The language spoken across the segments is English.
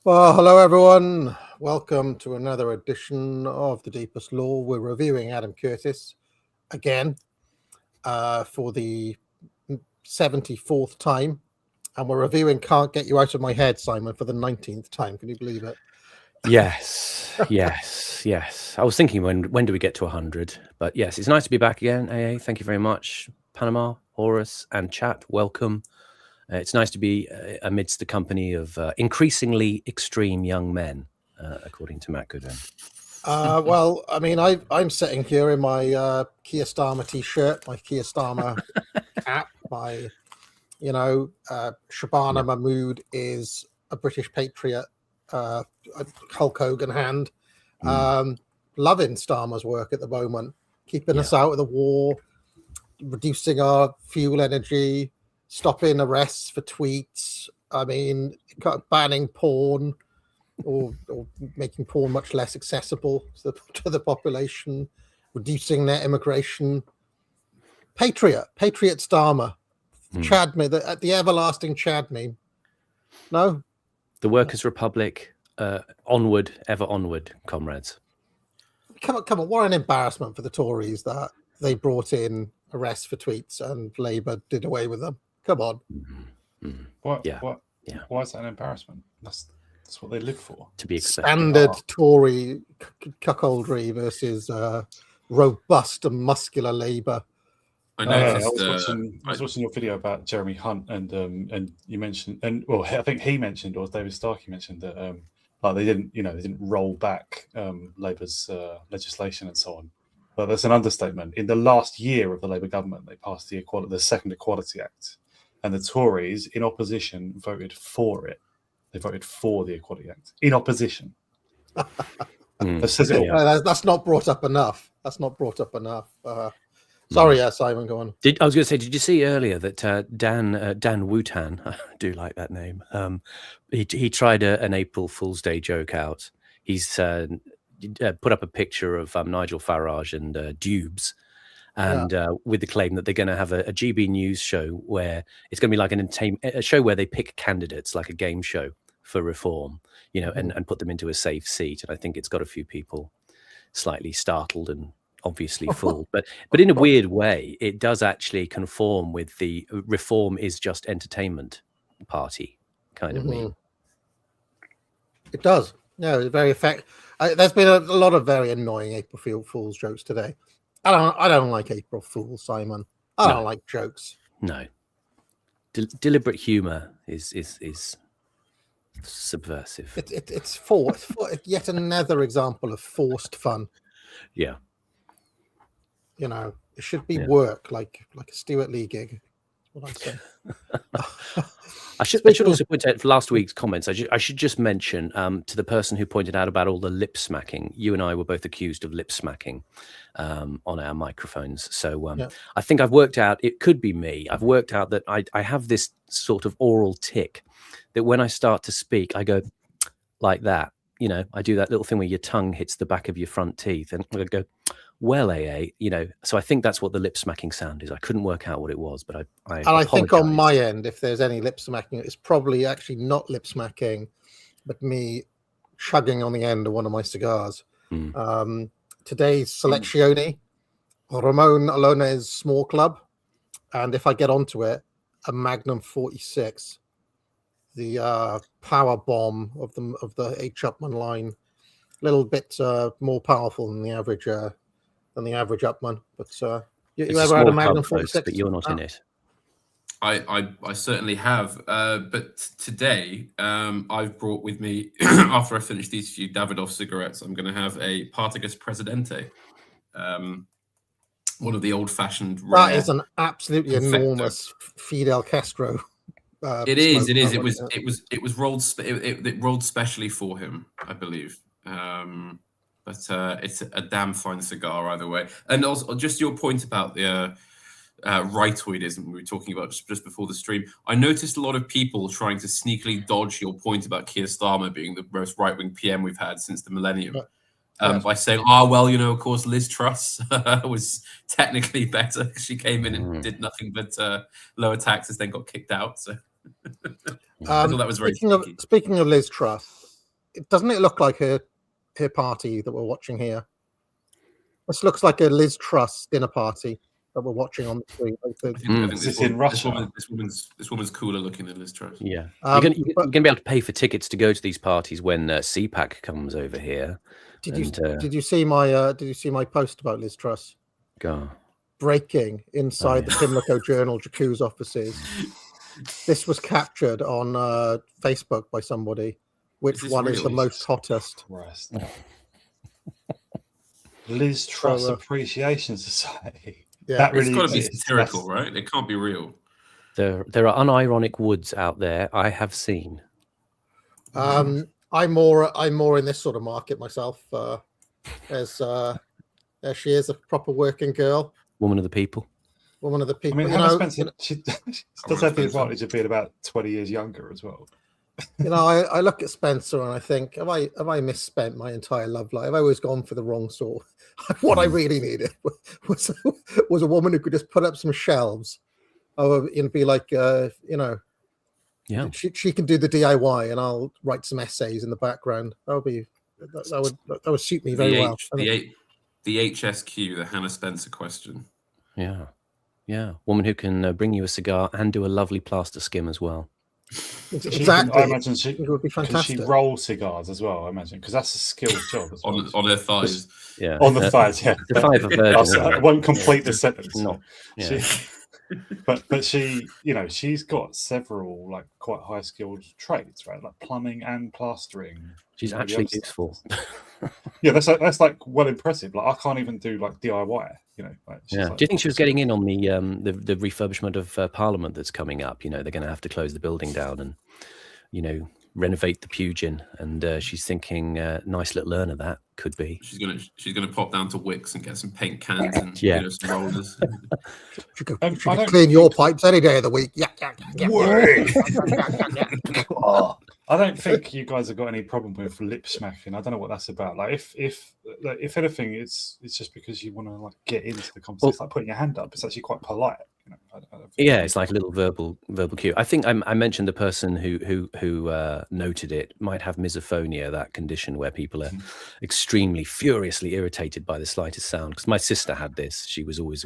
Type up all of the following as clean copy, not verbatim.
Well, hello everyone. Welcome to another edition of The Deepest Law. We're reviewing Adam Curtis again for the 74th time. And we're reviewing Can't Get You Out of My Head, Simon, for the 19th time. Can you believe it? Yes. I was thinking, when do we get to 100? But yes, it's nice to be back again, AA. Thank you very much. Panama, Horus, and chat, welcome. It's nice to be amidst the company of increasingly extreme young men, according to Matt Goodwin. Well, I mean, I'm sitting here in my Keir Starmer t-shirt, my Keir Starmer cap, my, Shabana Mahmood is a British patriot, a Hulk Hogan hand. Loving Starmer's work at the moment, keeping us out of the war, reducing our fuel energy, stopping arrests for tweets. I mean, banning porn or making porn much less accessible to the population, reducing net immigration. Patriot Starmer, Chad meme, the everlasting Chad meme. No? The Workers' Republic, onward, ever onward, comrades. Come on, what an embarrassment for the Tories that they brought in arrests for tweets and Labour did away with them. Come on. What? Why is that an embarrassment? That's what they live for. To be expected. Standard Tory cuckoldry versus robust and muscular Labour. I was watching your video about Jeremy Hunt, and you mentioned, I think he mentioned, or David Starkey mentioned that they didn't roll back Labour's legislation and so on. But that's an understatement. In the last year of the Labour government, they passed the Second Equality Act. And the Tories, in opposition, voted for it. They voted for the Equality Act in opposition. That says it all. No, that's not brought up enough. Sorry, Simon, go on. I was going to say, did you see earlier that Dan Wutan, I do like that name, he tried an April Fool's Day joke out. He's put up a picture of Nigel Farage and Dubes, and with the claim that they're going to have a GB News show where it's going to be like a show where they pick candidates, like a game show for reform, and put them into a safe seat. And I think it's got a few people slightly startled and obviously fooled. But in a weird way, it does actually conform with the reform is just entertainment party kind of meme. It does. No, it's very effective. There's been a lot of very annoying April Fool's jokes today. I don't like April Fools, Simon. I don't like jokes. No. Deliberate humor is subversive. It's forced. Yet another example of forced fun. Yeah. It should be work, like a Stuart Lee gig. That's what I say. I should also point out for last week's comments, I should just mention to the person who pointed out about all the lip smacking. You and I were both accused of lip smacking on our microphones. So I think I've worked out, it could be me. I've worked out that I have this sort of oral tick that when I start to speak, I go like that. I do that little thing where your tongue hits the back of your front teeth and I go, well, AA, so I think that's what the lip smacking sound is. I couldn't work out what it was, but I think on my end, if there's any lip smacking, it's probably actually not lip smacking, but me chugging on the end of one of my cigars. Today's Selezione, Ramon Alone's Small Club, and if I get onto it, a Magnum 46, the power bomb of the H. Upman line, a little bit more powerful than the average Upman, but you ever had a Magnum 46? But you're not in it. I certainly have. But today, I've brought with me, after I finish these few Davidoff cigarettes, I'm going to have a Partagas Presidente. One of the old-fashioned. That is an absolutely enormous Fidel Castro. It is. It was rolled. It rolled specially for him, I believe. But it's a damn fine cigar either way. And also, just your point about the rightoidism we were talking about just before the stream. I noticed a lot of people trying to sneakily dodge your point about Keir Starmer being the most right-wing PM we've had since the millennium. By saying, of course, Liz Truss was technically better. She came in and did nothing but lower taxes, then got kicked out. So I thought that was very speaking of Liz Truss, doesn't it look like her party that we're watching here? This looks like a Liz Truss dinner party that we're watching on the screen. I think this in Russia. This woman's cooler looking than Liz Truss. Yeah, you're going to be able to pay for tickets to go to these parties when CPAC comes over here. Did you see my post about Liz Truss? Go. Breaking inside the Pimlico Journal Jacuzzi offices. This was captured on Facebook by somebody. Which one is the most hottest? Liz Truss Appreciation Society. Yeah, that it's got to be satirical, right? It can't be real. There are unironic woods out there. I have seen. I'm more in this sort of market myself. As there she is, a proper working girl, woman of the people. Woman of the people. I mean, Hannah Spencer, she does have the advantage of being about 20 years younger as well. I look at Spencer and I think, have I misspent my entire love life? I've always gone for the wrong sort. What I really needed was a woman who could just put up some shelves, and be like, she can do the DIY, and I'll write some essays in the background. That would suit me very well. The HSQ, the Hannah Spencer question. Yeah, woman who can bring you a cigar and do a lovely plaster skim as well. Exactly. I imagine she would be fantastic. Can she roll cigars as well? I imagine, because that's a skilled job as well. on her thighs. Yeah, on the thighs. Yeah, I won't complete the sentence. No, yeah. But she, she's got several like quite high skilled trades, right? Like plumbing and plastering. She's actually useful. Yeah, that's like well impressive. Like I can't even do like DIY. Like, do you think she was getting in on the refurbishment of Parliament that's coming up? They're going to have to close the building down and renovate the Pugin, and she's thinking nice little earner that could be. She's gonna pop down to Wicks and get some paint cans and some rollers. She could clean your pipes any day of the week. Yeah. I don't think you guys have got any problem with lip smacking. I don't know what that's about. Like if anything, it's just because you want to like get into the conversation. It's like putting your hand up. It's actually quite polite. It's like a little verbal cue. I think I mentioned the person who noted it might have misophonia, that condition where people are extremely furiously irritated by the slightest sound. Because my sister had this. She was always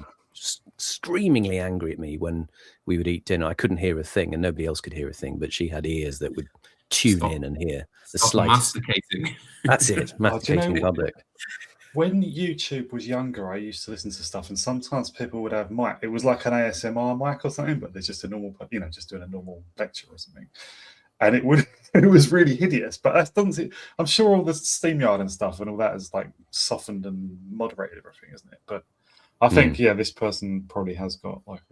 screamingly angry at me when we would eat dinner. I couldn't hear a thing, and nobody else could hear a thing, but she had ears that would tune in and hear the slightest. Masticating. That's it. Masticating in public. When YouTube was younger, I used to listen to stuff, and sometimes people would have mic. It was like an ASMR mic or something, but there's just a normal, just doing a normal lecture or something, and it was really hideous. But that doesn't. I'm sure all the SteamYard and stuff and all that is like softened and moderated everything, isn't it? But I think this person probably has got like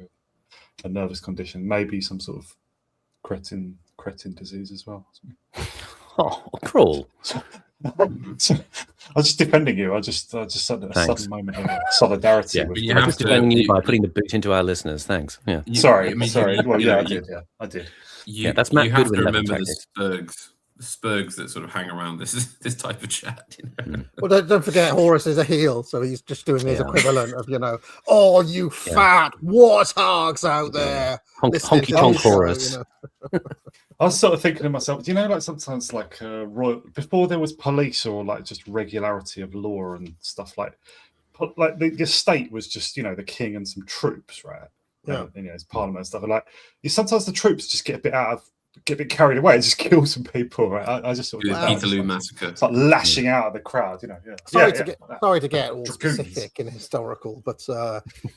a nervous condition, maybe some sort of cretin disease as well. Oh, cruel. I'm just defending you. I just had a sudden moment of solidarity. Yeah, I'm just defending you by putting the boot into our listeners. Thanks. Yeah. Sorry. Well, I did. Yeah, I did. That's Matt you have Goodwin. To remember the spurgs that sort of hang around this type of chat. Well, don't forget Horace is a heel, so he's just doing his equivalent of oh, you fat warthogs out there. Honky tonk Horace. I was sort of thinking to myself, like sometimes like before there was police or like just regularity of law and stuff like the state was just the king and some troops, right? Yeah, it's parliament and stuff. And like sometimes the troops just get a bit carried away and just kill some people, right? I just sort of Peterloo massacre. It's like lashing out at the crowd, Yeah. Sorry to get all specific and historical, but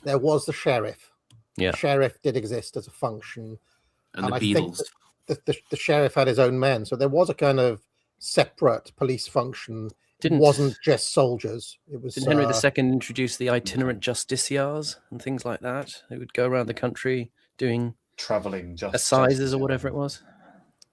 there was the sheriff Yeah. The sheriff did exist as a function. And the I Beatles. think the sheriff had his own men. So there was a kind of separate police function. It wasn't just soldiers. It was. Didn't Henry II introduce the itinerant justiciars and things like that? They would go around the country doing traveling assizes or whatever it was.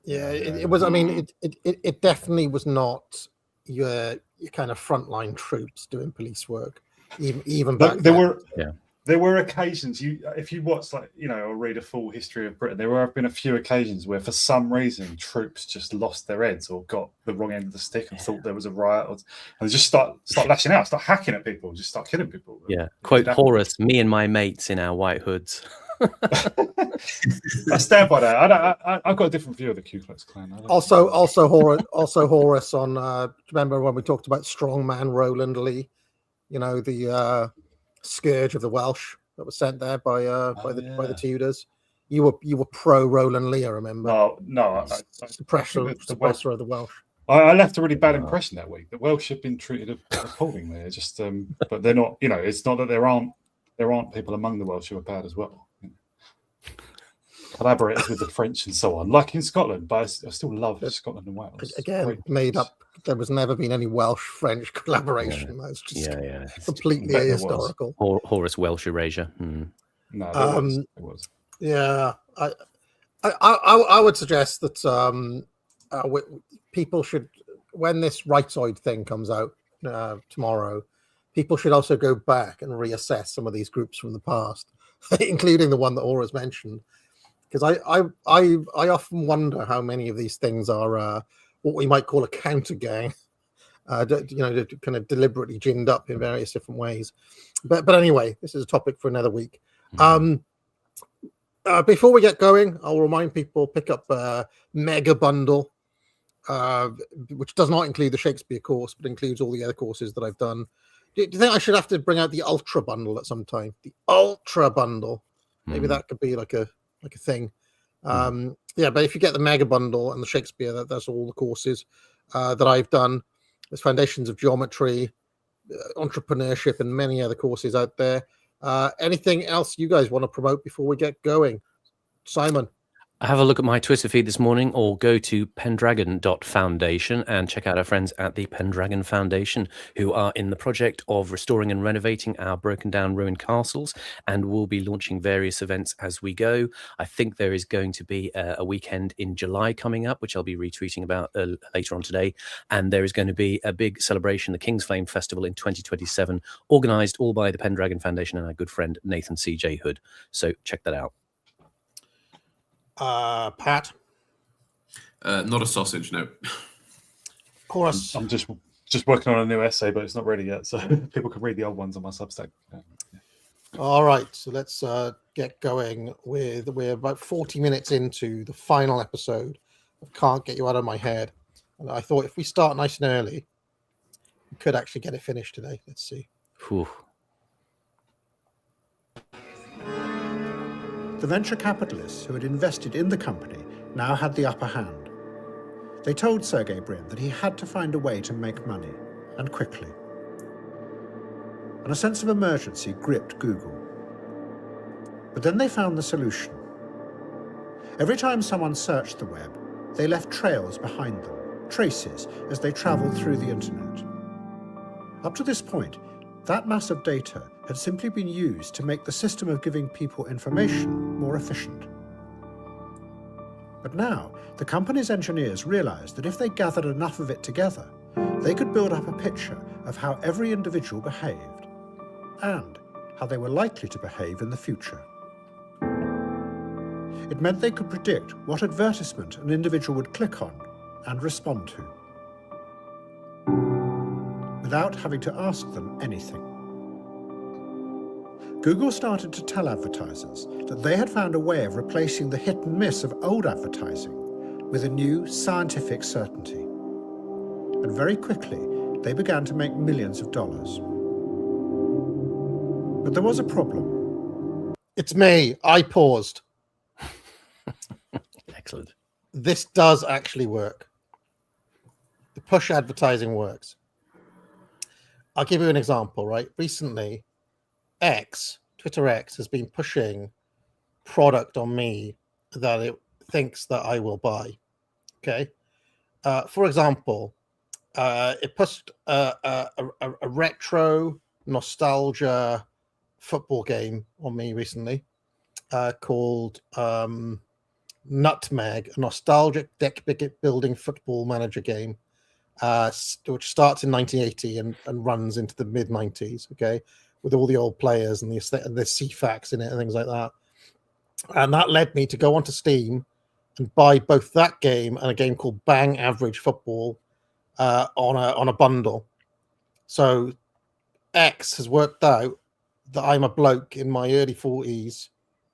Yeah, it was. I mean, it definitely was not your kind of frontline troops doing police work. Even back there then. There were occasions if you watch or read a full history of Britain, there have been a few occasions where for some reason troops just lost their heads or got the wrong end of the stick and thought there was a riot, and they just start lashing out, start hacking at people, just start killing people. Yeah, quote Horace, "Me and my mates in our white hoods." I stand by that. I've got a different view of the Ku Klux Klan. Also Horace on. Remember when we talked about strongman Roland Lee? The scourge of the Welsh that was sent there by the Tudors. You were pro Roland Lee, I remember. No, suppressor of the Welsh. I left a really bad impression that week. The Welsh have been treated appallingly. Just, but they're not. It's not that there aren't people among the Welsh who are bad as well. Collaborators with the French and so on, like in Scotland. But I still love Scotland and Wales. Again, made up. There was never been any Welsh-French collaboration. That's just completely ahistorical. Horace Welsh erasure. No, it was. Yeah, I would suggest that people should, when this rightoid thing comes out tomorrow, people should also go back and reassess some of these groups from the past, including the one that Aura's mentioned, because I often wonder how many of these things are what we might call a counter gang, kind of deliberately ginned up in various different ways. But anyway, this is a topic for another week. Before we get going, I'll remind people, pick up a mega bundle, which does not include the Shakespeare course, but includes all the other courses that I've done. Do you think I should have to bring out the ultra bundle at some time? The ultra bundle, maybe that could be like a thing. But if you get the mega bundle and the Shakespeare, that's all the courses that I've done. There's Foundations of Geometry, Entrepreneurship, and many other courses out there. Anything else you guys want to promote before we get going? Simon? Have a look at my Twitter feed this morning, or go to pendragon.foundation and check out our friends at the Pendragon Foundation, who are in the project of restoring and renovating our broken down ruined castles, and will be launching various events as we go. I think there is going to be a weekend in July coming up, which I'll be retweeting about later on today. And there is going to be a big celebration, the King's Flame Festival in 2027, organised all by the Pendragon Foundation and our good friend Nathan C.J. Hood. So check that out. Pat? Not a sausage, no. Horace? I'm just working on a new essay, but it's not ready yet, so people can read the old ones on my Substack. All right, so let's get going with. We're about 40 minutes into the final episode of Can't Get You Out of My Head, and I thought if we start nice and early, we could actually get it finished today. Let's see. Whew. The venture capitalists who had invested in the company now had the upper hand. They told Sergey Brin that he had to find a way to make money, and quickly. And a sense of emergency gripped Google. But then they found the solution. Every time someone searched the web, they left trails behind them, traces as they traveled through the internet. Up to this point, that mass of data had simply been used to make the system of giving people information more efficient. But now, the company's engineers realized that if they gathered enough of it together, they could build up a picture of how every individual behaved, and how they were likely to behave in the future. It meant they could predict what advertisement an individual would click on and respond to, without having to ask them anything. Google started to tell advertisers that they had found a way of replacing the hit and miss of old advertising with a new scientific certainty. And very quickly, they began to make millions of dollars. But there was a problem. It's me. I paused. Excellent. This does actually work. The push advertising works. I'll give you an example, right? Recently, Twitter X has been pushing product on me that it thinks that I will buy. Okay. For example, it pushed a retro nostalgia football game on me recently called Nutmeg, a nostalgic deck building football manager game, which starts in 1980 and runs into the mid 90s. Okay, with all the old players and the CFAX in it and things like that. And that led me to go onto Steam and buy both that game and a game called Bang Average Football on a bundle. So X has worked out that I'm a bloke in my early 40s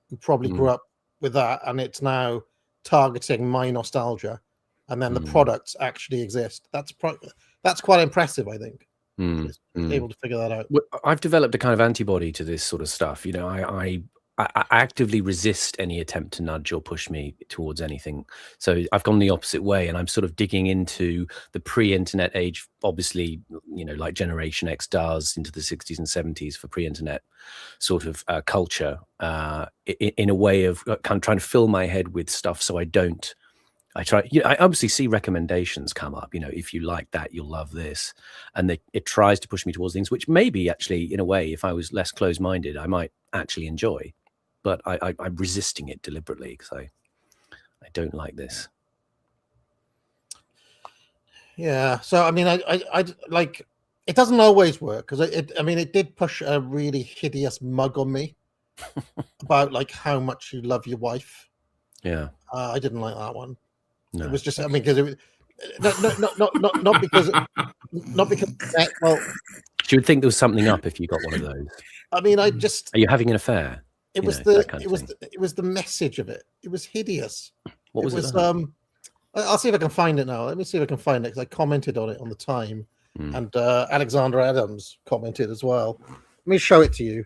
who probably grew up with that, and it's now targeting my nostalgia, and then the products actually exist. That's quite impressive, I think. Able to figure that out. I've developed a kind of antibody to this sort of stuff. You know, I actively resist any attempt to nudge or push me towards anything. So I've gone the opposite way, and I'm sort of digging into the pre-internet age, obviously, you know, like Generation X does, into the 60s and 70s for pre-internet sort of culture, in a way of kind of trying to fill my head with stuff so I don't. I obviously see recommendations come up, you know, if you like that, you'll love this. And it tries to push me towards things which maybe actually, in a way, if I was less closed-minded, I might actually enjoy. But I'm resisting it deliberately because I don't like this. Yeah. So, I mean, I like, it doesn't always work because it did push a really hideous mug on me about like how much you love your wife. Yeah. I didn't like that one. No. It was just, I mean, because it was not because well, you would think there was something up if you got one of those. I mean, are you having an affair? It was the message of it. It was hideous. What was it? I'll see if I can find it now. Let me see if I can find it because I commented on it on the time, and Alexander Adams commented as well. Let me show it to you.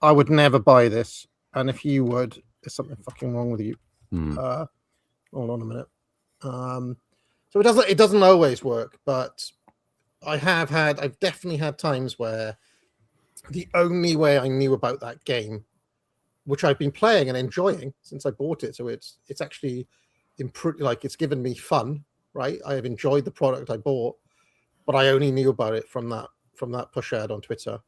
I would never buy this, and if you would, there's something fucking wrong with you. Hold on a minute. So it doesn't always work, but I've definitely had times where the only way I knew about that game, which I've been playing and enjoying since I bought it, so it's actually improved, like it's given me fun, right? I have enjoyed the product I bought, but I only knew about it from that push ad on Twitter.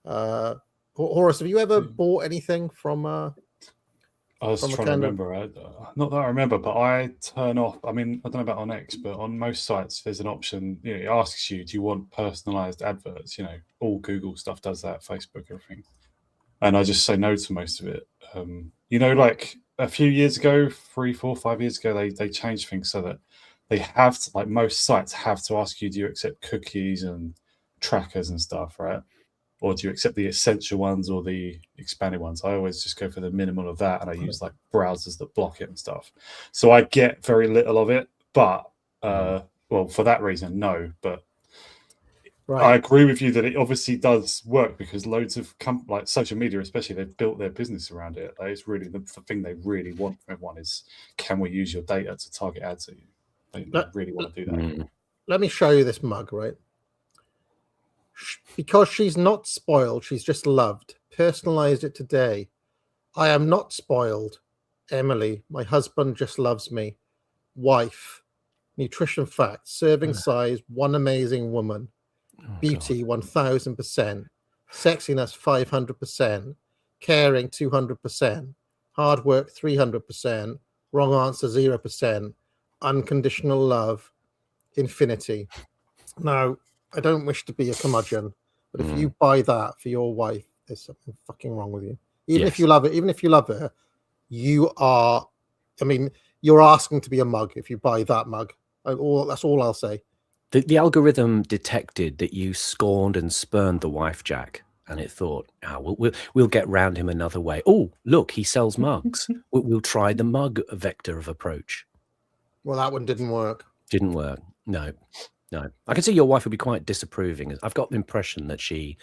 Horace, have you ever bought anything from? I was trying to remember. Not that I remember, but I turn off. I mean, I don't know about on X, but on most sites, there's an option. You know, it asks you, do you want personalized adverts? You know, all Google stuff does that, Facebook, everything. And I just say no to most of it. You know, like a few years ago, 3, 4, 5 years ago, they changed things so that they have to, like most sites have to ask you, do you accept cookies and trackers and stuff, right? Or do you accept the essential ones or the expanded ones? I always just go for the minimum of that, and I use like browsers that block it and stuff. So I get very little of it, but well, for that reason, no. But I agree with you that it obviously does work because loads of like social media, especially, they've built their business around it. Like, it's really the thing they really want from everyone is, can we use your data to target ads at you? They really want to do that. Let me show you this mug, right? Because she's not spoiled, she's just loved. Personalized it today. I am not spoiled. Emily, my husband just loves me. Wife, nutrition facts, serving size, one amazing woman. Beauty, 1000%. Sexiness, 500%. Caring, 200%. Hard work, 300%. Wrong answer, 0%. Unconditional love, infinity. Now, I don't wish to be a curmudgeon, but if you buy that for your wife, there's something fucking wrong with you. Even if you love it, even if you love her, you are, I mean, you're asking to be a mug if you buy that mug. That's all I'll say. The algorithm detected that you scorned and spurned the wife, Jack, and it thought, we'll get round him another way. Oh, look, he sells mugs. We'll try the mug vector of approach. Well, that one didn't work. Didn't work. No. I can see your wife would be quite disapproving. I've got the impression that she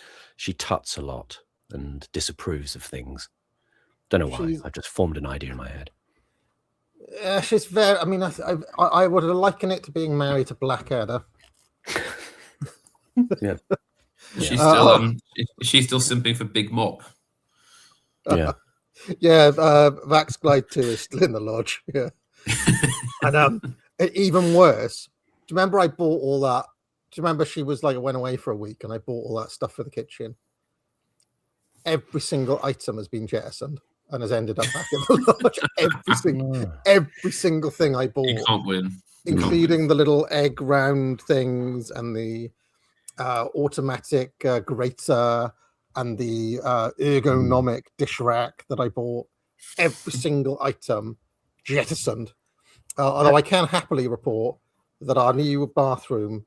tuts a lot and disapproves of things. Don't know why. I've just formed an idea in my head. She's very. I mean, I would liken it to being married to Blackadder. Yeah. She's still simping for Big Mop. Yeah. Yeah, Vax Glide 2 is still in the lodge. Yeah. And even worse, do you remember I bought all that? Do you remember she was like, I went away for a week and I bought all that stuff for the kitchen? Every single item has been jettisoned and has ended up back in the lodge. Every single thing I bought. You can't win. Including the little egg round things and the automatic grater and the ergonomic dish rack that I bought. Every single item jettisoned. Although I can happily report that our new bathroom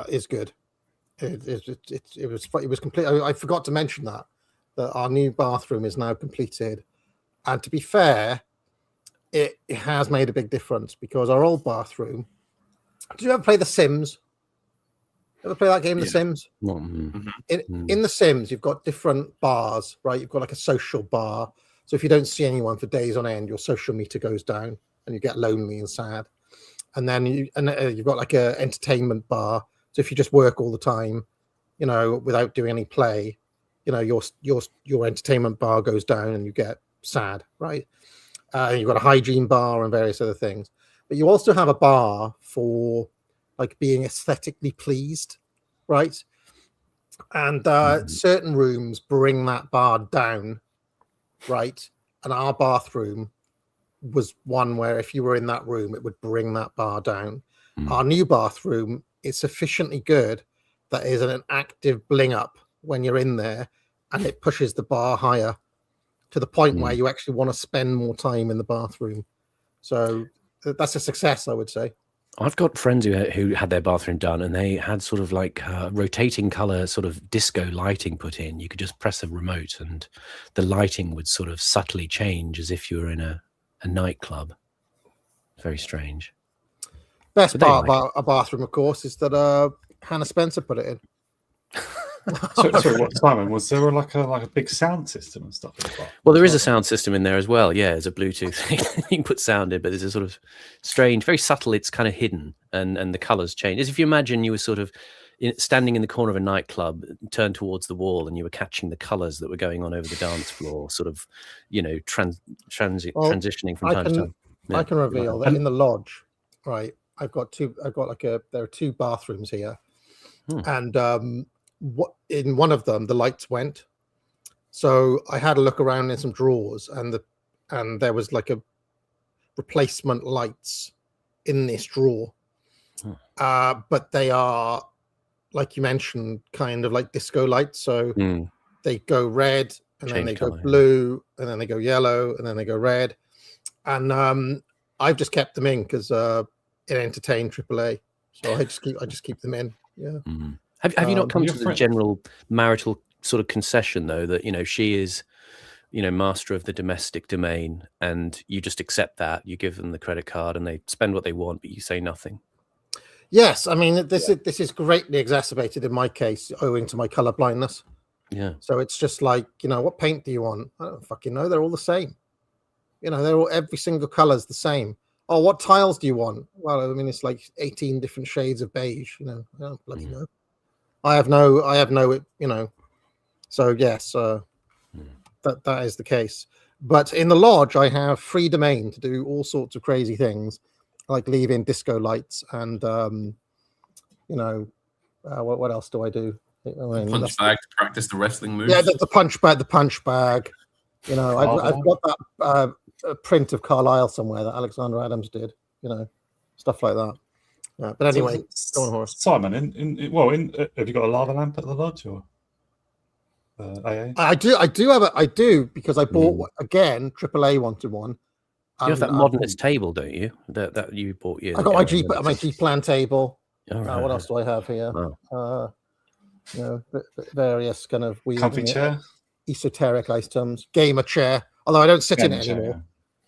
is good. It was complete. I forgot to mention that our new bathroom is now completed, and to be fair, it has made a big difference because our old bathroom. Did you ever play The Sims? Ever play that game, The Sims? Mm-hmm. In The Sims, you've got different bars, right? You've got like a social bar. So if you don't see anyone for days on end, your social meter goes down and you get lonely and sad. And then you've got like a entertainment bar. So if you just work all the time, you know, without doing any play, you know, your entertainment bar goes down and you get sad, right? You've got a hygiene bar and various other things. But you also have a bar for like being aesthetically pleased, right? And certain rooms bring that bar down, right? And our bathroom was one where if you were in that room, it would bring that bar down. Our new bathroom is sufficiently good that is an active bling up when you're in there, and it pushes the bar higher to the point where you actually want to spend more time in the bathroom. So that's a success, I would say. I've got friends who had their bathroom done, and they had sort of like rotating color sort of disco lighting put in. You could just press a remote and the lighting would sort of subtly change as if you were in a nightclub. Very strange. Best part about a bathroom, of course, is that Hannah Spencer put it in. Sorry, what, Simon? Was there like a big sound system and stuff like that? Well, there is a sound system in there as well. Yeah, there's a Bluetooth thing. You can put sound in, but there's a sort of strange, very subtle. It's kind of hidden, and the colors change. As if you imagine you were sort of standing in the corner of a nightclub, turned towards the wall, and you were catching the colors that were going on over the dance floor, sort of, you know, transitioning from time to time. Yeah. I can reveal that in the lodge, right? There are two bathrooms here, and in one of them the lights went, so I had a look around in some drawers, and there was like a replacement lights in this drawer, but they are, like you mentioned, kind of like disco lights, so they go red and then they go blue and then they go yellow and then they go red, and I've just kept them in because it entertained AAA, so I just keep them in. Yeah. Have you not come to the general marital sort of concession, though, that, you know, she is, you know, master of the domestic domain, and you just accept that? You give them the credit card and they spend what they want, but you say nothing. Yes, I mean, this is greatly exacerbated in my case owing to my color blindness. Yeah. So it's just like, you know, what paint do you want? I don't fucking know. They're all the same. You know, every single color is the same. Oh, what tiles do you want? Well, I mean, it's like 18 different shades of beige. You know, I don't bloody know. I have no, you know. So yes, that is the case. But in the lodge, I have free domain to do all sorts of crazy things, like leave in disco lights and, you know, what else do I do? I mean, punch bag to practice the wrestling moves. Yeah, the punch bag. You know, I've got that print of Carlisle somewhere that Alexander Adams did. You know, stuff like that. Yeah, but anyway, go on, Horace. Simon, have you got a lava lamp at the lodge or AA? I do because I bought again. AAA wanted one. You have that modernist table, don't you? That you bought years ago. I got my G plan table. Right. What else do I have here? Wow. You know, various kind of weird, comfy chair, esoteric items. Gamer chair, although I don't sit in it anymore. Yeah.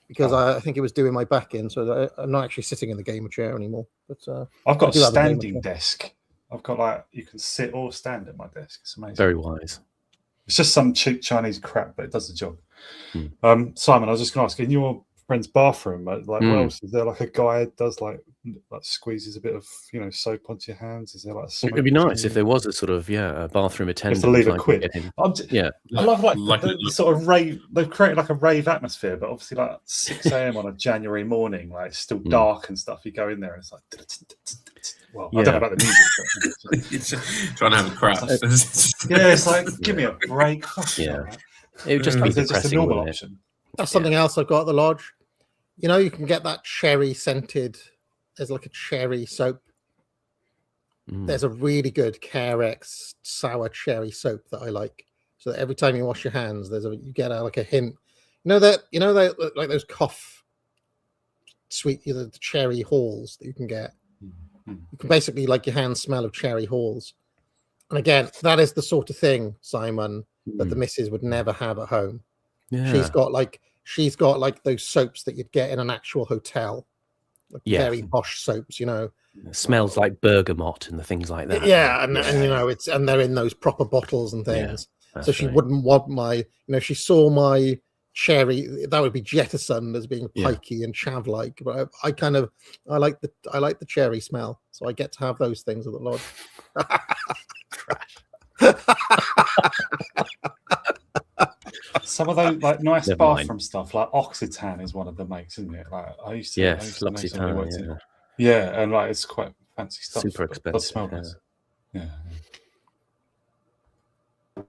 Because I think it was doing my back in, so I'm not actually sitting in the gamer chair anymore. But I've got a standing desk. I've got like, you can sit or stand at my desk. It's amazing. Very wise. It's just some cheap Chinese crap, but it does the job. Simon, I was just going to ask, in your friend's bathroom. Like, what else is there? Like a guy does like squeezes a bit of soap onto your hands. Is there like? It'd be nice if there was a sort of a bathroom attendant. To leave a quid. Yeah, I love the sort of rave. They've created like a rave atmosphere, but obviously like 6 a.m. on a January morning, like it's still dark and stuff. You go in there and it's like. Well, I don't know about the music. But trying to have a crap. It's like give me a break. Yeah, it would just be just a normal option. That's something else I've got at the lodge. You can get that cherry scented. There's like a cherry soap. There's a really good Carex sour cherry soap that I like. So that every time you wash your hands, you get like a hint. That like those cough sweet, the cherry halls that you can get. You can basically like your hands smell of cherry halls. And again, that is the sort of thing, Simon, that the missus would never have at home. Yeah. She's got like those soaps that you'd get in an actual hotel. Like very posh soaps, It smells like bergamot and the things like that. Yeah, and they're in those proper bottles and things. So she wouldn't want my, if she saw my cherry, that would be jettisoned as being pikey and chav-like. But I like the cherry smell, so I get to have those things at the lodge. Some of those like nice bathroom stuff, like Occitan is one of the makes, isn't it? Like I used to L'Occitane, and like it's quite fancy stuff. Super expensive. Yeah.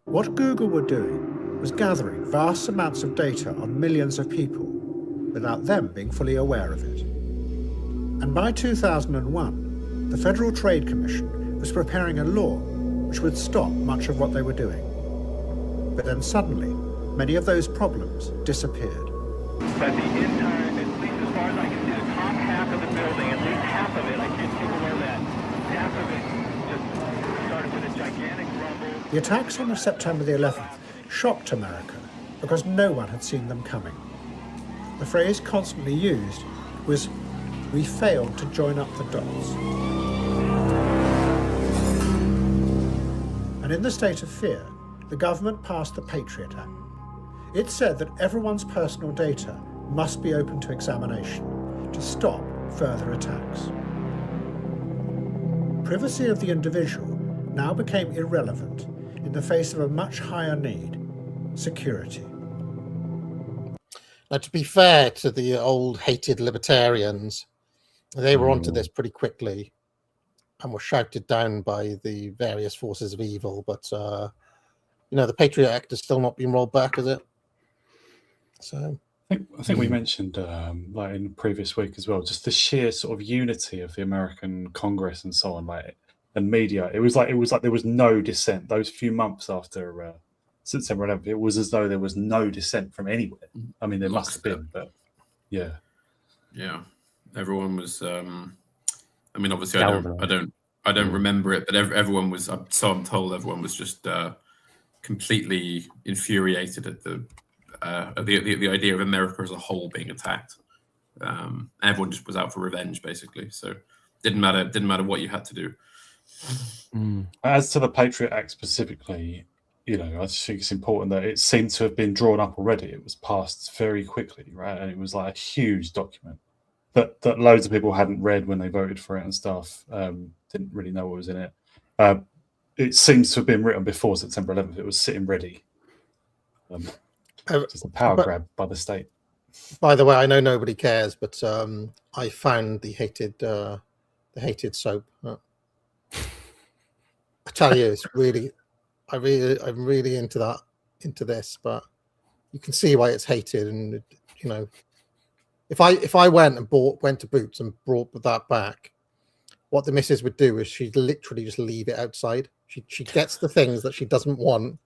What Google were doing was gathering vast amounts of data on millions of people without them being fully aware of it. And by 2001, the Federal Trade Commission was preparing a law which would stop much of what they were doing. But then suddenly, many of those problems disappeared. But the entire, at least as far as I can see, the top half of the building, at least half of it, I can't see below that, half of it just started with a gigantic rumble. The attacks on September the 11th shocked America because no one had seen them coming. The phrase constantly used was, "We failed to join up the dots." And in the state of fear, the government passed the Patriot Act. It said that everyone's personal data must be open to examination to stop further attacks. Privacy of the individual now became irrelevant in the face of a much higher need, security. Now, to be fair to the old hated libertarians, they were onto this pretty quickly and were shouted down by the various forces of evil. But, the Patriot Act has still not been rolled back, has it? So I think we mentioned like in the previous week as well, just the sheer sort of unity of the American Congress and so on, like and media. It was like there was no dissent. Those few months after September 11th, it was as though there was no dissent from anywhere. I mean, there must have been, but yeah, everyone was. I mean, obviously, I don't remember it, but everyone was. So I'm told everyone was just completely infuriated at the idea of America as a whole being attacked. Everyone just was out for revenge, basically. So didn't matter what you had to do. As to the Patriot Act specifically, I think it's important that it seemed to have been drawn up already. It was passed very quickly, right? And it was like a huge document that loads of people hadn't read when they voted for it and stuff. Didn't really know what was in it. It seems to have been written before September 11th. It was sitting ready. Just a power grab by the state. By the way, I know nobody cares, but I found the hated soap. I tell you, it's really, I'm really into this, but you can see why it's hated. And if I went to Boots and brought that back, what the missus would do is she'd literally just leave it outside. She gets the things that she doesn't want,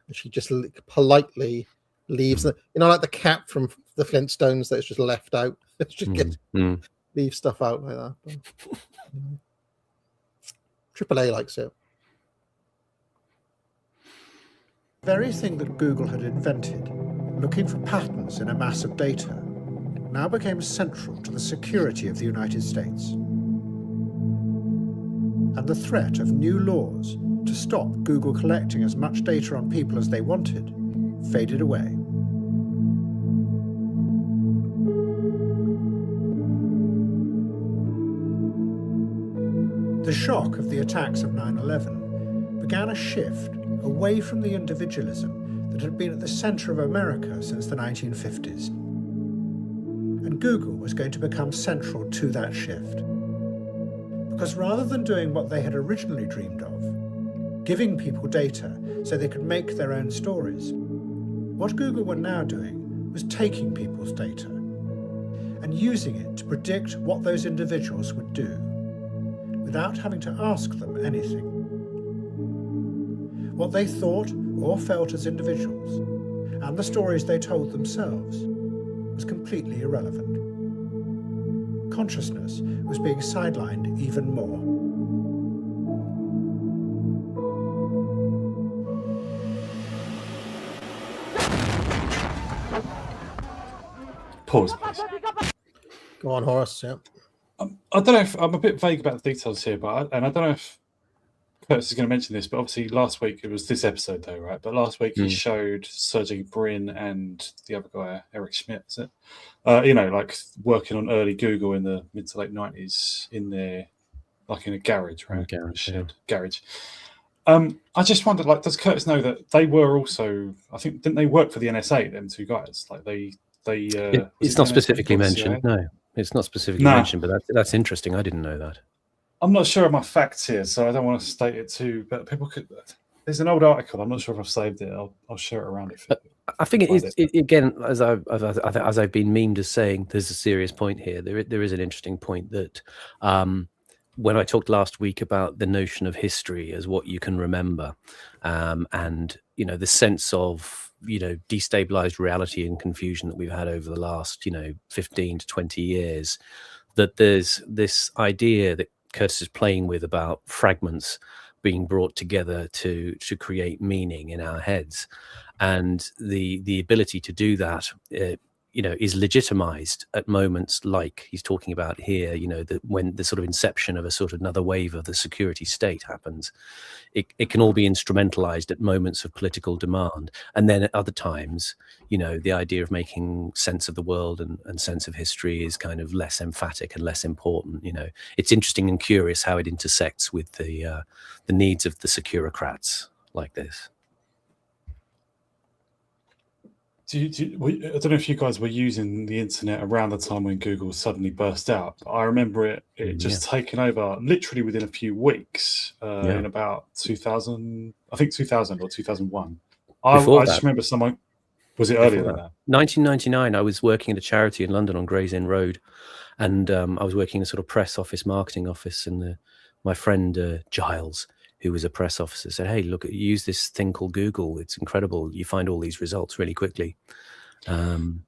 and she just politely leaves it. Like the cat from the Flintstones that's just left out. It's just leave stuff out like that. But, AAA likes it. The very thing that Google had invented, looking for patterns in a mass of data, now became central to the security of the United States. And the threat of new laws to stop Google collecting as much data on people as they wanted faded away. The shock of the attacks of 9/11 began a shift away from the individualism that had been at the centre of America since the 1950s. And Google was going to become central to that shift. Because rather than doing what they had originally dreamed of, giving people data so they could make their own stories, what Google were now doing was taking people's data and using it to predict what those individuals would do, without having to ask them anything. What they thought or felt as individuals, and the stories they told themselves, was completely irrelevant. Consciousness was being sidelined even more. Pause, please. Go on, Horace. Yeah. I don't know if I'm a bit vague about the details here, but I don't know if Curtis is going to mention this, but obviously last week, it was this episode though, right? But last week he showed Sergey Brin and the other guy, Eric Schmidt, is it? Like working on early Google in the mid to late 90s in their, like in a garage, right? Garage. I just wondered, like, does Curtis know that they were also, I think, didn't they work for the NSA, them two guys? Like it's not specifically mentioned, no. It's not specifically mentioned, but that's interesting. I didn't know that. I'm not sure of my facts here, so I don't want to state it too. But people could. There's an old article. I'm not sure if I've saved it. I'll share it around it. I think it is. Again, as I've been memed as saying, there's a serious point here. There is an interesting point that when I talked last week about the notion of history as what you can remember, and the sense of destabilized reality and confusion that we've had over the last 15 to 20 years, that there's this idea that Curtis is playing with about fragments being brought together to create meaning in our heads, and the ability to do that is legitimized at moments like he's talking about here, when the sort of inception of a sort of another wave of the security state happens. It can all be instrumentalized at moments of political demand, and then at other times the idea of making sense of the world and sense of history is kind of less emphatic and less important. It's interesting and curious how it intersects with the needs of the securocrats like this. I don't know if you guys were using the internet around the time when Google suddenly burst out, but I remember it just taking over literally within a few weeks in about 2000, I think 2000 or 2001. I just remember someone, was it earlier than that? 1999, I was working at a charity in London on Gray's Inn Road, and I was working in a sort of press office, marketing office, and my friend Giles, who was a press officer, said, "Hey, look, use this thing called Google. It's incredible. You find all these results really quickly." And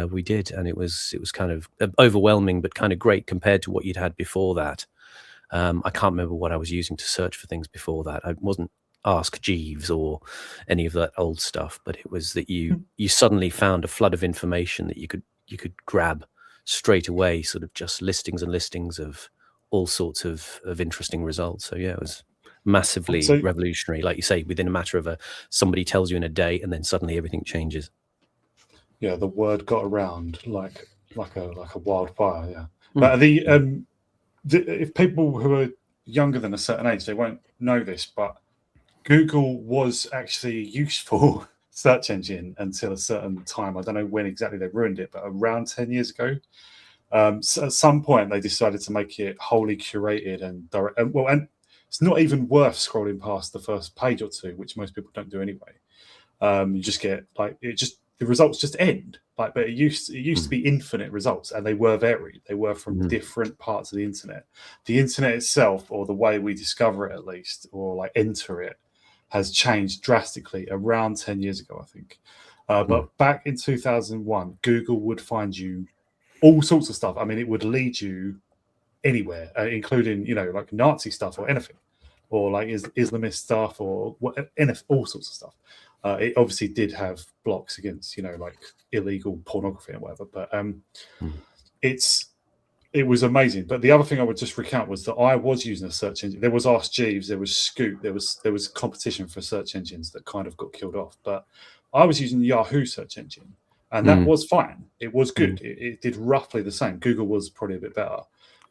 we did, and it was kind of overwhelming, but kind of great compared to what you'd had before that. I can't remember what I was using to search for things before that. I wasn't Ask Jeeves or any of that old stuff, but it was that you suddenly found a flood of information that you could grab straight away, sort of just listings and listings of all sorts of interesting results. So yeah, it was massively revolutionary, like you say, within a matter of somebody tells you in a day, and then suddenly everything changes. Yeah, the word got around like a wildfire. Yeah, but if people who are younger than a certain age, they won't know this, but Google was actually a useful search engine until a certain time. I don't know when exactly they ruined it, but around 10 years ago. So at some point, they decided to make it wholly curated and direct. And it's not even worth scrolling past the first page or two, which most people don't do anyway. You just get the results just end. But it used to be infinite results, and they were varied. They were from different parts of the internet. The internet itself, or the way we discover it at least, or like enter it, has changed drastically around 10 years ago, I think. But back in 2001, Google would find you all sorts of stuff. I mean, it would lead you anywhere, including, like Nazi stuff or anything, or like Islamist stuff or all sorts of stuff. It obviously did have blocks against, like illegal pornography and whatever, but it was amazing. But the other thing I would just recount was that I was using a search engine. There was Ask Jeeves, there was Scoop, there was competition for search engines that kind of got killed off. But I was using the Yahoo search engine, and that was fine. It was good. It did roughly the same. Google was probably a bit better.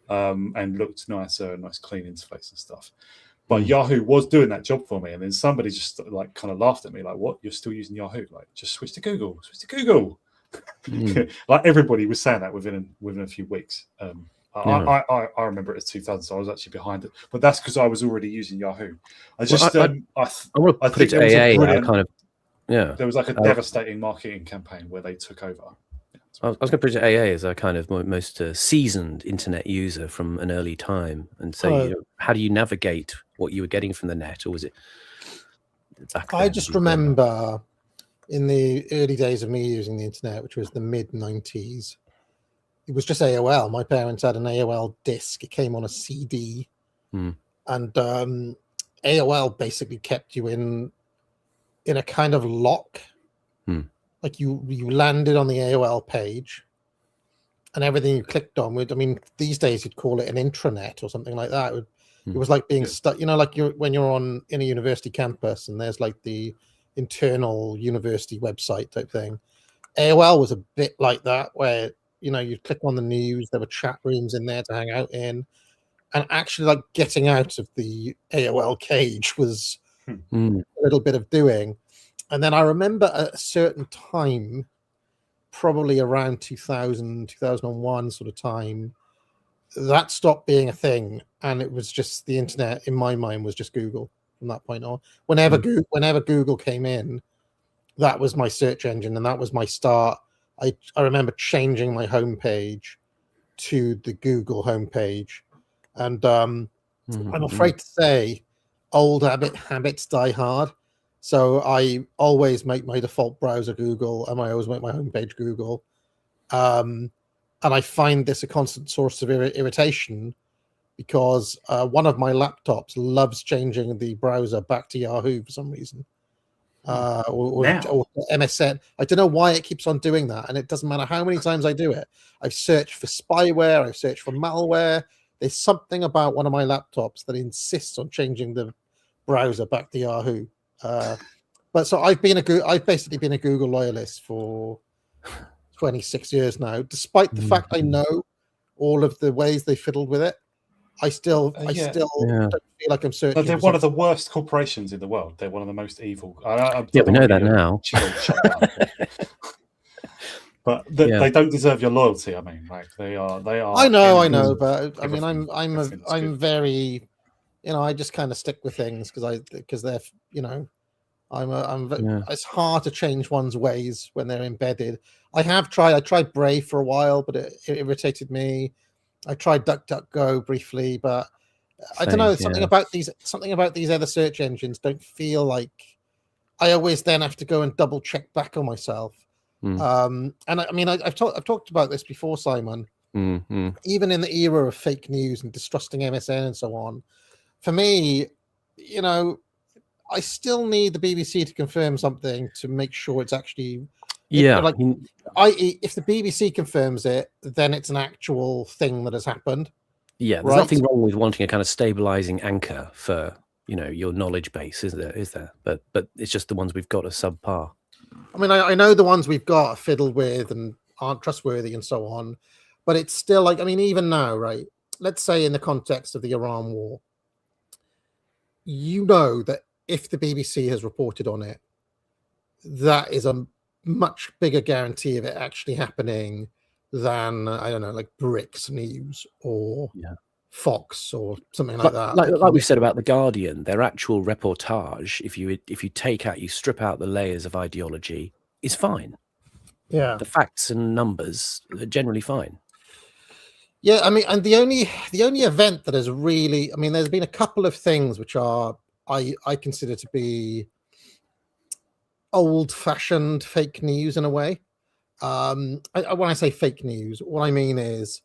and looked nicer, nice clean interface and stuff. But Yahoo was doing that job for me, and then somebody just like kind of laughed at me, like, "What? You're still using Yahoo? Like, just switch to Google. Switch to Google." Like everybody was saying that within a few weeks. I remember it as 2000, so I was actually behind it. But that's because I was already using Yahoo. I just I want to put it to AA. There was like a devastating marketing campaign where they took over. I was going to put it to AA as a kind of most seasoned internet user from an early time, and say, how do you navigate what you were getting from the net, or was it back then? I just remember in the early days of me using the internet, which was the mid 90s, it was just AOL. My parents had an AOL disc. It came on a CD, and AOL basically kept you in a kind of lock. Like you landed on the AOL page, and everything you clicked on would. I mean, these days you'd call it an intranet or something like that. It was like being stuck. You know, like when you're in a university campus and there's like the internal university website type thing. AOL was a bit like that, where you'd click on the news. There were chat rooms in there to hang out in, and actually, like getting out of the AOL cage was a little bit of doing. And then I remember at a certain time, probably around 2000, 2001 sort of time, that stopped being a thing. And it was just the internet, in my mind, was just Google from that point on. Whenever Google came in, that was my search engine, and that was my start. I remember changing my homepage to the Google homepage. And I'm afraid to say, old habits die hard. So I always make my default browser Google, and I always make my homepage Google. And I find this a constant source of irritation, because one of my laptops loves changing the browser back to Yahoo for some reason. Or MSN. I don't know why it keeps on doing that, and it doesn't matter how many times I do it. I've searched for spyware, I've searched for malware. There's something about one of my laptops that insists on changing the browser back to Yahoo. But so I've basically been a Google loyalist for 26 years now, despite the fact I know all of the ways they fiddled with it. I still don't feel like I'm searching. But they're one of the worst corporations in the world. They're one of the most evil. We know that now. But they don't deserve your loyalty. I mean, like they are. I know, but I mean, I'm very, I just kind of stick with things because they're, it's hard to change one's ways when they're embedded. I tried Brave for a while, but it irritated me. I tried DuckDuckGo briefly, but I don't know. Something about these other search engines don't feel like. I always then have to go and double check back on myself. And I mean, I've talked about this before, Simon. Even in the era of fake news and distrusting MSN and so on, for me, I still need the BBC to confirm something to make sure it's actually. I.e., if the BBC confirms it, then it's an actual thing that has happened. Yeah, there's nothing wrong with wanting a kind of stabilizing anchor for your knowledge base, is there? But it's just the ones we've got are subpar. I mean, I know the ones we've got are fiddled with and aren't trustworthy and so on, but it's still like, I mean, even now, right? Let's say in the context of the Iran war, that if the BBC has reported on it, that is a much bigger guarantee of it actually happening than, I don't know, like Bricks News or Fox or something like that. Like we said about The Guardian, their actual reportage, if you strip out the layers of ideology, is fine. Yeah. The facts and numbers are generally fine. Yeah, I mean, and the only event that has really, I mean, there's been a couple of things which are I consider to be old-fashioned fake news in a way. When I say fake news, what I mean is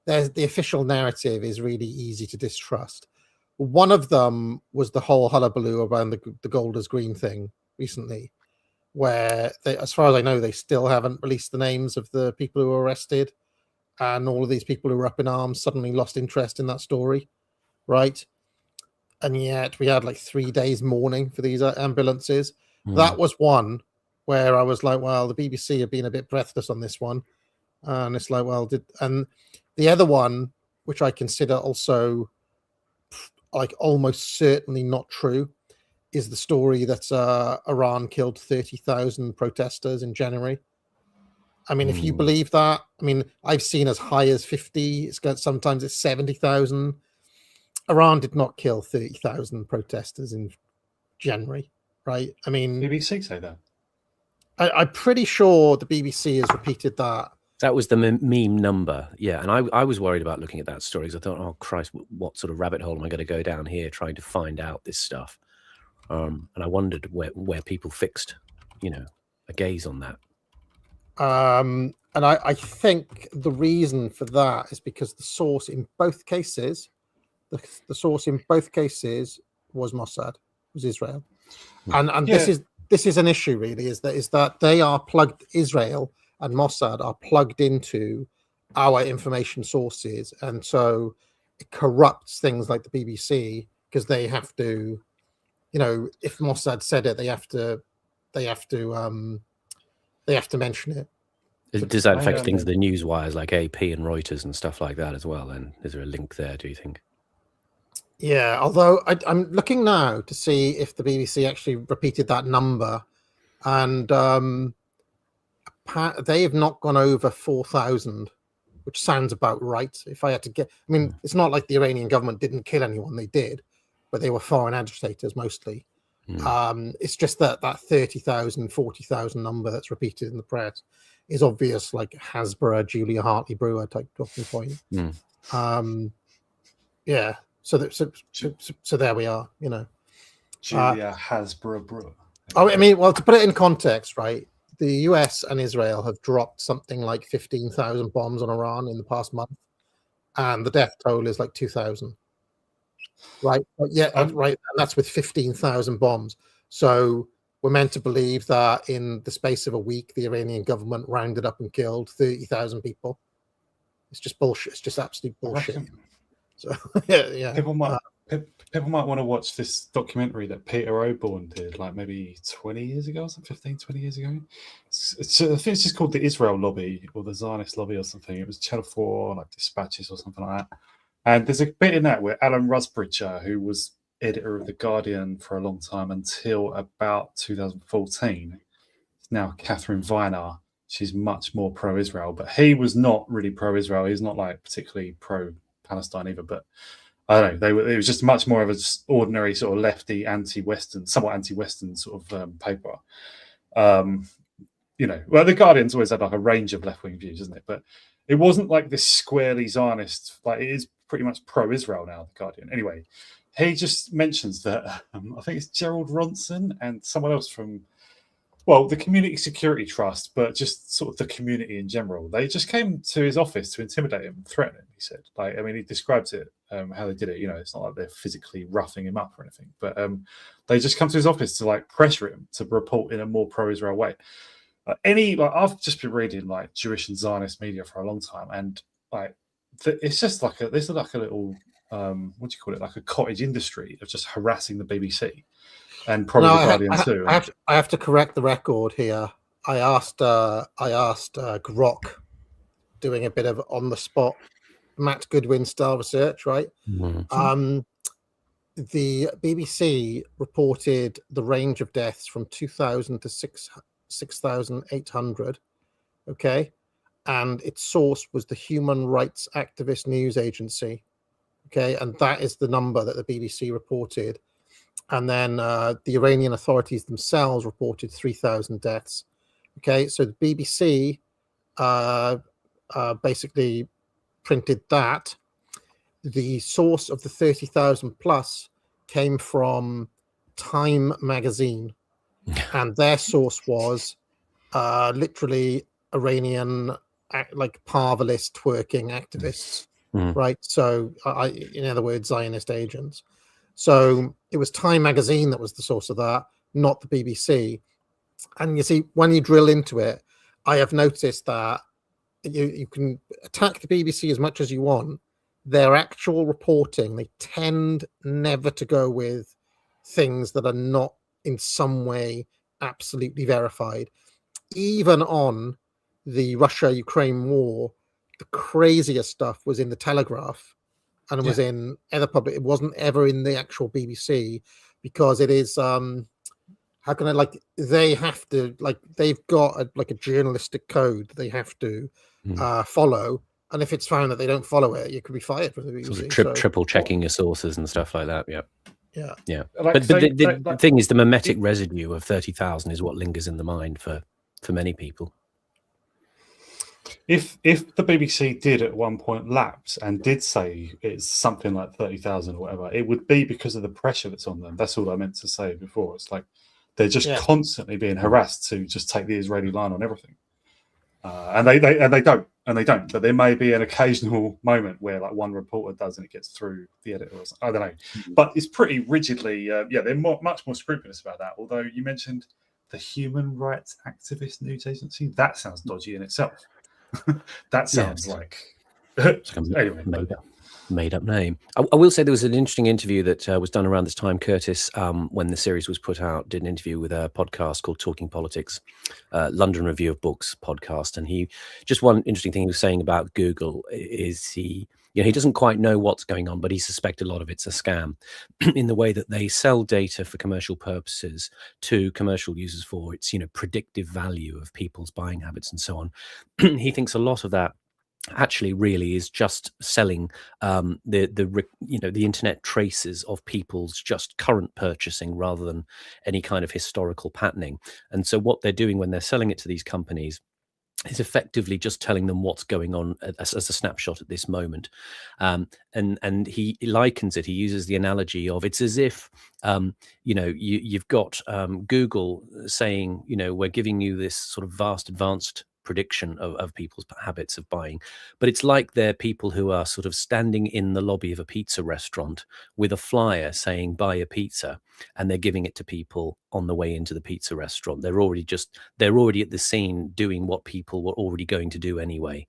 the official narrative is really easy to distrust. One of them was the whole hullabaloo around the gold is green thing recently, where as far as I know, they still haven't released the names of the people who were arrested, and all of these people who were up in arms suddenly lost interest in that story, right? And yet we had like 3 days mourning for these ambulances. That was one where I was like, well, the BBC have been a bit breathless on this one. And it's like, well, and the other one which I consider also like almost certainly not true, is the story that Iran killed 30,000 protesters in January. I mean, if you believe that, I mean, I've seen as high as 50. Sometimes it's 70,000. Iran did not kill 30,000 protesters in January, right? I mean, BBC say that. I'm pretty sure the BBC has repeated that. That was the meme number, yeah. And I was worried about looking at that story because I thought, oh Christ, what sort of rabbit hole am I going to go down here trying to find out this stuff? And I wondered where people fixed, a gaze on that. And I think the reason for that is because the source in both cases, the source in both cases was Mossad, was Israel, and this is an issue really. Is that they are plugged, Israel and Mossad are plugged into our information sources, and so it corrupts things like the BBC because they have to, if Mossad said it, they have to mention it. Does that affect things, the news wires like AP and Reuters and stuff like that as well? And is there a link there, do you think? Yeah, although I'm looking now to see if the BBC actually repeated that number, and they have not gone over 4,000, which sounds about right. If I had to get, I mean, it's not like the Iranian government didn't kill anyone; they did, but they were foreign agitators mostly. It's just that 30,000, 40,000 number that's repeated in the press is obvious, like Hasbro, Julia Hartley Brewer type talking point. Yeah. So there we are, Julia Hasbro Brewer. Oh, I mean, well, to put it in context, right? The US and Israel have dropped something like 15,000 bombs on Iran in the past month, and the death toll is like 2,000. Right? But yeah, right. And that's with 15,000 bombs. So we're meant to believe that in the space of a week, the Iranian government rounded up and killed 30,000 people. It's just bullshit. It's just absolute bullshit. So yeah. People might want to watch this documentary that Peter Oborne did, like maybe 20 years ago, or something, 15, 20 years ago. I think it's just called the Israel Lobby or the Zionist Lobby or something. It was Channel 4, like Dispatches or something like that. And there's a bit in that where Alan Rusbridger, who was editor of The Guardian for a long time until about 2014, it's now Catherine Viner. She's much more pro-Israel, but he was not really pro-Israel. He's not like particularly pro-Palestine either, but I don't know. It was just much more of an ordinary sort of lefty, somewhat anti-Western sort of paper. Well, The Guardian's always had like a range of left-wing views, isn't it? But it wasn't like this squarely Zionist. Like it is pretty much pro-Israel now, The Guardian. Anyway, he just mentions that I think it's Gerald Ronson and someone else from, well, the Community Security Trust, but just sort of the community in general. They just came to his office to intimidate him, threaten him, he said. Like, I mean, he describes it, how they did it. It's not like they're physically roughing him up or anything, but they just come to his office to like pressure him to report in a more pro-Israel way. I've just been reading like Jewish and Zionist media for a long time, and like it's just like a little what do you call it, like a cottage industry of just harassing the BBC. And probably The Guardian too. I have to correct the record here. I asked Grok, doing a bit of on the spot Matt Goodwin style research, right? The BBC reported the range of deaths from 2,000 to 6,800. Okay, and its source was the Human Rights Activist News Agency. Okay, and that is the number that the BBC reported. And then the Iranian authorities themselves reported 3,000 deaths. Okay, so the BBC basically printed that. The source of the 30,000 plus came from Time magazine, and their source was literally Iranian, like parvalist twerking activists, right? So, in other words, Zionist agents. So it was Time magazine that was the source of that, not the BBC. And you see, when you drill into it, I have noticed that you can attack the BBC as much as you want. Their actual reporting, they tend never to go with things that are not in some way absolutely verified. Even on the Russia-Ukraine war, the craziest stuff was in the Telegraph, and it was in other public. It wasn't ever in the actual BBC because it is. How can I they have to they've got a journalistic code they have to follow, and if it's found that they don't follow it, you could be fired from the BBC. Sort of triple checking your sources and stuff like that. Yeah. Like, but the thing is, the mimetic residue of 30,000 is what lingers in the mind for many people. If the BBC did at one point lapse and did say it's something like 30,000 or whatever, it would be because of the pressure that's on them. That's all I meant to say before. It's like they're just constantly being harassed to just take the Israeli line on everything, and they don't. But there may be an occasional moment where like one reporter does and it gets through the editor. I don't know, but it's pretty rigidly. They're much more scrupulous about that. Although you mentioned the Human Rights Activist News Agency, that sounds dodgy in itself. That sounds like anyway, made up name. I will say there was an interesting interview that was done around this time. Curtis, when the series was put out, did an interview with a podcast called Talking Politics, London Review of Books podcast, and one interesting thing he was saying about Google is he doesn't quite know what's going on, but he suspects a lot of it's a scam in the way that they sell data for commercial purposes to commercial users for its predictive value of people's buying habits and so on. He thinks a lot of that actually really is just selling the internet traces of people's just current purchasing rather than any kind of historical patterning. And so what they're doing when they're selling it to these companies is effectively just telling them what's going on as a snapshot at this moment. And he likens it, he uses the analogy of it's as if, you've got Google saying, we're giving you this sort of vast advanced prediction of people's habits of buying, but it's like they're people who are sort of standing in the lobby of a pizza restaurant with a flyer saying buy a pizza, and they're giving it to people on the way into the pizza restaurant. They're already at the scene doing what people were already going to do anyway.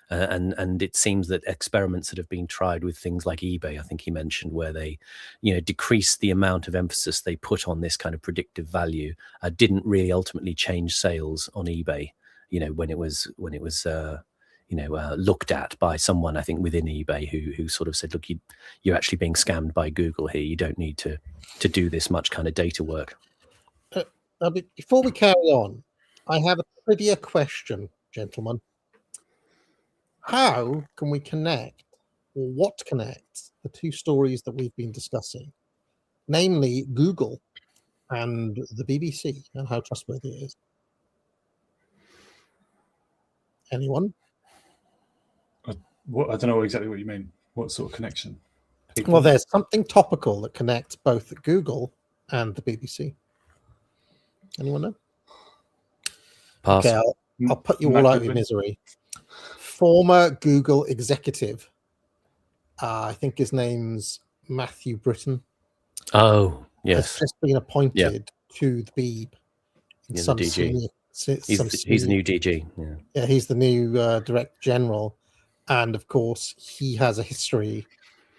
And it seems that experiments that have been tried with things like eBay, I think he mentioned, where they, decrease the amount of emphasis they put on this kind of predictive value, didn't really ultimately change sales on eBay. When it was looked at by someone, I think within eBay, who sort of said, look, you're actually being scammed by Google here. You don't need to do this much kind of data work. Before we carry on, I have a trivia question, gentlemen. How can we connect, or what connects the two stories that we've been discussing, namely Google and the BBC, and how trustworthy it is? Anyone? I don't know exactly what you mean. What sort of connection? People? Well, there's something topical that connects both Google and the BBC. Anyone know? Pass. Okay, I'll put you all out of your misery. Former Google executive, I think his name's Matthew Britton. Oh, yes. Has just been appointed to the Beeb. He's the DG. He's the new DG. Yeah, he's the new Director General, and of course, he has a history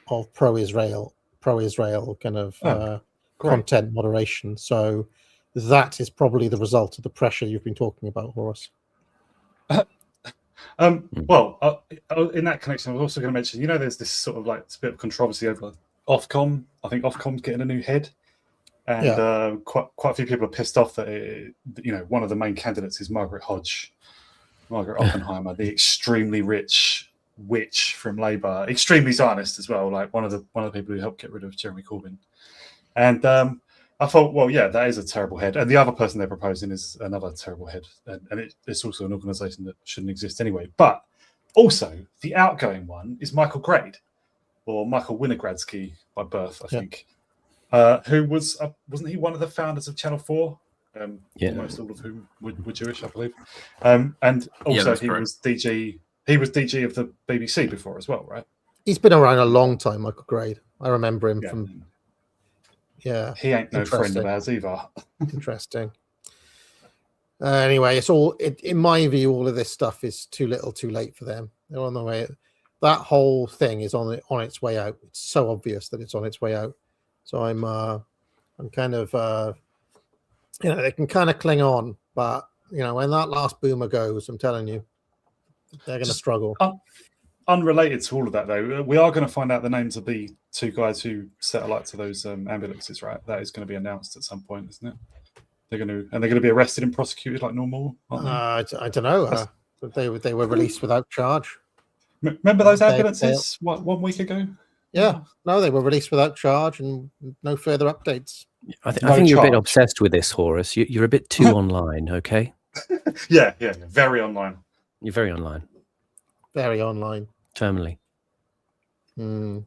of pro-Israel kind of content moderation. So that is probably the result of the pressure you've been talking about, Horace. Well, in that connection, I was also going to mention, there's this sort of it's a bit of controversy over Ofcom. I think Ofcom's getting a new head. And quite a few people are pissed off that one of the main candidates is Margaret Oppenheimer, the extremely rich witch from Labour, extremely Zionist as well, like one of the people who helped get rid of Jeremy Corbyn. And I thought, well, yeah, that is a terrible head, and the other person they're proposing is another terrible head, and it's also an organisation that shouldn't exist anyway. But also, the outgoing one is Michael Grade, or Michael Winogradsky by birth, I think. Who wasn't he one of the founders of Channel 4? Almost all of whom were Jewish, I believe. And also he was DG. He was DG of the BBC before as well, right? He's been around a long time, Michael Grade. I remember him from. Yeah, he ain't no friend of ours either. Interesting. Anyway, it's all in my view. All of this stuff is too little, too late for them. They're on the way. That whole thing is on its way out. It's so obvious that it's on its way out. So I'm kind of, they can kind of cling on, but when that last boomer goes, I'm telling you, they're going to struggle. unrelated to all of that, though, we are going to find out the names of the 2 guys who set alight to those ambulances, right? That is going to be announced at some point, isn't it? They're going to be arrested and prosecuted like normal, aren't they? I don't know. They were released without charge. Remember those ambulances 1 week ago? Yeah, no, they were released without charge and no further updates. I think you're a bit obsessed with this, Horace. You're a bit too online, okay? Yeah, very online. You're very online. Very online. Terminally. Where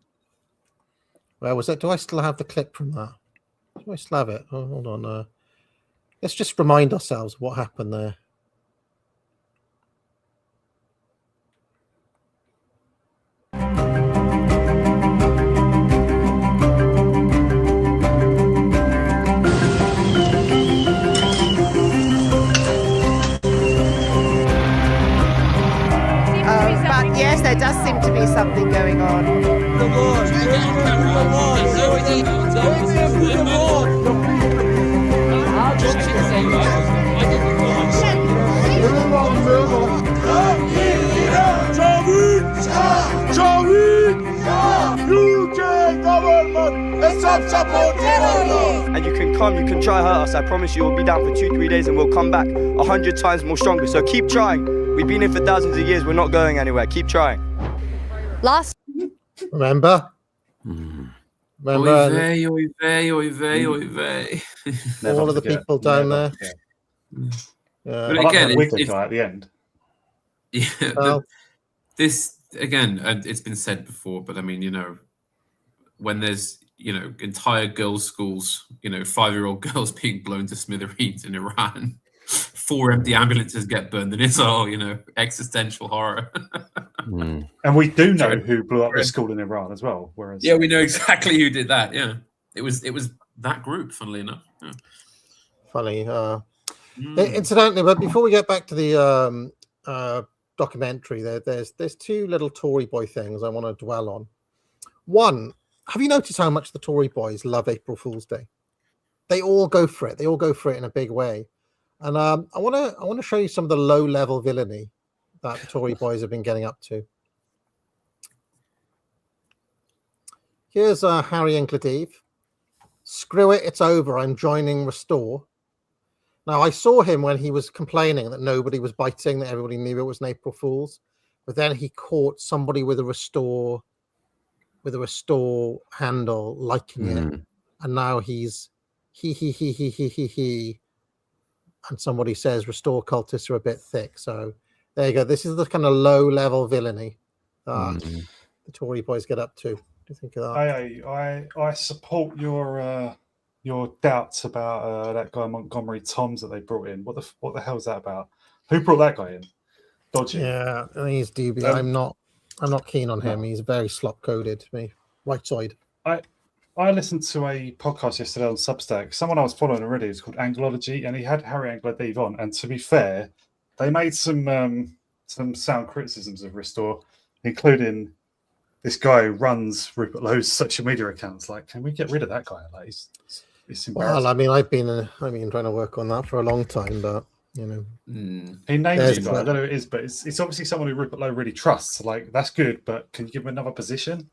was it? Do I still have the clip from that? Do I still have it? Oh, hold on. Let's just remind ourselves what happened there. But yes, there does seem to be something going on. And you can come, you can try hurt us. I promise you, we'll be down for 2-3 days and we'll come back 100 times more stronger. So keep trying. We've been here for thousands of years. We're not going anywhere. Keep trying. Remember? Remember? Oy vey. All of the people down there. But again, at the end. Yeah. This again, it's been said before, but I mean, when there's entire girls' schools, 5-year-old girls being blown to smithereens in Iran, 4 empty ambulances get burned, and it's all existential horror. And we do know who blew up the school in Iran as well. Whereas we know exactly who did that. Yeah, it was that group. Funnily enough. Yeah. Funny. Incidentally, but before we get back to the documentary, there's 2 little Tory boy things I want to dwell on. One, have you noticed how much the Tory boys love April Fool's Day? They all go for it. They all go for it in a big way. And I want to show you some of the low-level villainy that the Tory boys have been getting up to. Here's Harry and Gladive. Screw it, it's over. I'm joining Restore. Now, I saw him when he was complaining that nobody was biting, that everybody knew it was an April Fool's. But then he caught somebody with a Restore handle liking it. And now he's he. And somebody says Restore cultists are a bit thick. So there you go. This is the kind of low-level villainy that the Tory boys get up to. What do you think of that? I support your doubts about that guy Montgomery Toms that they brought in. What the hell is that about? Who brought that guy in? Dodgy. Yeah, I think he's dubious. I'm not keen on him. He's very slop-coded to me. Right side. I listened to a podcast yesterday on Substack. Someone I was following already is called Anglology, and he had Harry and Gladive on. And to be fair, they made some sound criticisms of Restore, including this guy who runs Rupert Lowe's social media accounts. Like, can we get rid of that guy? Like, it's embarrassing. Well, I mean, I've been trying to work on that for a long time, but he named it. I don't know who it is, but it's obviously someone who Rupert Lowe really trusts. Like, that's good, but can you give him another position?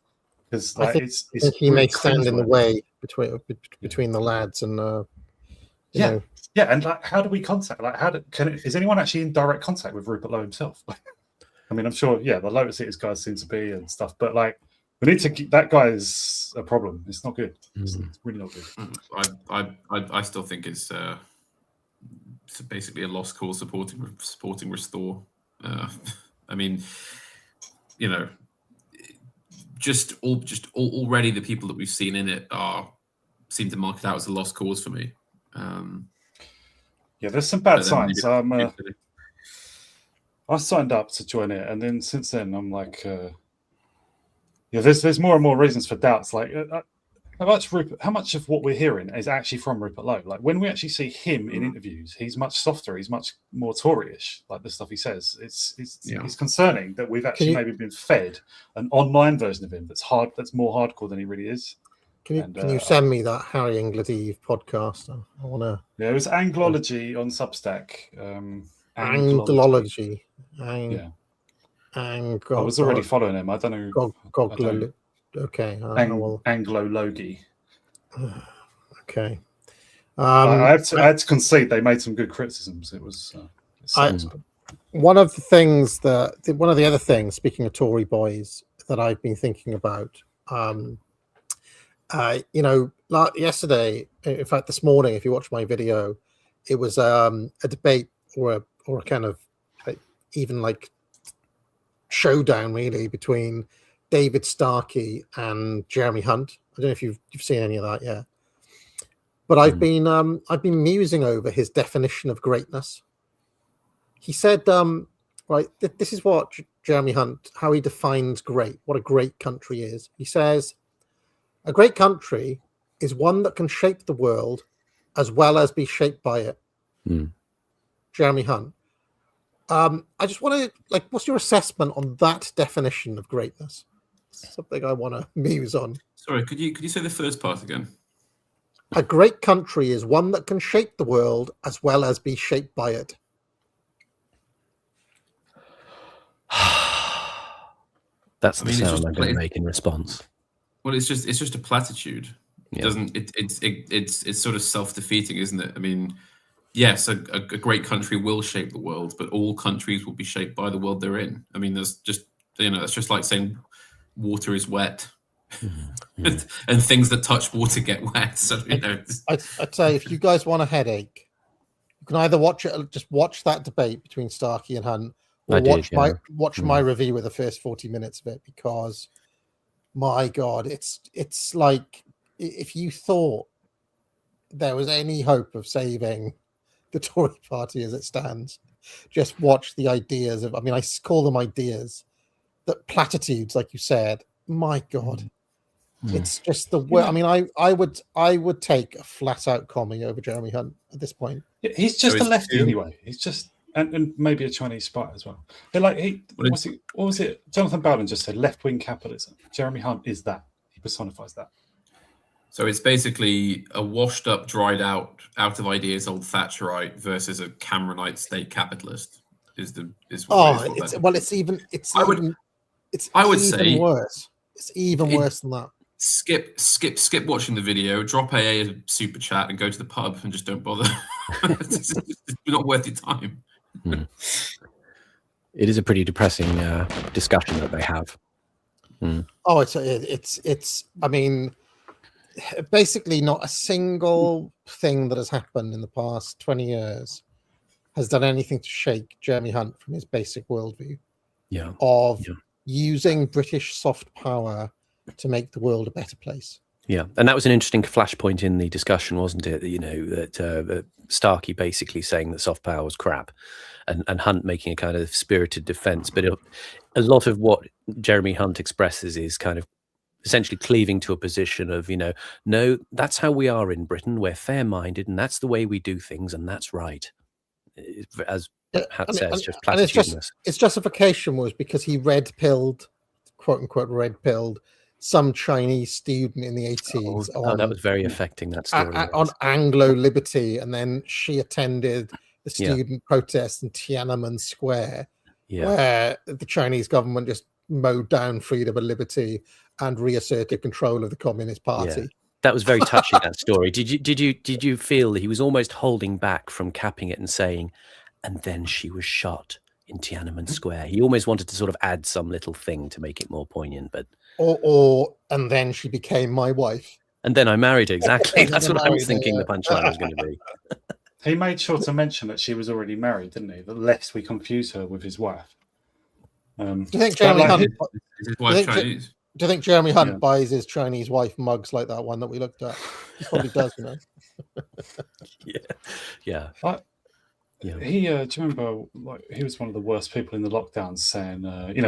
Because I think he may stand in the way between the lads and and like, how do we contact? Like, is anyone actually in direct contact with Rupert Lowe himself? I mean, I'm sure, the Lotus Eaters guys seem to be and stuff, but like, we need to keep that guy is a problem. It's not good. It's really not good. I still think it's basically a lost cause supporting Restore. I mean, just already the people that we've seen in it seem to mark it out as a lost cause for me. There's some bad signs. I signed up to join it, and then since then I'm like, there's more and more reasons for doubts. Like, how much of what we're hearing is actually from Rupert Lowe? Like, when we actually see him in interviews, he's much softer. He's much more Tory-ish, like the stuff he says. It's concerning that we've actually maybe been fed an online version of him that's more hardcore than he really is. Can you send me that Harry and Gladive podcast? I want to. Yeah, it was Anglology on Substack. Anglology. I was already following him. I don't know. Okay. Anglo-Logie. Okay. I had to concede they made some good criticisms. It was one of the other things, speaking of Tory boys, that I've been thinking about, yesterday, in fact, this morning, if you watch my video, it was a debate or a kind of even like showdown really between David Starkey and Jeremy Hunt. I don't know if you've seen any of that yet, but I've been musing over his definition of greatness. He said, this is what Jeremy Hunt, how he defines what a great country is. He says, a great country is one that can shape the world as well as be shaped by it. Jeremy Hunt. I just want to, what's your assessment on that definition of greatness? Something I want to muse on. Sorry, could you say the first part again? A great country is one that can shape the world as well as be shaped by it. That's the sound I'm going to make in response. Well, it's just a platitude. It doesn't. It's sort of self-defeating, isn't it? I mean, yes, a great country will shape the world, but all countries will be shaped by the world they're in. I mean, there's just it's just like saying water is wet, and things that touch water get wet. So I'd say if you guys want a headache, you can either just watch that debate between Starkey and Hunt, or watch my review of the first 40 minutes of it, because my God, it's like if you thought there was any hope of saving the Tory party as it stands, just watch the ideas of, I call them ideas, that platitudes, like you said, my God, it's just the way. I would take a flat out commie over Jeremy Hunt at this point. Yeah, he's just a lefty anyway. He's just, and maybe a Chinese spy as well. They're like, what was it? Jonathan Bowden just said left wing capitalism. Jeremy Hunt is that. He personifies that. So it's basically a washed up, dried out of ideas old Thatcherite versus a Cameronite state capitalist. It's even worse. It's even worse than that. Skip watching the video, drop a super chat and go to the pub and just don't bother. It's not worth your time. It is a pretty depressing discussion that they have. It's basically not a single thing that has happened in the past 20 years has done anything to shake Jeremy Hunt from his basic worldview of using British soft power to make the world a better place. Yeah, and that was an interesting flashpoint in the discussion, wasn't it? That Starkey basically saying that soft power was crap, and Hunt making a kind of spirited defence. But a lot of what Jeremy Hunt expresses is kind of essentially cleaving to a position of, no, that's how we are in Britain. We're fair-minded, and that's the way we do things, and that's right. As Hunt says, just platitudinous. Its justification was because he red-pilled, quote-unquote red-pilled, some Chinese student in the 80s. That was very affecting, that story. On Anglo liberty, and then she attended the student protest in Tiananmen Square, where the Chinese government just mowed down freedom and liberty and reasserted control of the Communist Party. Yeah. That was very touching, that story. Did you feel that he was almost holding back from capping it and saying, and then she was shot in Tiananmen Square? He almost wanted to sort of add some little thing to make it more poignant, but and then she became my wife. And then I married her. Exactly. That's what I was thinking the punchline was going to be. He made sure to mention that she was already married, didn't he? That lest we confuse her with his wife. Do you think Jeremy Hunt? Do you think Jeremy Hunt buys his Chinese wife mugs like that one that we looked at? He probably does, Yeah. Do you remember? He was one of the worst people in the lockdowns, saying,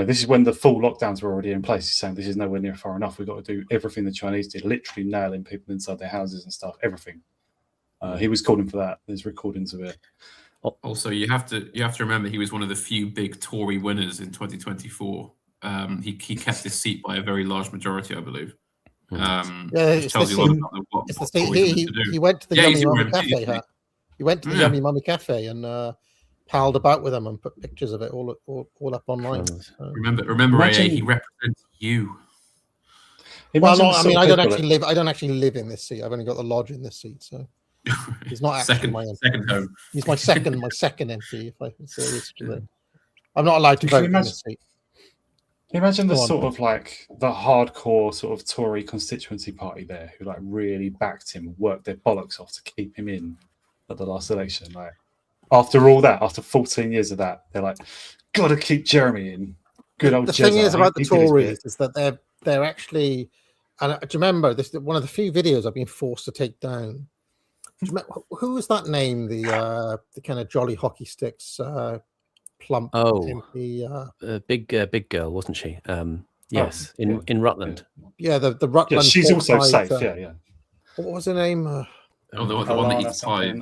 this is when the full lockdowns were already in place. He's saying this is nowhere near far enough. We've got to do everything the Chinese did, literally nailing people inside their houses and stuff. Everything. He was calling for that. There's recordings of it. Also, you have to remember he was one of the few big Tory winners in 2024. He kept his seat by a very large majority, I believe. He went to the Yummy Mummy Cafe. He went to the Yummy Mummy Cafe and palled about with them and put pictures of it all up online. Remember, AA, he represents you. Well, no, I mean, I don't actually live in this seat. I've only got the lodge in this seat, so he's not actually my MP. Second home. He's my second MP. If I can say this, I'm not allowed to vote in this seat. Can you imagine the sort of like the hardcore sort of Tory constituency party there who like really backed him, worked their bollocks off to keep him in at the last election? Like after all that, after 14 years of that, they're like, gotta keep Jeremy in. Good old. The thing is about the Tories is that they're actually, and do you remember this? One of the few videos I've been forced to take down. Who was that name? The kind of jolly hockey sticks. Plump. Big girl, wasn't she? Yes, in Rutland. Yeah, the Rutland. Yeah, she's also safe. Yeah. What was her name? The one that eats pie.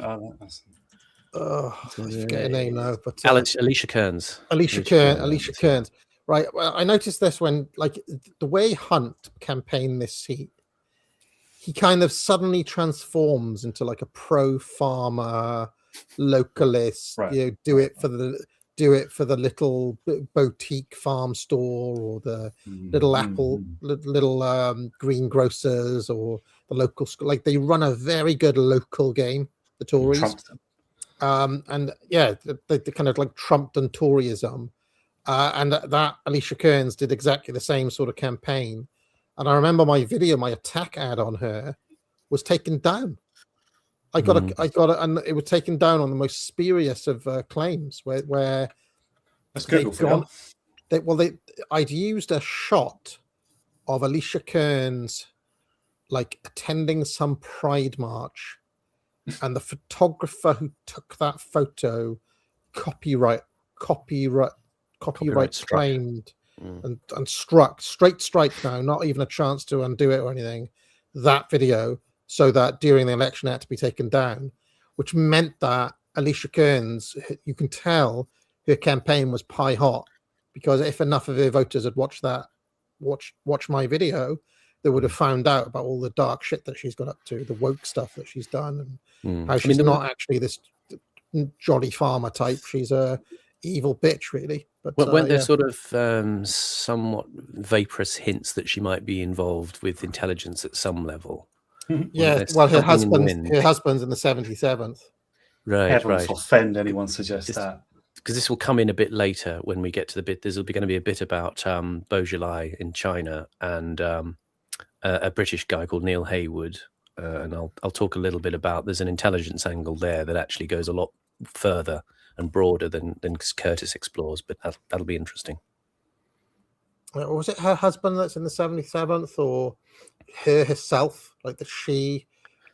I forget her name now. But Alicia Kearns. Alicia Kearns. Right. Well, I noticed this when, like, the way Hunt campaigned this seat, he kind of suddenly transforms into like a pro-farmer localist. Right. You know, do it for the little boutique farm store or the little greengrocers or the local school. Like, they run a very good local game, the Tories. And yeah, they kind of like trumped on Toryism. And that Alicia Kearns did exactly the same sort of campaign. And I remember my attack ad on her was taken down. I got it, and it was taken down on the most spurious of claims, where that's good. I'd used a shot of Alicia Kearns like attending some pride march, and the photographer who took that photo copyright claimed and struck straight strike now, not even a chance to undo it or anything, that video, so that during the election it had to be taken down, which meant that Alicia Kearns, you can tell her campaign was pie hot, because if enough of her voters had watched my video, they would have found out about all the dark shit that she's got up to, the woke stuff that she's done, and how she's not actually this jolly farmer type. She's a evil bitch, really. But weren't there sort of somewhat vaporous hints that she might be involved with intelligence at some level? Yeah, well, her husband's in the 77th. Right. Offend anyone suggests that. Because this will come in a bit later when we get to the bit. There's going to be a bit about Beaujolais in China and a British guy called Neil Haywood, and I'll talk a little bit about. There's an intelligence angle there that actually goes a lot further and broader than Curtis explores, but that'll be interesting. Or was it her husband that's in the 77th, or her herself? Like she?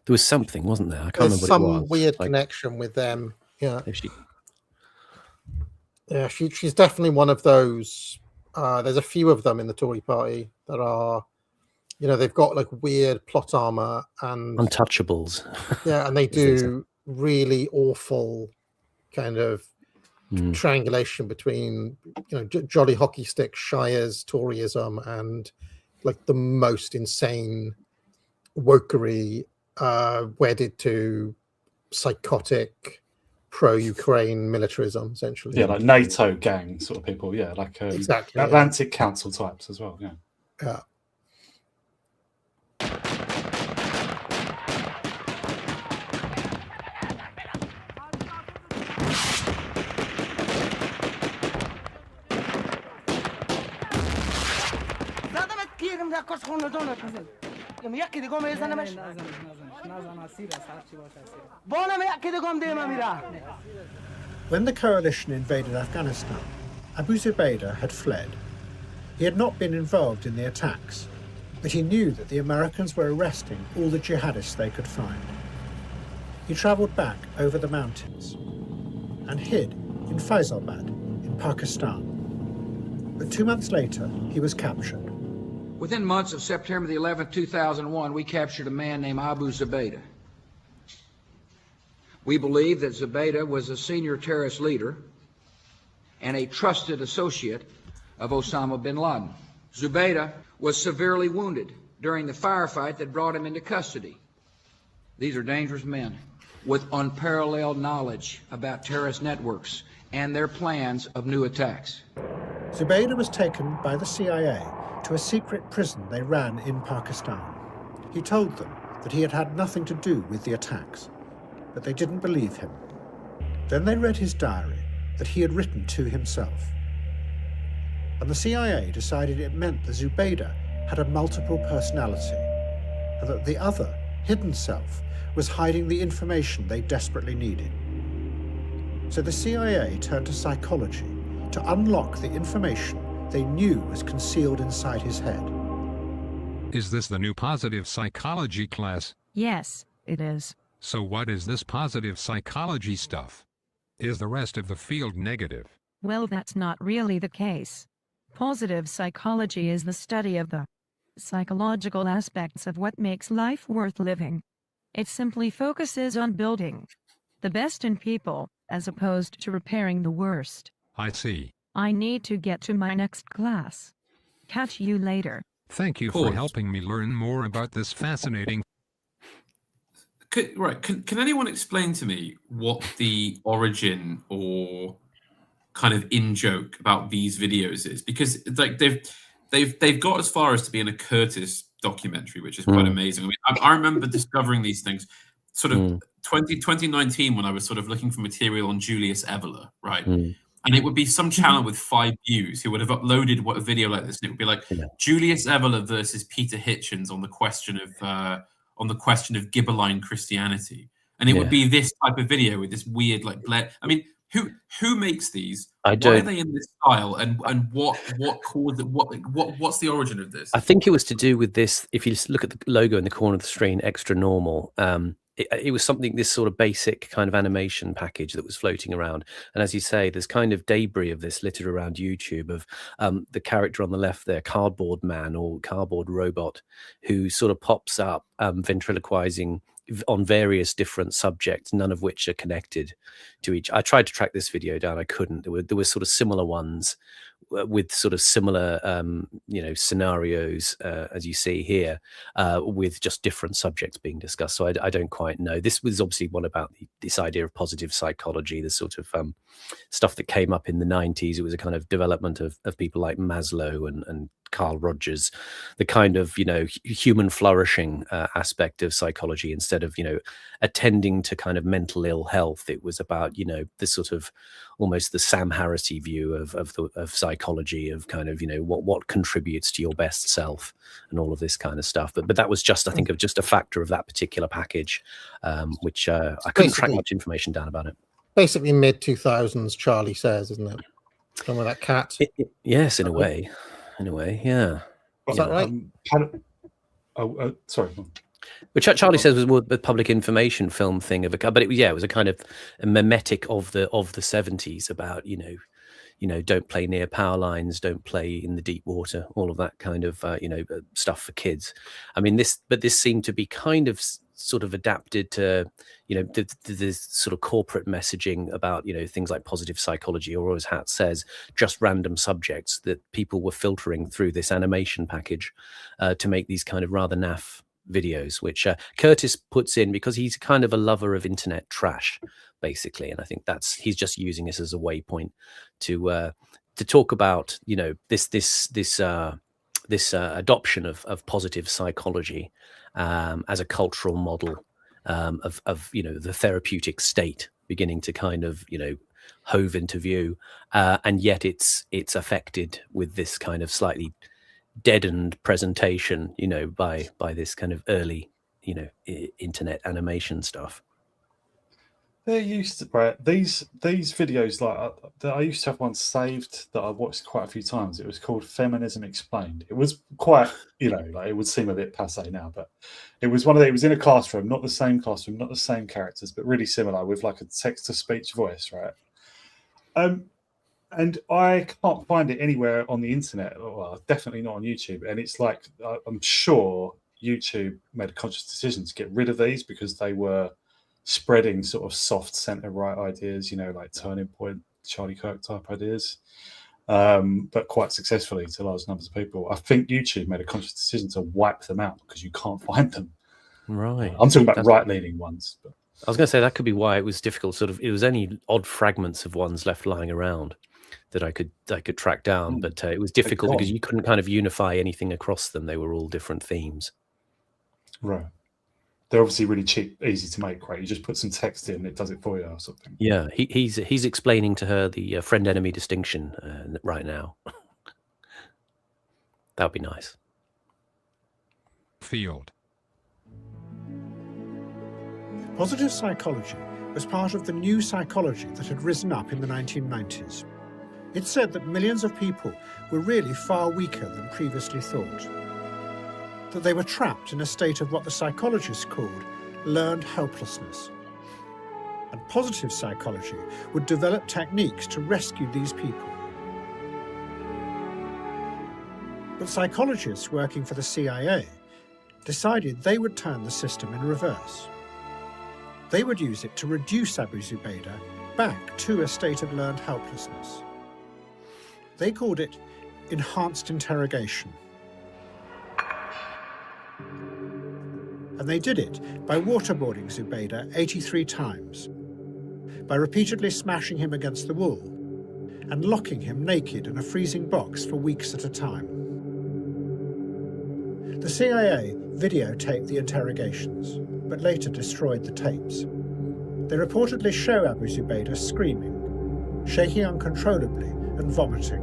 There was something, wasn't there? I can't remember. Some weird connection with them. Yeah. She's definitely one of those. There's a few of them in the Tory party that are, they've got like weird plot armor and untouchables. Yeah, and they do really awful kind of triangulation between jolly hockey stick Shire's Toryism and like the most insane wokery wedded to psychotic pro-Ukraine militarism, essentially. Yeah, like NATO gang sort of people. Yeah, like exactly Atlantic Council types as well. Yeah. When the coalition invaded Afghanistan, Abu Zubaydah had fled. He had not been involved in the attacks, but he knew that the Americans were arresting all the jihadists they could find. He travelled back over the mountains and hid in Faisalabad in Pakistan. But 2 months later, he was captured. Within months of September the 11th, 2001, we captured a man named Abu Zubaydah. We believe that Zubaydah was a senior terrorist leader and a trusted associate of Osama bin Laden. Zubaydah was severely wounded during the firefight that brought him into custody. These are dangerous men with unparalleled knowledge about terrorist networks and their plans of new attacks. Zubaydah was taken by the CIA to a secret prison they ran in Pakistan. He told them that he had had nothing to do with the attacks, but they didn't believe him. Then they read his diary that he had written to himself. And the CIA decided it meant that Zubaydah had a multiple personality, and that the other, hidden self, was hiding the information they desperately needed. So the CIA turned to psychology to unlock the information they knew was concealed inside his head. Is this the new positive psychology class? Yes, it is. So what is this positive psychology stuff? Is the rest of the field negative? Well, that's not really the case. Positive psychology is the study of the psychological aspects of what makes life worth living. It simply focuses on building the best in people, as opposed to repairing the worst. I see. I need to get to my next class. Catch you later. Thank you for helping me learn more about this fascinating... Can anyone explain to me what the origin or kind of in-joke about these videos is? Because like they've got as far as to be in a Curtis documentary, which is quite amazing. I mean, I remember discovering these things sort of 2019 when I was sort of looking for material on Julius Evola, right? And it would be some channel with 5 views who would have uploaded a video like this, and it would be like Julius Evola versus Peter Hitchens on the question of Gibelline Christianity, and it would be this type of video with this weird like I mean, who makes these? Why are they in this style? And what caused it? What's the origin of this? I think it was to do with this. If you look at the logo in the corner of the screen, extra normal. It was something, this sort of basic kind of animation package that was floating around. And as you say, there's kind of debris of this littered around YouTube of the character on the left there, cardboard man or cardboard robot, who sort of pops up ventriloquizing on various different subjects, none of which are connected to each. I tried to track this video down. I couldn't. There were sort of similar ones with sort of similar, scenarios, as you see here, with just different subjects being discussed. So I don't quite know. This was obviously one about this idea of positive psychology, the sort of stuff that came up in the 90s. It was a kind of development of people like Maslow and Carl Rogers, the kind of, human flourishing aspect of psychology. Instead of, attending to kind of mental ill health, it was about, the sort of almost the Sam Harrisy view of psychology, of kind of, what contributes to your best self and all of this kind of stuff. But that was just, I think, of just a factor of that particular package, which I couldn't track much information down about it. Basically mid 2000s, Charlie Says, isn't it? Some of that cat. Yes, in a way. In a way, yeah. Is that right? Sorry. Which Charlie Says was more the public information film thing of but it was a kind of a mimetic of the 70s about don't play near power lines, don't play in the deep water, all of that kind of stuff for kids. I mean, this seemed to be kind of sort of adapted to this sort of corporate messaging about things like positive psychology, or as Hat says, just random subjects that people were filtering through this animation package to make these kind of rather naff videos, which Curtis puts in because he's kind of a lover of internet trash, basically, and I think he's just using this as a waypoint to talk about this adoption of positive psychology as a cultural model of the therapeutic state beginning to kind of hove into view, and yet it's affected with this kind of slightly deadened presentation by this kind of early internet animation stuff. They're used to, right? These videos, like I used to have one saved that I watched quite a few times. It was called Feminism Explained. It was quite, like it would seem a bit passé now, but it was it was in a classroom, not the same classroom, not the same characters, but really similar, with like a text-to-speech voice, right? And I can't find it anywhere on the internet. Well, definitely not on YouTube. And it's like, I'm sure YouTube made a conscious decision to get rid of these because they were spreading sort of soft center right ideas, like Turning Point, Charlie Kirk type ideas, but quite successfully to large numbers of people. I think YouTube made a conscious decision to wipe them out because you can't find them. Right. I'm talking about right-leaning ones. But I was going to say that could be why it was difficult. Sort of, it was only odd fragments of ones left lying around that I could track down, but it was difficult because you couldn't kind of unify anything across them. They were all different themes. Right. They're obviously really cheap, easy to make, right? You just put some text in, it does it for you or something. Yeah, he's explaining to her the friend-enemy distinction right now. That would be nice. Field. Positive psychology was part of the new psychology that had risen up in the 1990s. It said that millions of people were really far weaker than previously thought, that they were trapped in a state of what the psychologists called learned helplessness. And positive psychology would develop techniques to rescue these people. But psychologists working for the CIA decided they would turn the system in reverse. They would use it to reduce Abu Zubaydah back to a state of learned helplessness. They called it enhanced interrogation. And they did it by waterboarding Zubaydah 83 times, by repeatedly smashing him against the wall and locking him naked in a freezing box for weeks at a time. The CIA videotaped the interrogations, but later destroyed the tapes. They reportedly show Abu Zubaydah screaming, shaking uncontrollably and vomiting.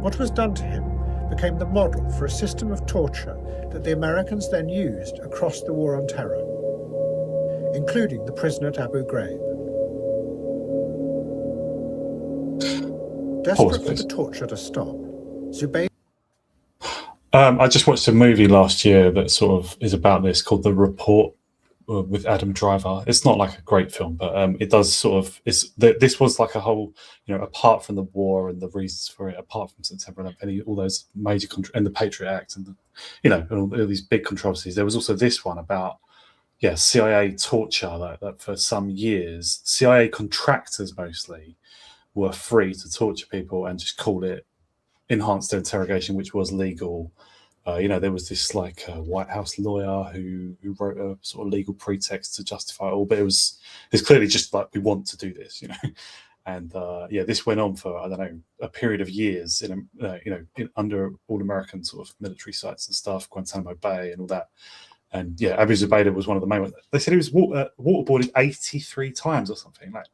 What was done to him became the model for a system of torture that the Americans then used across the war on terror, including the prison at Abu Ghraib. Desperate for the torture to stop, Zubaydah... I just watched a movie last year that sort of is about this called The Report with Adam Driver. It's not like a great film, but it does sort of... This was like a whole, apart from the war and the reasons for it, apart from September 11, all those major... and the Patriot Act and, and all these big controversies. There was also this one about, CIA torture that for some years, CIA contractors mostly were free to torture people and just call it enhanced interrogation, which was legal. There was this White House lawyer who wrote a sort of legal pretext to justify it all, but it's clearly just like, we want to do this, And this went on for, I don't know, a period of years under all American sort of military sites and stuff, Guantanamo Bay and all that. And Abu Zubaydah was one of the main ones. They said he was waterboarded 83 times or something. Like,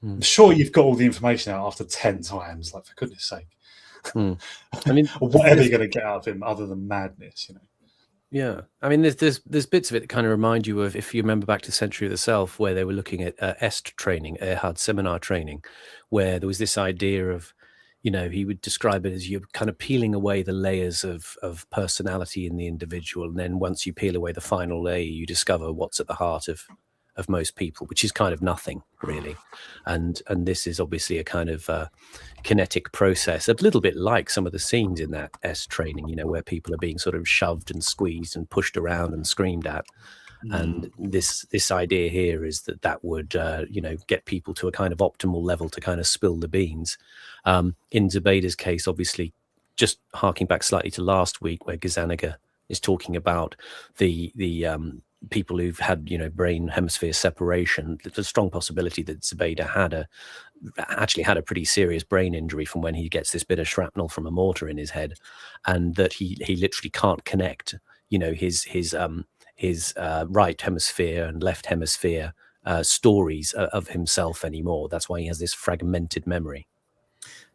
I'm sure you've got all the information out after 10 times, like, for goodness sake. I mean, whatever you're going to get out of him other than madness, Yeah, I mean, there's bits of it that kind of remind you of, if you remember back to Century of the Self, where they were looking at EST training, Erhard seminar training, where there was this idea of, he would describe it as you're kind of peeling away the layers of personality in the individual, and then once you peel away the final layer, you discover what's at the heart of most people, which is kind of nothing really. And this is obviously a kind of kinetic process, a little bit like some of the scenes in that S training, where people are being sort of shoved and squeezed and pushed around and screamed at. And this idea here is that would get people to a kind of optimal level to kind of spill the beans. In Zubaydah's case, obviously, just harking back slightly to last week, where Gazaniga is talking about the people who've had brain hemisphere separation. There's a strong possibility that Zubaydah actually had a pretty serious brain injury from when he gets this bit of shrapnel from a mortar in his head, and that he literally can't connect his right hemisphere and left hemisphere stories of himself anymore. That's why he has this fragmented memory.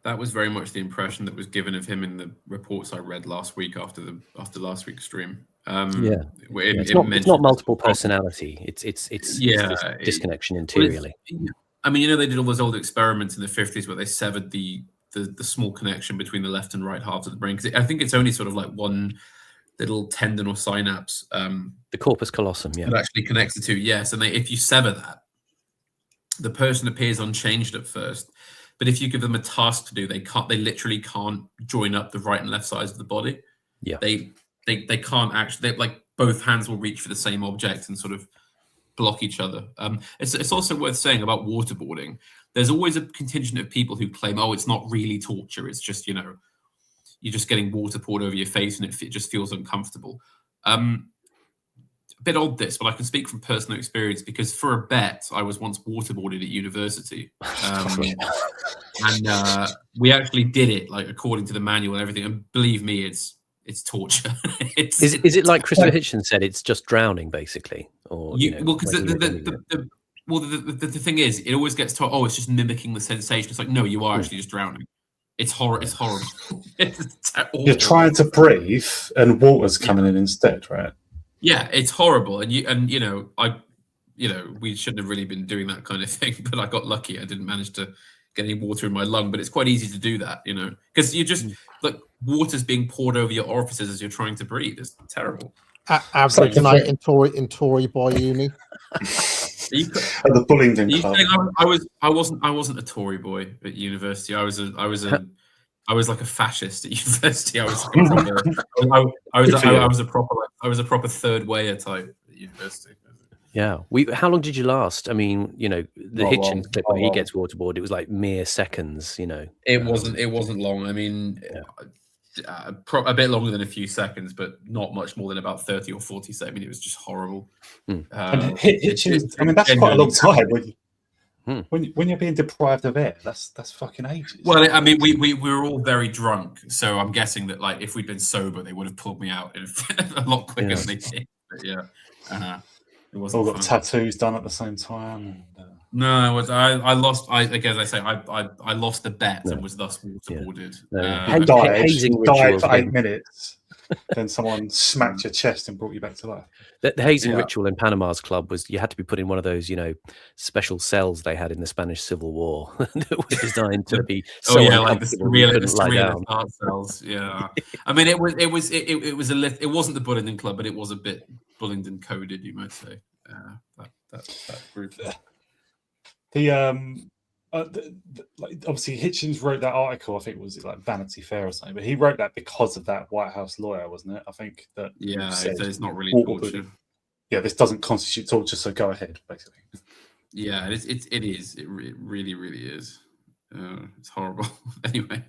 That was very much the impression that was given of him in the reports I read last week after last week's stream. It's not multiple personality. It's this disconnection interiorly. I mean, they did all those old experiments in the 50s where they severed the small connection between the left and right halves of the brain, because I think it's only sort of like one little tendon or synapse. The corpus callosum, that actually connects the two. Yes, and if you sever that, the person appears unchanged at first. But if you give them a task to do, they literally can't join up the right and left sides of the body. Yeah. They can't actually, both hands will reach for the same object and sort of block each other. It's also worth saying about waterboarding. There's always a contingent of people who claim, it's not really torture. It's just, you're just getting water poured over your face and it just feels uncomfortable. bit odd this, but I can speak from personal experience because for a bet, I was once waterboarded at university. And we actually did it, like, according to the manual and everything. And believe me, it's torture. Is it like Christopher Hitchens said, it's just drowning, basically? Or, well, because the thing is, it always gets told, oh, it's just mimicking the sensation. It's like, no, you are actually just drowning. It's horrible. It's horrible. You're trying to breathe, and water's coming in instead, right? Yeah, it's horrible. And you know, we shouldn't have really been doing that kind of thing, but I got lucky. I didn't manage to get any water in my lung, but it's quite easy to do that, you know, because you just like water's being poured over your orifices as you're trying to breathe. It's terrible. Average night in Tory boy uni. At the Bullingdon Club. I wasn't a Tory boy at university. I was like a fascist at university. I was a proper third wayer type at university. Yeah. How long did you last? I mean, you know, the Hitchens clip where he gets waterboarded, it was like mere seconds, you know. It wasn't long. I mean, a bit longer than a few seconds, but not much more than about 30 or 40 seconds. I mean, it was just horrible. Hitchens, I mean, that's quite a long time when you're being deprived of air. That's fucking ages. Well, I mean, we were all very drunk, so I'm guessing that, like, if we'd been sober, they would have pulled me out a lot quicker than they did. But yeah. It wasn't all got tattoos done at the same time. No, I lost. Again, as I say, I lost the bet and was thus waterboarded. Died for 8 minutes. Then someone smacked your chest and brought you back to life. The hazing ritual in Panama's club was you had to be put in one of those, you know, special cells they had in the Spanish Civil War that were designed to be like the surrealist art cells. Yeah, I mean, it wasn't the Bullingdon Club, but it was a bit Bullingdon coded, you might say. That group there. Like obviously Hitchens wrote that article. I think it was like Vanity Fair or something, but he wrote that because of that White House lawyer, wasn't it? I think that it's not really torture. Yeah, this doesn't constitute torture, so go ahead, basically. Yeah, it is. It really, really is. It's horrible. Anyway.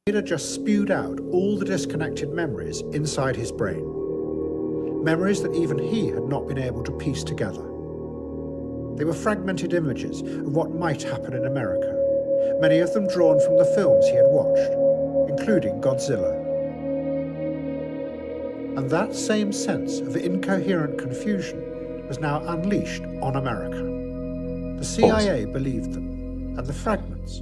Peter just spewed out all the disconnected memories inside his brain. Memories that even he had not been able to piece together. They were fragmented images of what might happen in America, many of them drawn from the films he had watched, including Godzilla. And that same sense of incoherent confusion was now unleashed on America. The CIA believed them, and the fragments.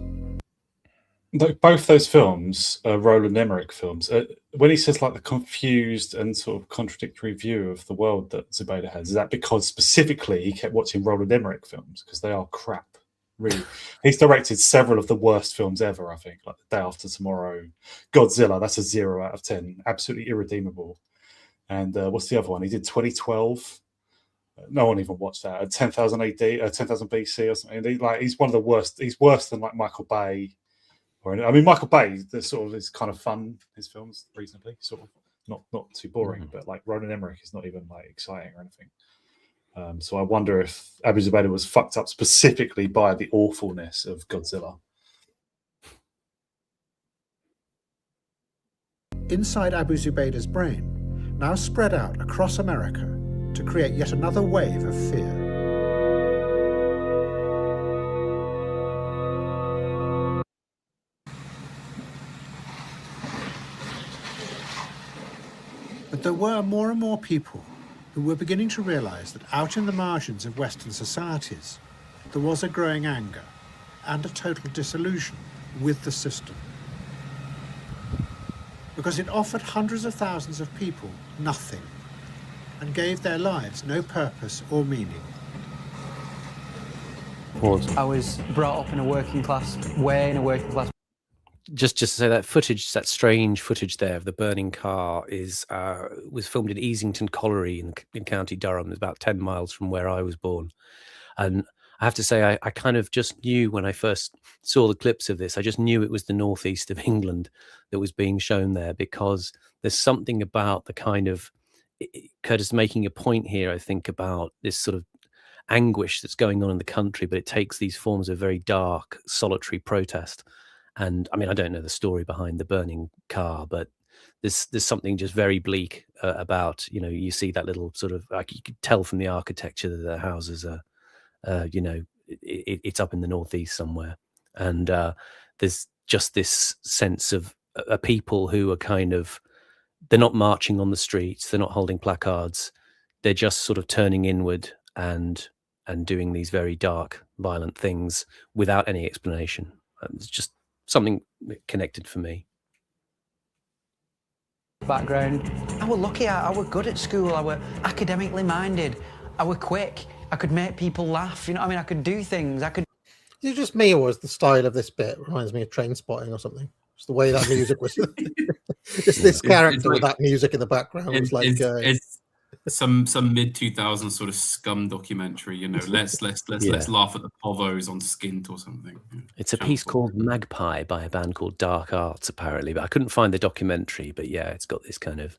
Both those films are Roland Emmerich films. When he says like the confused and sort of contradictory view of the world that Zubaydah has, is that because specifically he kept watching Roland Emmerich films? Because they are crap, really. He's directed several of the worst films ever, I think, like The Day After Tomorrow, Godzilla, that's a 0 out of 10, absolutely irredeemable. And what's the other one? He did 2012. No one even watched that. 10,000 AD, 10,000 BC or something. He's one of the worst. He's worse than like Michael Bay. I mean, Michael Bay, sort of is kind of fun. His films reasonably, sort of not too boring, but like Roland Emmerich is not even like exciting or anything. So I wonder if Abu Zubaydah was fucked up specifically by the awfulness of Godzilla. Inside Abu Zubaydah's brain, now spread out across America to create yet another wave of fear. But there were more and more people who were beginning to realize that out in the margins of Western societies, there was a growing anger and a total disillusion with the system. Because it offered hundreds of thousands of people nothing and gave their lives no purpose or meaning. I was brought up in a working class way, in a working class. Just to say that footage, that strange footage there of the burning car was filmed in Easington Colliery in County Durham. It's about 10 miles from where I was born. And I have to say, I kind of just knew when I first saw the clips of this, I just knew it was the northeast of England that was being shown there, because there's something about the kind of, Curtis making a point here, I think, about this sort of anguish that's going on in the country, but it takes these forms of very dark, solitary protest. And I mean, I don't know the story behind the burning car, but there's something just very bleak about, you know, you see that little sort of, like, you could tell from the architecture that the houses are, you know, it's up in the northeast somewhere, and there's just this sense of a people who are kind of, they're not marching on the streets, they're not holding placards, they're just sort of turning inward and doing these very dark, violent things without any explanation. It's just something connected for me. Background. I were lucky, I were good at school, I were academically minded, I were quick, I could make people laugh, you know what I mean? I could do things, I could... Is it just me, or is the style of this bit reminds me of Trainspotting or something? Just the way that music was. Just this character with that music in the background was like... It's some mid 2000s sort of scum documentary, you know. Let's laugh at the povos on Skint or something. It's a piece called Magpie by a band called Dark Arts, apparently, but I couldn't find the documentary. But yeah, it's got this kind of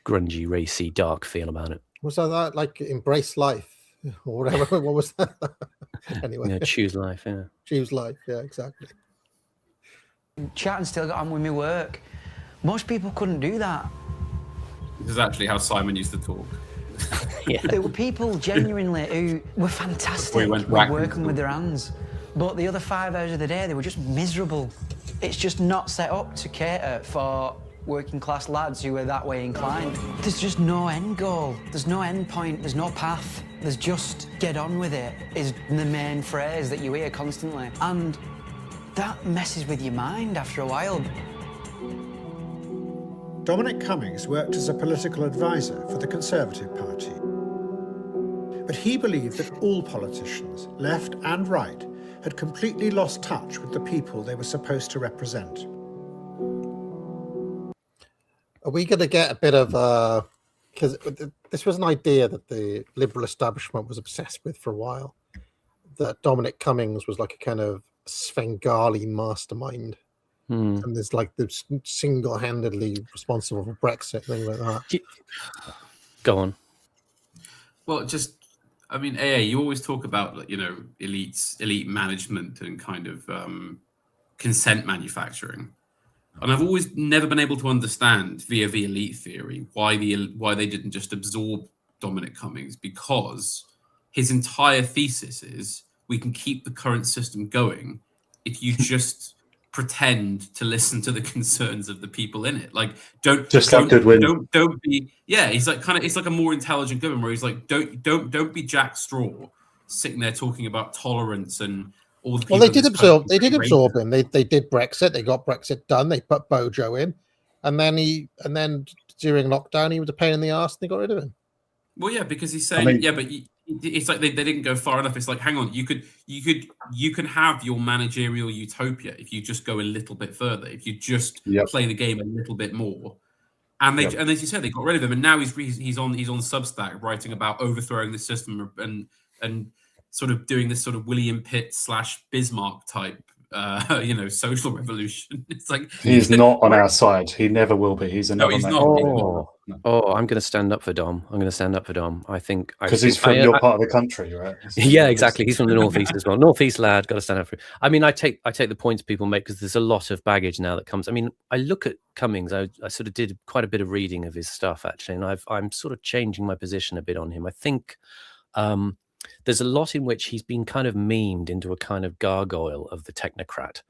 grungy, racy, dark feel about it. Was that like Embrace Life or whatever? What was that? Anyway, yeah, Choose Life. Yeah, Choose Life. Yeah, exactly. Chat and still got on with my work. Most people couldn't do that. This is actually how Simon used to talk. Yeah. There were people genuinely who were fantastic with working with their hands, but the other 5 hours of the day they were just miserable. It's just not set up to cater for working class lads who are that way inclined. There's just no end goal, there's no end point, there's no path. There's just get on with it is the main phrase that you hear constantly, and that messes with your mind after a while. Dominic Cummings worked as a political advisor for the Conservative Party. But he believed that all politicians, left and right, had completely lost touch with the people they were supposed to represent. Are we going to get a bit of... because this was an idea that the liberal establishment was obsessed with for a while, that Dominic Cummings was like a kind of Svengali mastermind. And there's like the single-handedly responsible for Brexit, things like that. Go on. Well, just, I mean, AA, you always talk about, you know, elite management and kind of consent manufacturing, and I've always never been able to understand via the elite theory why they didn't just absorb Dominic Cummings, because his entire thesis is we can keep the current system going if you just pretend to listen to the concerns of the people in it. Like, don't be. Yeah, he's like it's like a more intelligent government where he's like, don't be Jack Straw sitting there talking about tolerance and all the. Well, they did absorb. They did absorb him. They did Brexit. They got Brexit done. They put Bojo in, and then during lockdown he was a pain in the ass. And they got rid of him. Well, yeah, because he's saying but. It's like they didn't go far enough. It's like, hang on, you can have your managerial utopia if you just go a little bit further, if you just play the game a little bit more. And and as you said, they got rid of him, and now he's on Substack writing about overthrowing the system and sort of doing this sort of William Pitt / Bismarck type social revolution. It's like he's not on our side. He never will be. He's another. No, he's man. not. I'm going to stand up for Dom. I think because he's from your part of the country, right? Yeah, exactly. He's from the northeast as well. Northeast lad, got to stand up for. I mean, I take the points people make because there's a lot of baggage now that comes. I mean, I look at Cummings. I sort of did quite a bit of reading of his stuff actually, and I'm sort of changing my position a bit on him. I think there's a lot in which he's been kind of memed into a kind of gargoyle of the technocrat.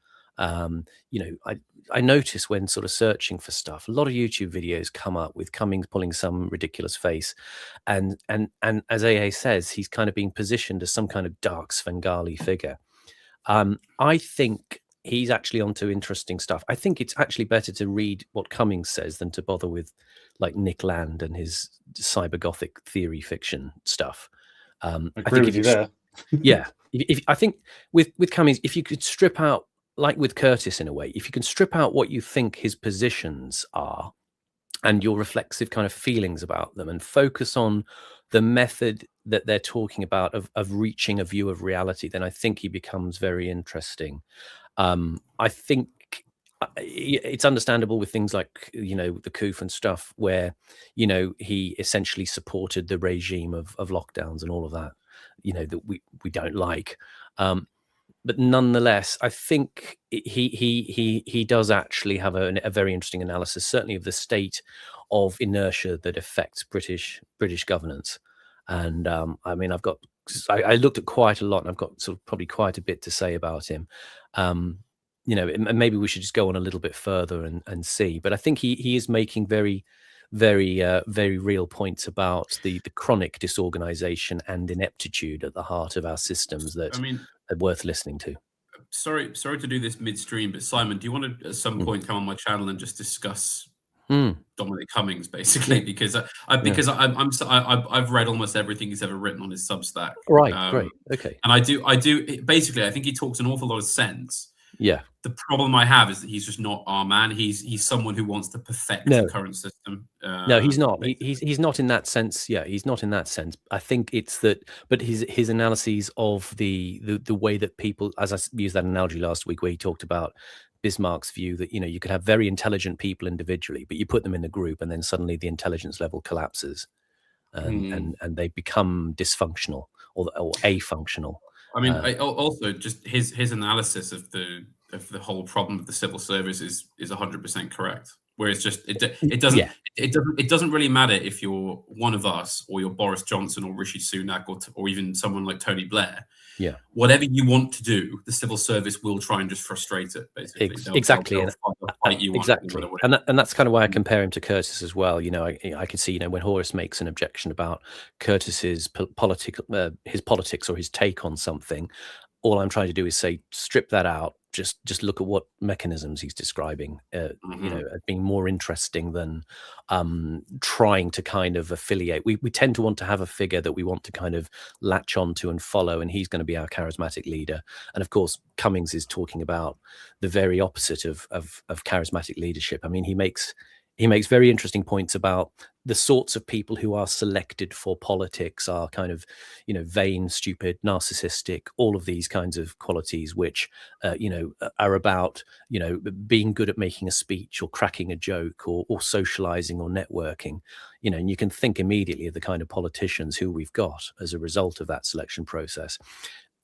I notice when sort of searching for stuff, a lot of YouTube videos come up with Cummings pulling some ridiculous face, and as AA says, he's kind of being positioned as some kind of dark Svengali figure. I think he's actually onto interesting stuff. I think it's actually better to read what Cummings says than to bother with like Nick Land and his cyber gothic theory fiction stuff. I agree with you there. Yeah, I think with Cummings, if you could strip out, like with Curtis in a way, if you can strip out what you think his positions are and your reflexive kind of feelings about them and focus on the method that they're talking about of reaching a view of reality, then I think he becomes very interesting. I think it's understandable with things like, the Koof and stuff where, he essentially supported the regime of lockdowns and all of that, that we don't like. but nonetheless, I think he does actually have a very interesting analysis, certainly of the state of inertia that affects British governance. And I mean, I looked at quite a lot, and I've got sort of probably quite a bit to say about him. Maybe we should just go on a little bit further and see. But I think he is making very real points about the chronic disorganization and ineptitude at the heart of our systems that are worth listening to. Sorry to do this midstream, but Simon, do you want to at some point come on my channel and just discuss Dominic Cummings, basically? Because I've read almost everything he's ever written on his Substack. Right, great, okay. And I do. Basically, I think he talks an awful lot of sense. Yeah. The problem I have is that he's just not our man. He's someone who wants to perfect the current system. No, he's not. He's not in that sense. Yeah, he's not in that sense. I think it's that. But his analyses of the way that people, as I used that analogy last week, where he talked about Bismarck's view that you could have very intelligent people individually, but you put them in a group, and then suddenly the intelligence level collapses, and they become dysfunctional or afunctional. I mean, also just his analysis of the whole problem of the civil service is 100% correct. Where it's just it doesn't really matter if you're one of us or you're Boris Johnson or Rishi Sunak or even someone like Tony Blair. Yeah, whatever you want to do, the civil service will try and just frustrate it. Basically, exactly. They'll fight you exactly, and that's kind of why I compare him to Curtis as well. I can see when Horace makes an objection about Curtis's his politics or his take on something. All I'm trying to do is say, strip that out. Just look at what mechanisms he's describing. As being more interesting than trying to kind of affiliate. We tend to want to have a figure that we want to kind of latch onto and follow, and he's going to be our charismatic leader. And of course, Cummings is talking about the very opposite of charismatic leadership. I mean, he makes very interesting points about the sorts of people who are selected for politics are kind of, vain, stupid, narcissistic, all of these kinds of qualities, which, are about, being good at making a speech or cracking a joke or socializing or networking, and you can think immediately of the kind of politicians who we've got as a result of that selection process.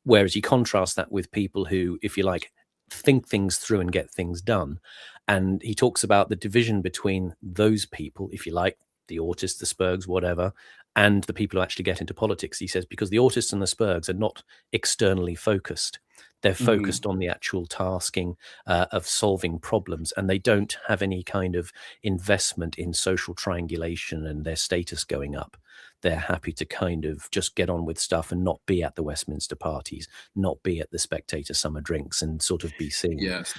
Whereas you contrast that with people who, if you like, think things through and get things done. And he talks about the division between those people, if you like, the autists, the spurgs, whatever, and the people who actually get into politics. He says, because the autists and the spurgs are not externally focused. They're focused on the actual tasking of solving problems, and they don't have any kind of investment in social triangulation and their status going up. They're happy to kind of just get on with stuff and not be at the Westminster parties, not be at the Spectator summer drinks, and sort of be seen. Yes.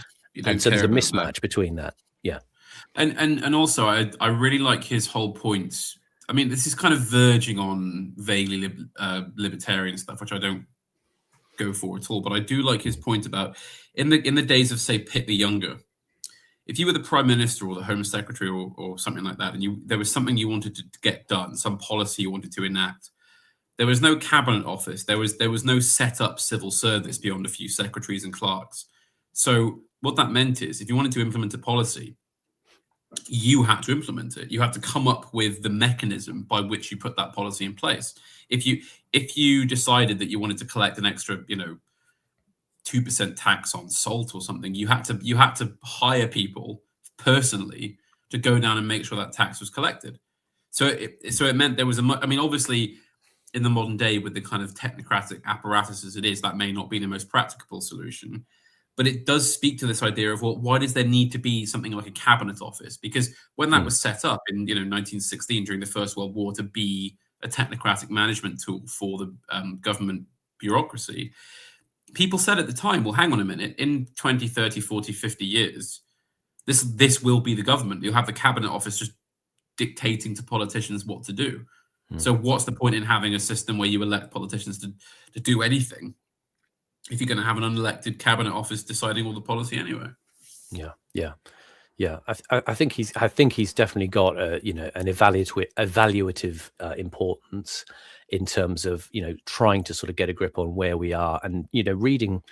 And so there's a mismatch between that. Yeah. And also I really like his whole point. I mean, this is kind of verging on vaguely libertarian stuff, which I don't go for at all. But I do like his point about in the days of, say, Pitt the Younger, if you were the Prime Minister or the Home Secretary or something like that, and there was something you wanted to get done, some policy you wanted to enact, there was no cabinet office. There was no set up civil service beyond a few secretaries and clerks. So what that meant is, if you wanted to implement a policy, you had to implement it. You had to come up with the mechanism by which you put that policy in place. If you decided that you wanted to collect an extra, 2% tax on salt or something, you had to hire people personally to go down and make sure that tax was collected. So it meant there was obviously in the modern day with the kind of technocratic apparatus as it is, that may not be the most practicable solution. But it does speak to this idea of, well, why does there need to be something like a cabinet office? Because when that was set up in 1916 during the First World War to be a technocratic management tool for the government bureaucracy, people said at the time, well, hang on a minute, in 20, 30, 40, 50 years, this will be the government. You'll have the cabinet office just dictating to politicians what to do. So what's the point in having a system where you elect politicians to do anything if you're going to have an unelected cabinet office deciding all the policy anyway? Yeah. I think he's definitely got an evaluative importance in terms of trying to sort of get a grip on where we are, and reading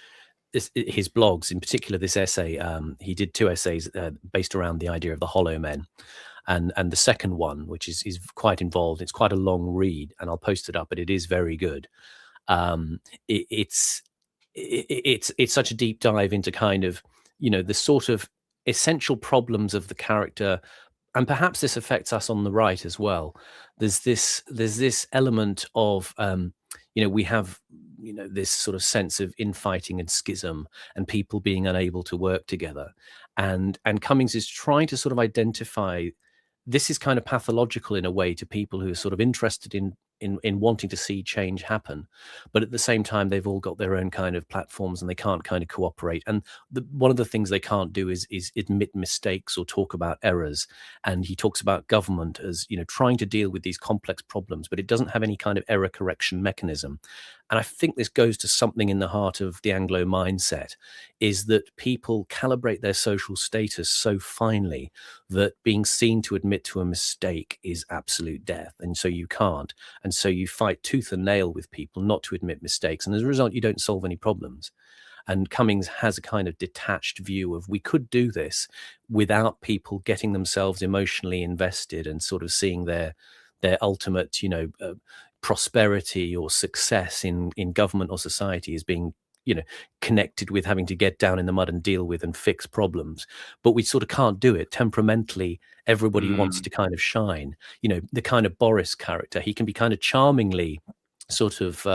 his blogs, in particular this essay. He did 2 essays based around the idea of the hollow men, and the second one, which is quite involved. It's quite a long read, and I'll post it up, but it is very good. it's such a deep dive into kind of, the sort of essential problems of the character. And perhaps this affects us on the right as well. There's this element of, we have, this sort of sense of infighting and schism and people being unable to work together. And Cummings is trying to sort of identify this is kind of pathological in a way to people who are sort of interested in wanting to see change happen, but at the same time they've all got their own kind of platforms and they can't kind of cooperate. And one of the things they can't do is admit mistakes or talk about errors. And he talks about government as trying to deal with these complex problems, but it doesn't have any kind of error correction mechanism. And I think this goes to something in the heart of the Anglo mindset, is that people calibrate their social status so finely that being seen to admit to a mistake is absolute death. And so you can't. And so you fight tooth and nail with people not to admit mistakes. And as a result, you don't solve any problems. And Cummings has a kind of detached view of, we could do this without people getting themselves emotionally invested and sort of seeing their ultimate, prosperity or success in government or society as being, connected with having to get down in the mud and deal with and fix problems. But we sort of can't do it. Temperamentally, everybody wants to kind of shine. The kind of Boris character, he can be kind of charmingly sort of,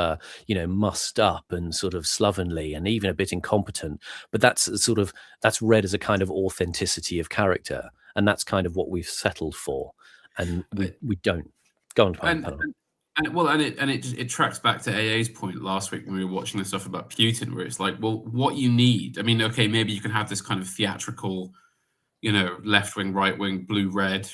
mussed up and sort of slovenly and even a bit incompetent. But that's read as a kind of authenticity of character. And that's kind of what we've settled for. And we don't. Go on, it tracks back to AA's point last week when we were watching the stuff about Putin, where it's like, well, what you need, I mean, okay, maybe you can have this kind of theatrical, left-wing, right-wing, blue-red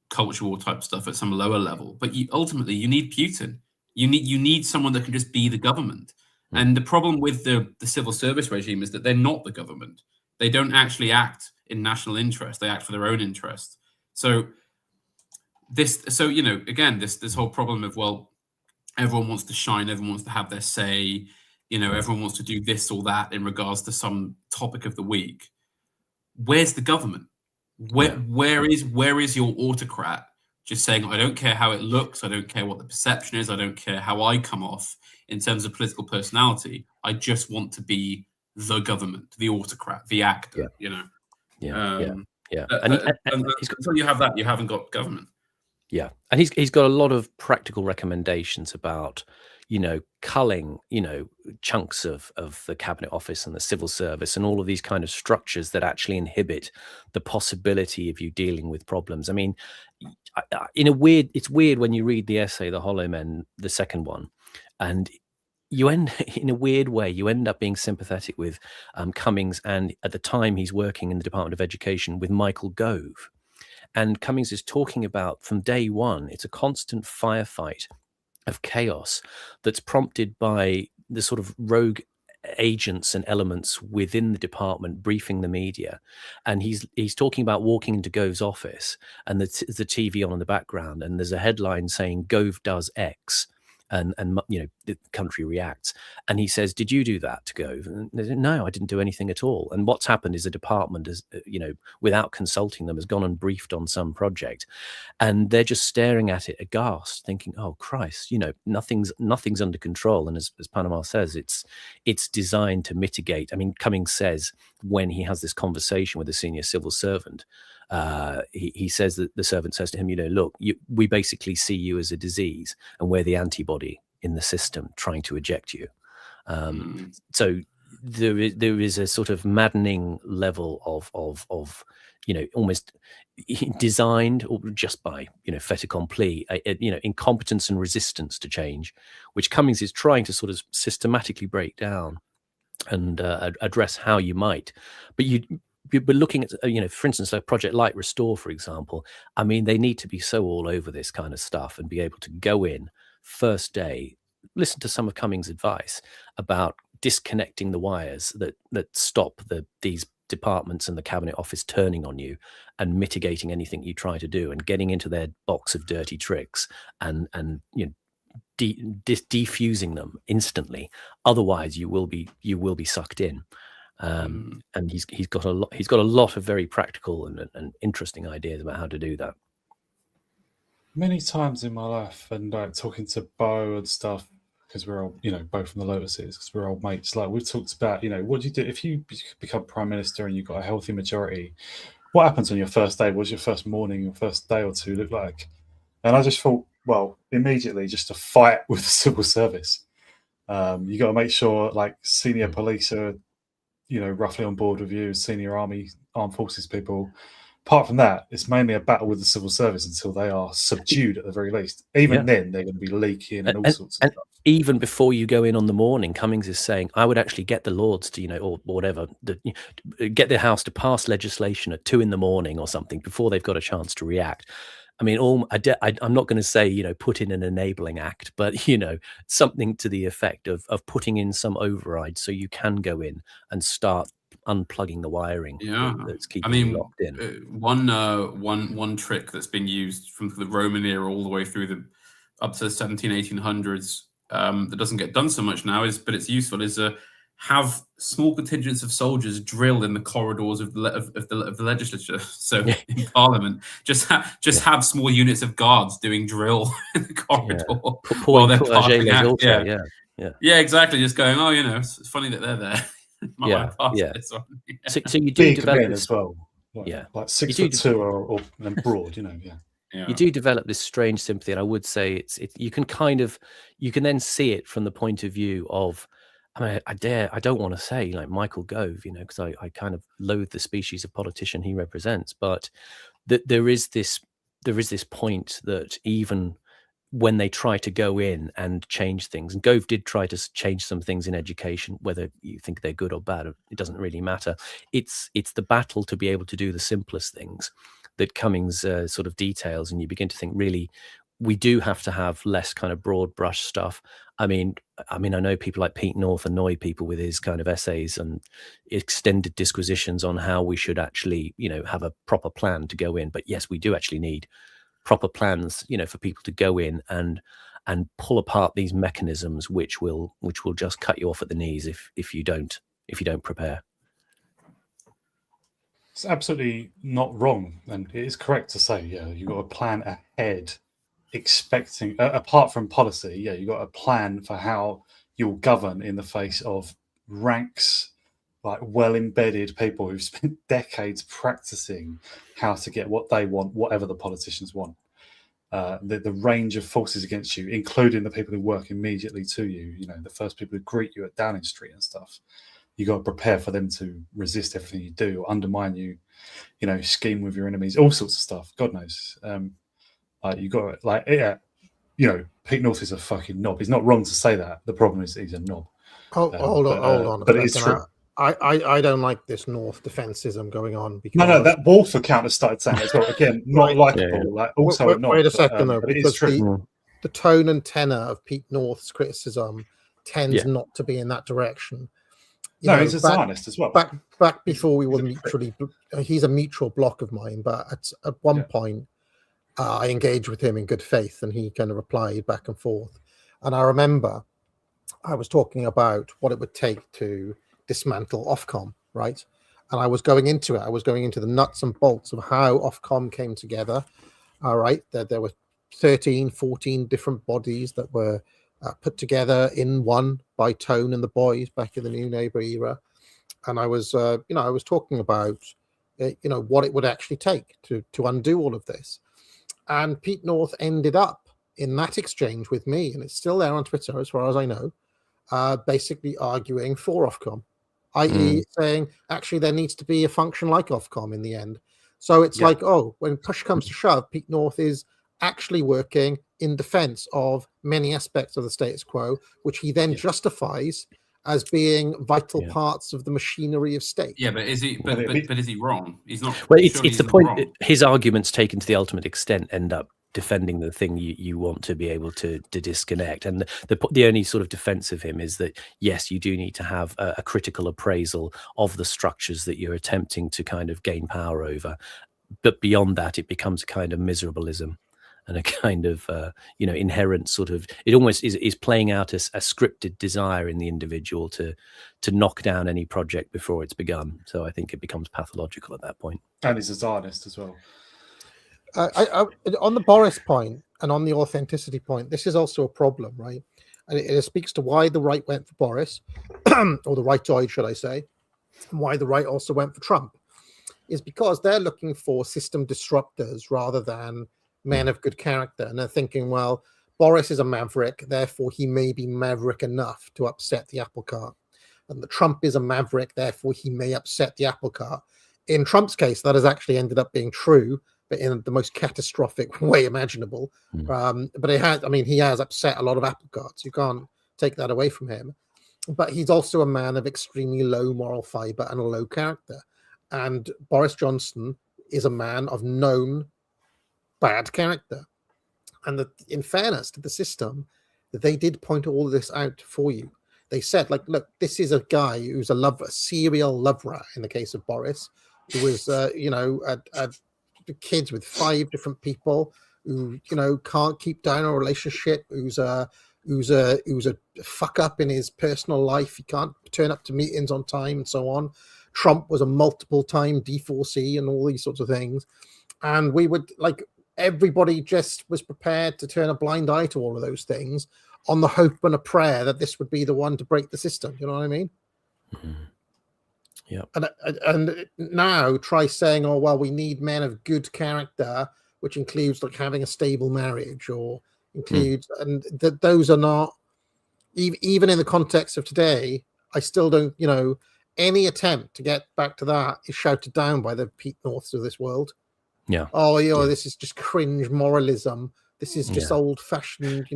culture war type stuff at some lower level, but ultimately you need Putin. You need someone that can just be the government. And the problem with the civil service regime is that they're not the government. They don't actually act in national interest. They act for their own interest. So this whole problem of, well, everyone wants to shine, everyone wants to have their say, everyone wants to do this or that in regards to some topic of the week. Where's the government? Where is your autocrat just saying, I don't care how it looks, I don't care what the perception is, I don't care how I come off in terms of political personality, I just want to be the government, the autocrat, the actor, Yeah. Until you have that, you haven't got government. Yeah, and he's got a lot of practical recommendations about, culling, chunks of the Cabinet Office and the civil service and all of these kind of structures that actually inhibit the possibility of you dealing with problems. I mean, it's weird when you read the essay, The Hollow Men, the second one, and in a weird way, you end up being sympathetic with Cummings, and at the time he's working in the Department of Education with Michael Gove. And Cummings is talking about, from day one, it's a constant firefight of chaos that's prompted by the sort of rogue agents and elements within the department briefing the media. And he's talking about walking into Gove's office and the TV on in the background, and there's a headline saying Gove does X. And the country reacts, and he says, "Did you do that to Gove?" And they said, "No, I didn't do anything at all." And what's happened is the department has, without consulting them, has gone and briefed on some project, and they're just staring at it aghast, thinking, "Oh Christ, nothing's under control." And as Panama says, it's designed to mitigate. I mean, Cummings says when he has this conversation with a senior civil servant, he says that the servant says to him, look, we basically see you as a disease, and we're the antibody in the system trying to eject you. So there is a sort of maddening level of almost designed, or just by fait accompli, incompetence and resistance to change, which Cummings is trying to sort of systematically break down and address how you might. But looking at, for instance, like Project Light Restore, for example, I mean, they need to be so all over this kind of stuff and be able to go in first day, listen to some of Cummings' advice about disconnecting the wires that stop these departments and the Cabinet Office turning on you and mitigating anything you try to do, and getting into their box of dirty tricks and defusing them instantly. Otherwise, you will be sucked in. And he's got a lot of very practical and interesting ideas about how to do that. Many times in my life, and like talking to Bo and stuff, because we're all, both from the Lotuses, because we're old mates. Like we've talked about, what do you do if you become prime minister and you've got a healthy majority? What happens on your first day? What's your first morning, your first day or two look like? And I just thought, well, immediately just to fight with the civil service. You got to make sure like senior police are, roughly on board with you, senior armed forces people. Apart from that, it's mainly a battle with the civil service until they are subdued at the very least. Even then, they're going to be leaking and all sorts of stuff. Even before you go in on the morning, Cummings is saying, I would actually get the Lords to, or whatever, get the House to pass legislation at 2 a.m. or something before they've got a chance to react. I mean, I'm not going to say, put in an enabling act, but, something to the effect of putting in some override so you can go in and start unplugging the wiring that's keeping you locked in. One trick that's been used from the Roman era all the way through up to the 1800s that doesn't get done so much now but it's useful is have small contingents of soldiers drill in the corridors of the legislature. So in Parliament, just have small units of guards doing drill in the corridor while they're passing out. Yeah, exactly. Just going, it's funny that they're there. This one. So you do develop this as well. Like 6'2" or broad, You do develop this strange sympathy, and I would say you can then see it from the point of view of, I mean, I don't want to say like Michael Gove, because I kind of loathe the species of politician he represents, but there is this point that even when they try to go in and change things, and Gove did try to change some things in education, whether you think they're good or bad, it doesn't really matter. It's the battle to be able to do the simplest things that Cummings sort of details, and you begin to think, really, we do have to have less kind of broad brush stuff. I mean, I know people like Pete North annoy people with his kind of essays and extended disquisitions on how we should actually, have a proper plan to go in. But yes, we do actually need proper plans, for people to go in and pull apart these mechanisms, which will just cut you off at the knees if you don't prepare. It's absolutely not wrong, and it is correct to say, you've got to plan ahead, expecting, apart from policy, you've got a plan for how you'll govern in the face of ranks, like well-embedded people who've spent decades practicing how to get what they want, whatever the politicians want. The range of forces against you, including the people who work immediately to you, the first people who greet you at Downing Street and stuff. You got to prepare for them to resist everything you do, or undermine you, scheme with your enemies, all sorts of stuff. God knows. You got to, Pete North is a fucking knob. He's not wrong to say that. The problem is he's a knob. Hold on. But it is true. I don't like this North defensism going on. Because No, that Wolf account has started saying as well. Again, not likable. Wait a second though, because the tone and tenor of Pete North's criticism tends not to be in that direction. He's a Zionist as well. Back before we were mutually, he's a mutual block of mine. But at one point, I engaged with him in good faith, and he kind of replied back and forth. And I remember I was talking about what it would take to dismantle Ofcom, right? And I was going into it. I was going into the nuts and bolts of how Ofcom came together. All right, there were 13, 14 different bodies that were put together in one by Tone and the boys back in the New Labour era. And I was, I was talking about, what it would actually take to undo all of this. And Pete North ended up in that exchange with me, and it's still there on Twitter as far as I know, basically arguing for Ofcom, i.e. saying, actually, there needs to be a function like Ofcom in the end. So it's like, when push comes to shove, Pete North is actually working in defense of many aspects of the status quo, which he then justifies as being vital parts of the machinery of state. Yeah, but is he? But is he wrong? He's not. Well, it's the point. His arguments taken to the ultimate extent end up defending the thing you want to be able to disconnect. And the only sort of defense of him is that, yes, you do need to have a critical appraisal of the structures that you're attempting to kind of gain power over. But beyond that, it becomes a kind of miserabilism and a kind of, inherent sort of, it almost is playing out a scripted desire in the individual to knock down any project before it's begun. So I think it becomes pathological at that point. And he's a Zionist as well. On the Boris point and on the authenticity point, this is also a problem, right? and it speaks to why the right went for Boris, or the rightoid, should I say, and why the right also went for Trump, is because they're looking for system disruptors rather than men of good character. And they're thinking, well, Boris is a maverick, therefore he may be maverick enough to upset the apple cart. And the Trump is a maverick, therefore he may upset the apple cart. In Trump's case, that has actually ended up being true, but in the most catastrophic way imaginable. But it has, I mean, he has upset a lot of apple carts. You can't take that away from him. But he's also a man of extremely low moral fiber and a low character. And Boris Johnson is a man of known bad character. And in fairness to the system, they did point all of this out for you. They said, like, look, this is a guy who's a serial love rat in the case of Boris, who was, kids with 5 different people, who, can't keep down a relationship, who's a fuck up in his personal life. He can't turn up to meetings on time and so on. Trump was a multiple time D4C and all these sorts of things. And we would, everybody just was prepared to turn a blind eye to all of those things on the hope and a prayer that this would be the one to break the system. You know what I mean? Yeah. And now try saying, oh, well, we need men of good character, which includes having a stable marriage, or includes, and that those are not, even in the context of today, I still don't, any attempt to get back to that is shouted down by the Pete Norths of this world. Yeah. Oh, this is just cringe moralism. This is just old-fashioned,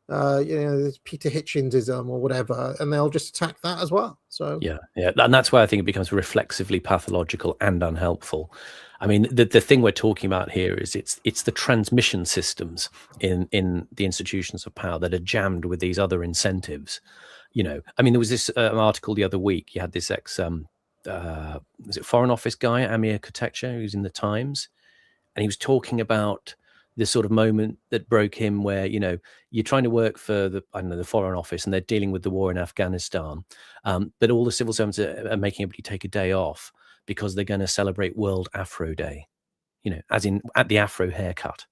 this Peter Hitchensism or whatever, and they'll just attack that as well. So yeah, and that's why I think it becomes reflexively pathological and unhelpful. I mean, the thing we're talking about here is it's the transmission systems in the institutions of power that are jammed with these other incentives. I mean, there was this article the other week. You had this was it Foreign Office guy, Amir Kotecha, who's in the Times, and he was talking about the sort of moment that broke him where, you're trying to work for the Foreign Office and they're dealing with the war in Afghanistan. But all the civil servants are making everybody take a day off because they're going to celebrate World Afro Day, as in at the Afro haircut,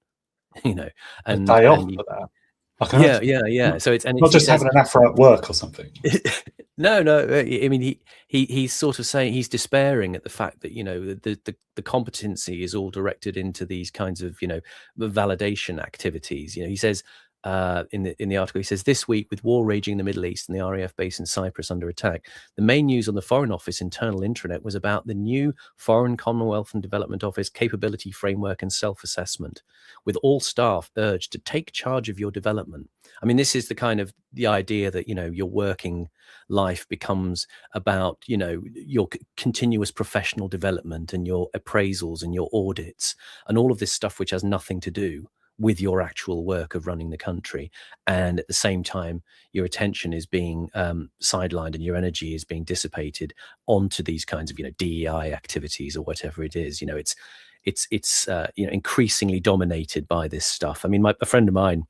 and a day off for that. Yeah. So it's not just having an afro at work or something. No. I mean, he's sort of saying, he's despairing at the fact that the competency is all directed into these kinds of validation activities. He says in the article, he says, this week with war raging in the Middle East and the RAF base in Cyprus under attack, the main news on the Foreign Office internal intranet was about the new Foreign Commonwealth and Development Office capability framework and self-assessment, with all staff urged to take charge of your development. I mean, this is the idea that your working life becomes about your continuous professional development and your appraisals and your audits and all of this stuff which has nothing to do with your actual work of running the country. And at the same time, your attention is being sidelined and your energy is being dissipated onto these kinds of DEI activities or whatever it is. It's increasingly dominated by this stuff. I mean, a friend of mine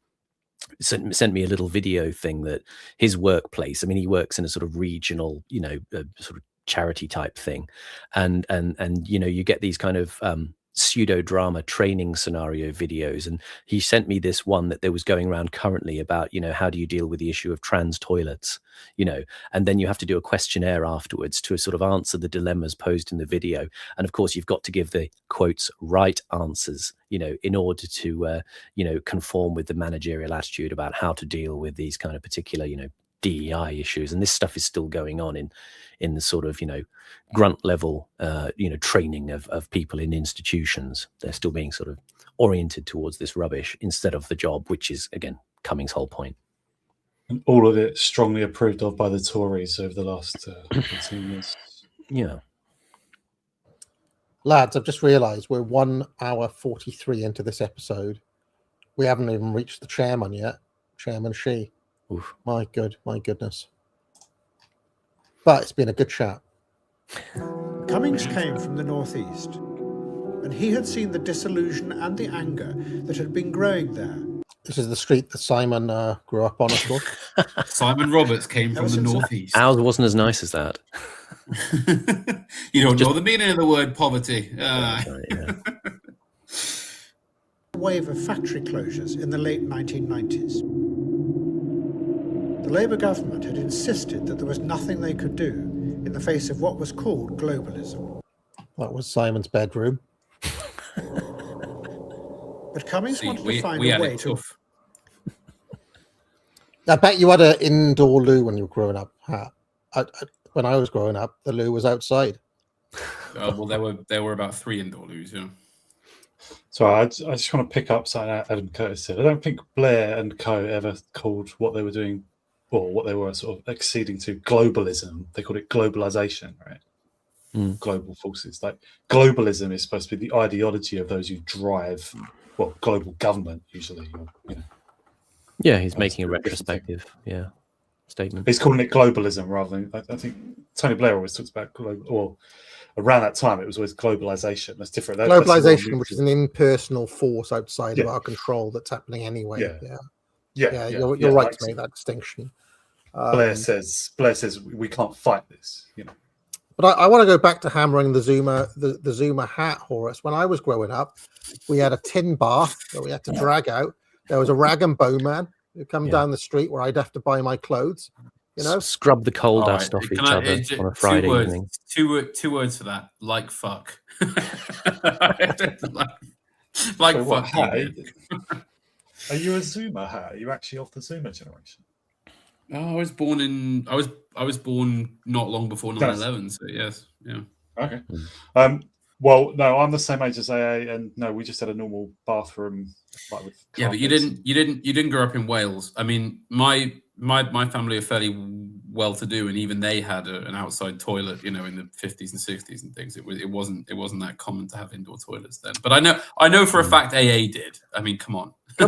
sent me a little video thing that his workplace, I mean, he works in a sort of regional, sort of charity type thing, and you get these kind of pseudo drama training scenario videos, and he sent me this one that there was going around currently about how do you deal with the issue of trans toilets, and then you have to do a questionnaire afterwards to sort of answer the dilemmas posed in the video, and of course you've got to give the quotes right answers in order to conform with the managerial attitude about how to deal with these kind of particular DEI issues. And this stuff is still going on in the sort of grunt level training of people in institutions. They're still being sort of oriented towards this rubbish instead of the job, which is again Cummings' whole point. And all of it strongly approved of by the Tories over the last 15 years. Yeah. Lads, I've just realised we're 1 hour 43 into this episode. We haven't even reached the chairman yet. Chairman She. Oof. My goodness. But it's been a good chat. Cummings came from the northeast, and he had seen the disillusion and the anger that had been growing there. This is the street that Simon grew up on, of course. Simon Roberts came from the northeast. Ours wasn't as nice as that. You don't know the meaning of the word poverty. A wave of factory closures in the late 1990s. The Labour government had insisted that there was nothing they could do in the face of what was called globalism. That was Simon's bedroom. But Cummings wanted to find a way to... I bet you had an indoor loo when you were growing up. When I was growing up, the loo was outside. Well, there were about 3 indoor loos, yeah. So I just want to pick up something Adam Curtis said. I don't think Blair and co ever called what they were doing, or what they were sort of acceding to, globalism. They called it globalization, right? Global forces. Like globalism is supposed to be the ideology of those who drive, well, global government usually. You know. Yeah, he's making a retrospective, statement. He's calling it globalism rather than. I think Tony Blair always talks about global. Well, around that time, it was always globalization. That's different. Globalization, which is an impersonal force outside of our control that's happening anyway. You're right to make that distinction. Blair says we can't fight this. You know. But I want to go back to hammering the Zuma hat, Horace. When I was growing up, we had a tin bath that we had to drag out. There was a rag and bone man who'd come down the street where I'd have to buy my clothes. You know, scrub the coal dust off each other on a Friday evening. Two words for that. Like fuck. like so fuck. Are you a Zuma hat? Are you actually of the Zuma generation? Oh, I was born not long before 9/11. So yes, yeah. Okay. Well, no, I'm the same age as AA, and no, we just had a normal bathroom. Like with but you didn't grow up in Wales. I mean, my family are fairly well-to-do, and even they had an outside toilet, in the 50s and 60s and things. It wasn't that common to have indoor toilets then. But I know for a fact AA did. I mean, come on. I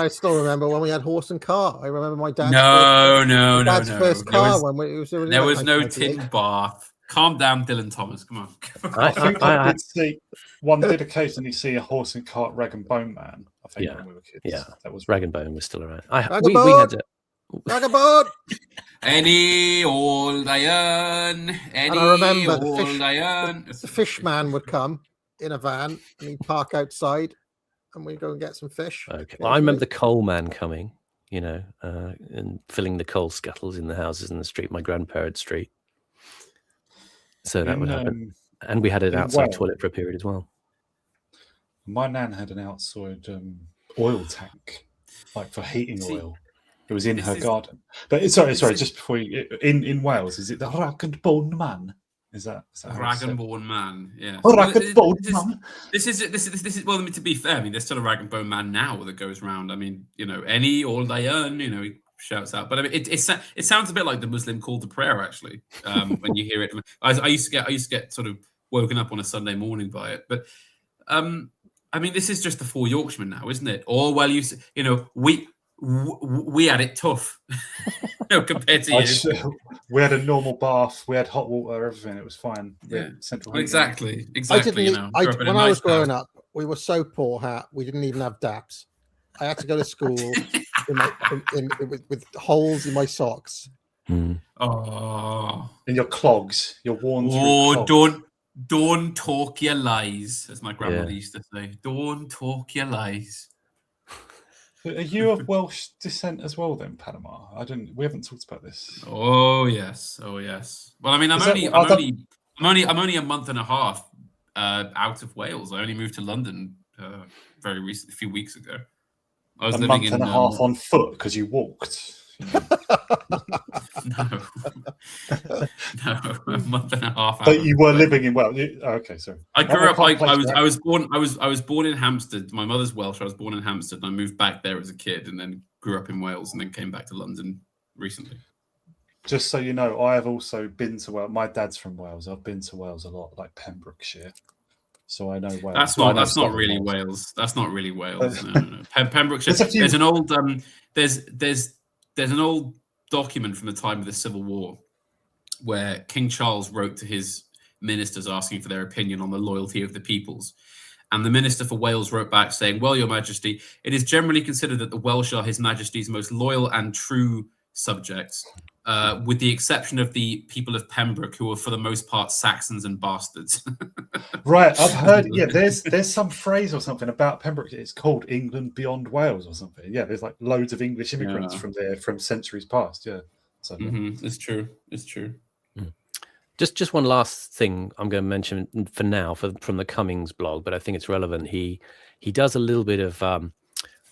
still remember when we had horse and car. I remember my dad's first car there was no tin bath. Calm down, Dylan Thomas. Come on. I think I did see one did occasionally see a horse and cart rag and bone man. I think when we were kids. Yeah, that was rag and bone was still around. We had Ragabone. Any old iron. And I remember the fish man would come in a van and he'd park outside, and we'd go and get some fish. Okay. Well, I remember the coal man coming, and filling the coal scuttles in the houses in the street, my grandparents' street. So that would happen. And we had an outside toilet for a period as well. My nan had an outside oil tank, like for heating oil. It was in her garden. But sorry, just before in Wales, is it the rag and bone man? Is that rag and bone man? Yeah. Rag and bone man. This is well. To be fair, I mean, there's still a rag and bone man now that goes around. I mean, any old iron, he shouts out. But I mean, it sounds a bit like the Muslim call to prayer, actually. When you hear it, I used to get sort of woken up on a Sunday morning by it. But I mean, this is just the 4 Yorkshiremen now, isn't it? Or we had it tough compared to you. We had a normal bath, we had hot water, everything. It was fine. Yeah, central exactly. When I was growing up, we were so poor, we didn't even have DAPs. I had to go to school with holes in my socks. Oh, in your clogs, your worn. Oh, don't talk your lies, as my grandmother used to say. Don't talk your lies. Are you of Welsh descent as well, then, Panama? We haven't talked about this. Oh yes. Well, I mean, I'm only a month and a half out of Wales. I only moved to London very recently, a few weeks ago. I was a month and a half on foot because you walked. No, a month and a half. But you were living in Wales. Okay, sorry. I grew up. I was born in Hampstead. My mother's Welsh. I was born in Hampstead, and I moved back there as a kid, and then grew up in Wales, and then came back to London recently. Just so you know, I have also been to Wales. My dad's from Wales. I've been to Wales a lot, like Pembrokeshire. So I know Wales. That's not really Wales. That's not really Wales. No. Pembrokeshire. There's an old there's an old document from the time of the Civil War where King Charles wrote to his ministers asking for their opinion on the loyalty of the peoples. And the Minister for Wales wrote back saying, "Well, Your Majesty, it is generally considered that the Welsh are His Majesty's most loyal and true subjects. with the exception of the people of Pembroke, who are for the most part Saxons and bastards. Right, I've heard. Yeah, there's some phrase or something about Pembroke. It's called England beyond Wales or something. Yeah, there's like loads of English immigrants from there from centuries past. Yeah, so It's true. It's true. Just one last thing I'm going to mention for now from the Cummings blog, but I think it's relevant. He does a little bit of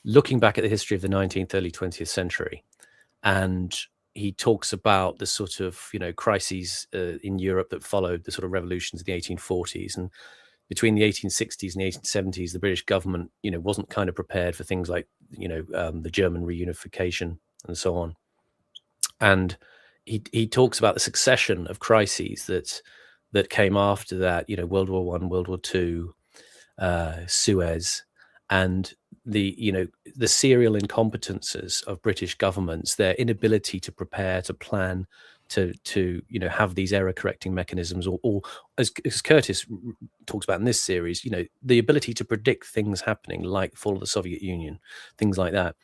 looking back at the history of the 19th, early 20th century, and he talks about the sort of crises in Europe that followed the sort of revolutions of the 1840s, and between the 1860s and the 1870s, the British government wasn't kind of prepared for things like the German reunification and so on, and he talks about the succession of crises that came after that, World War I, World War II, Suez, and the serial incompetences of British governments, their inability to prepare, to plan, to have these error correcting mechanisms, or as Curtis talks about in this series, the ability to predict things happening, like the fall of the Soviet Union, things like that.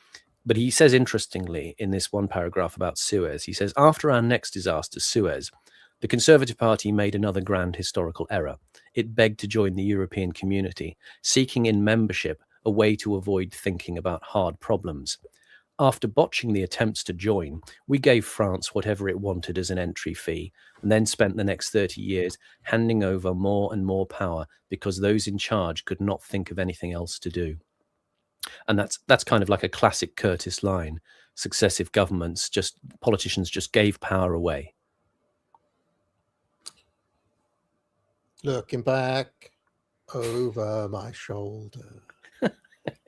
But he says, interestingly, in this one paragraph about Suez, he says, after our next disaster, Suez, the Conservative Party made another grand historical error. It begged to join the European community, seeking in membership a way to avoid thinking about hard problems. After botching the attempts to join, we gave France whatever it wanted as an entry fee, and then spent the next 30 years handing over more and more power because those in charge could not think of anything else to do. And that's kind of like a classic Curtis line. Successive governments, politicians just gave power away. Looking back over my shoulder,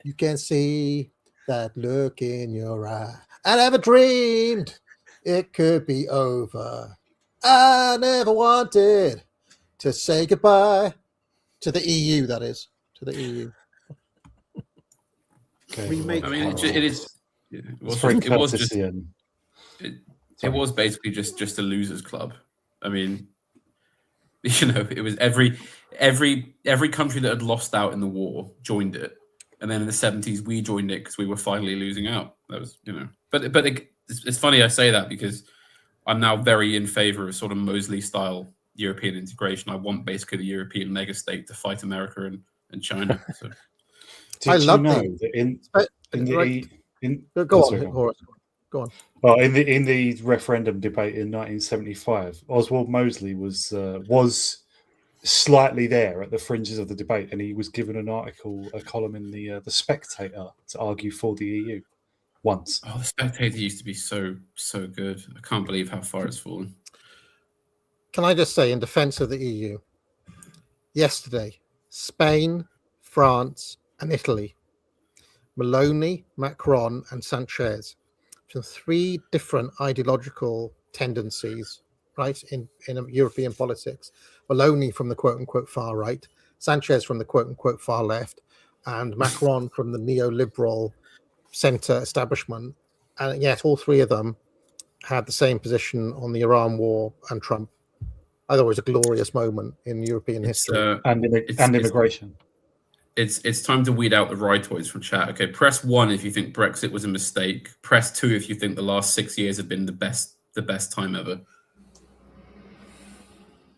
you can see that look in your eye. I never dreamed it could be over. I never wanted to say goodbye to the EU, that is, to the EU. Remake. I mean, it is. It was basically just a losers' club. I mean, it was every country that had lost out in the war joined it, and then in the 70s we joined it because we were finally losing out. That was, but it's funny I say that because I'm now very in favor of sort of Mosley-style European integration. I want basically the European megastate to fight America and China. So. Did you know that Go on, Horace. Go on. Well, in the referendum debate in 1975, Oswald Mosley was slightly there at the fringes of the debate, and he was given a column in the Spectator to argue for the EU once. Oh, the Spectator used to be so good. I can't believe how far it's fallen. Can I just say, in defence of the EU, yesterday, Spain, France, and Italy, Meloni, Macron, and Sanchez, from three different ideological tendencies, right, in European politics. Meloni from the quote-unquote far right, Sanchez from the quote-unquote far left, and Macron from the neoliberal centre establishment. And yet all three of them had the same position on the Iran war and Trump. I thought it was a glorious moment in European history. And immigration. It's time to weed out the rightoids from chat. Okay, press 1 if you think Brexit was a mistake. Press 2 if you think the last 6 years have been the best time ever.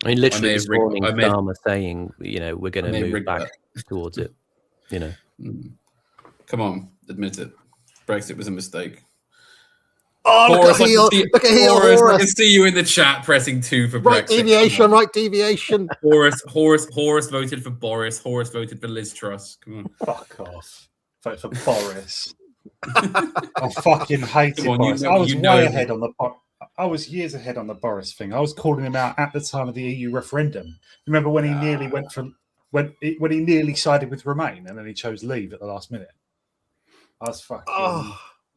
I mean, literally this morning, Starmer saying, we're going to move back towards it. Come on, admit it. Brexit was a mistake. Oh, Horace, look at heel, Horace. I can see you in the chat pressing 2 for right Brexit. Right deviation. Horace voted for Boris. Horace voted for Liz Truss. Come on. Fuck off. Vote for Boris. I fucking hated Boris. I was way ahead on the... I was years ahead on the Boris thing. I was calling him out at the time of the EU referendum. Remember when he nearly went for... When he nearly sided with Remain and then he chose leave at the last minute? I was fucking...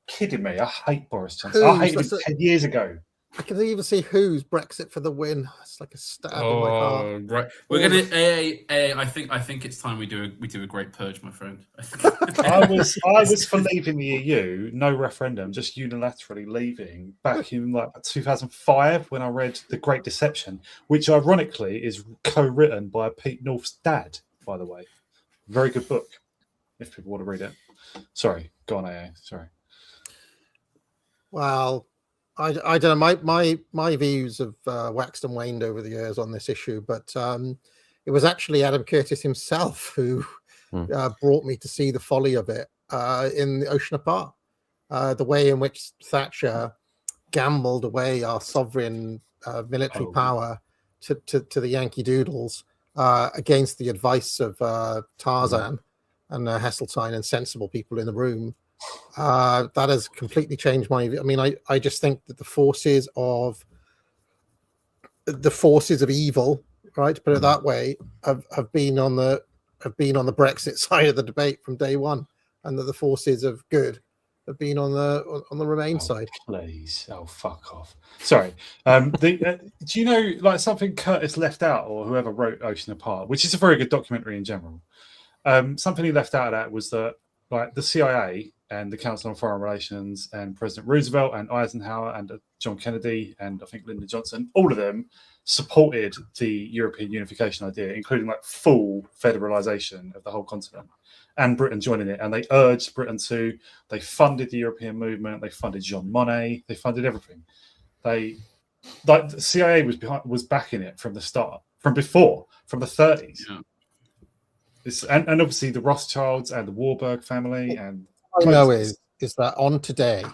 kidding me. I hate Boris Johnson. I hated him 10 years ago. I can even see who's Brexit for the win. It's like a stab in my heart. Right. We're gonna I think it's time we do a great purge, my friend. I was for leaving the EU, no referendum, just unilaterally leaving back in like 2005 when I read The Great Deception, which ironically is co-written by Pete North's dad, by the way. Very good book, if people want to read it. Sorry, go on, AA. Sorry. Well, I don't know. My views have waxed and waned over the years on this issue, but it was actually Adam Curtis himself who brought me to see the folly of it in the Ocean Apart. The way in which Thatcher gambled away our sovereign military power to the Yankee Doodles against the advice of Tarzan and Heseltine and sensible people in the room. That has completely changed my view. I mean, I just think that the forces of evil, right, to put it that way, have been on the Brexit side of the debate from day one, and that the forces of good have been on the Remain side. Please, fuck off. Sorry. Do you know, like, something Curtis left out, or whoever wrote Ocean Apart, which is a very good documentary in general? Something he left out of that was that, like, the CIA and the Council on Foreign Relations and President Roosevelt and Eisenhower and John Kennedy and I think Lyndon Johnson, all of them supported the European unification idea, including like full federalization of the whole continent, and Britain joining it. And they urged Britain to. They funded the European movement. They funded Jean Monnet. They funded everything. The CIA was backing it from the start, from the 30s. Yeah. And obviously the Rothschilds and the Warburg family. And I know is that on today,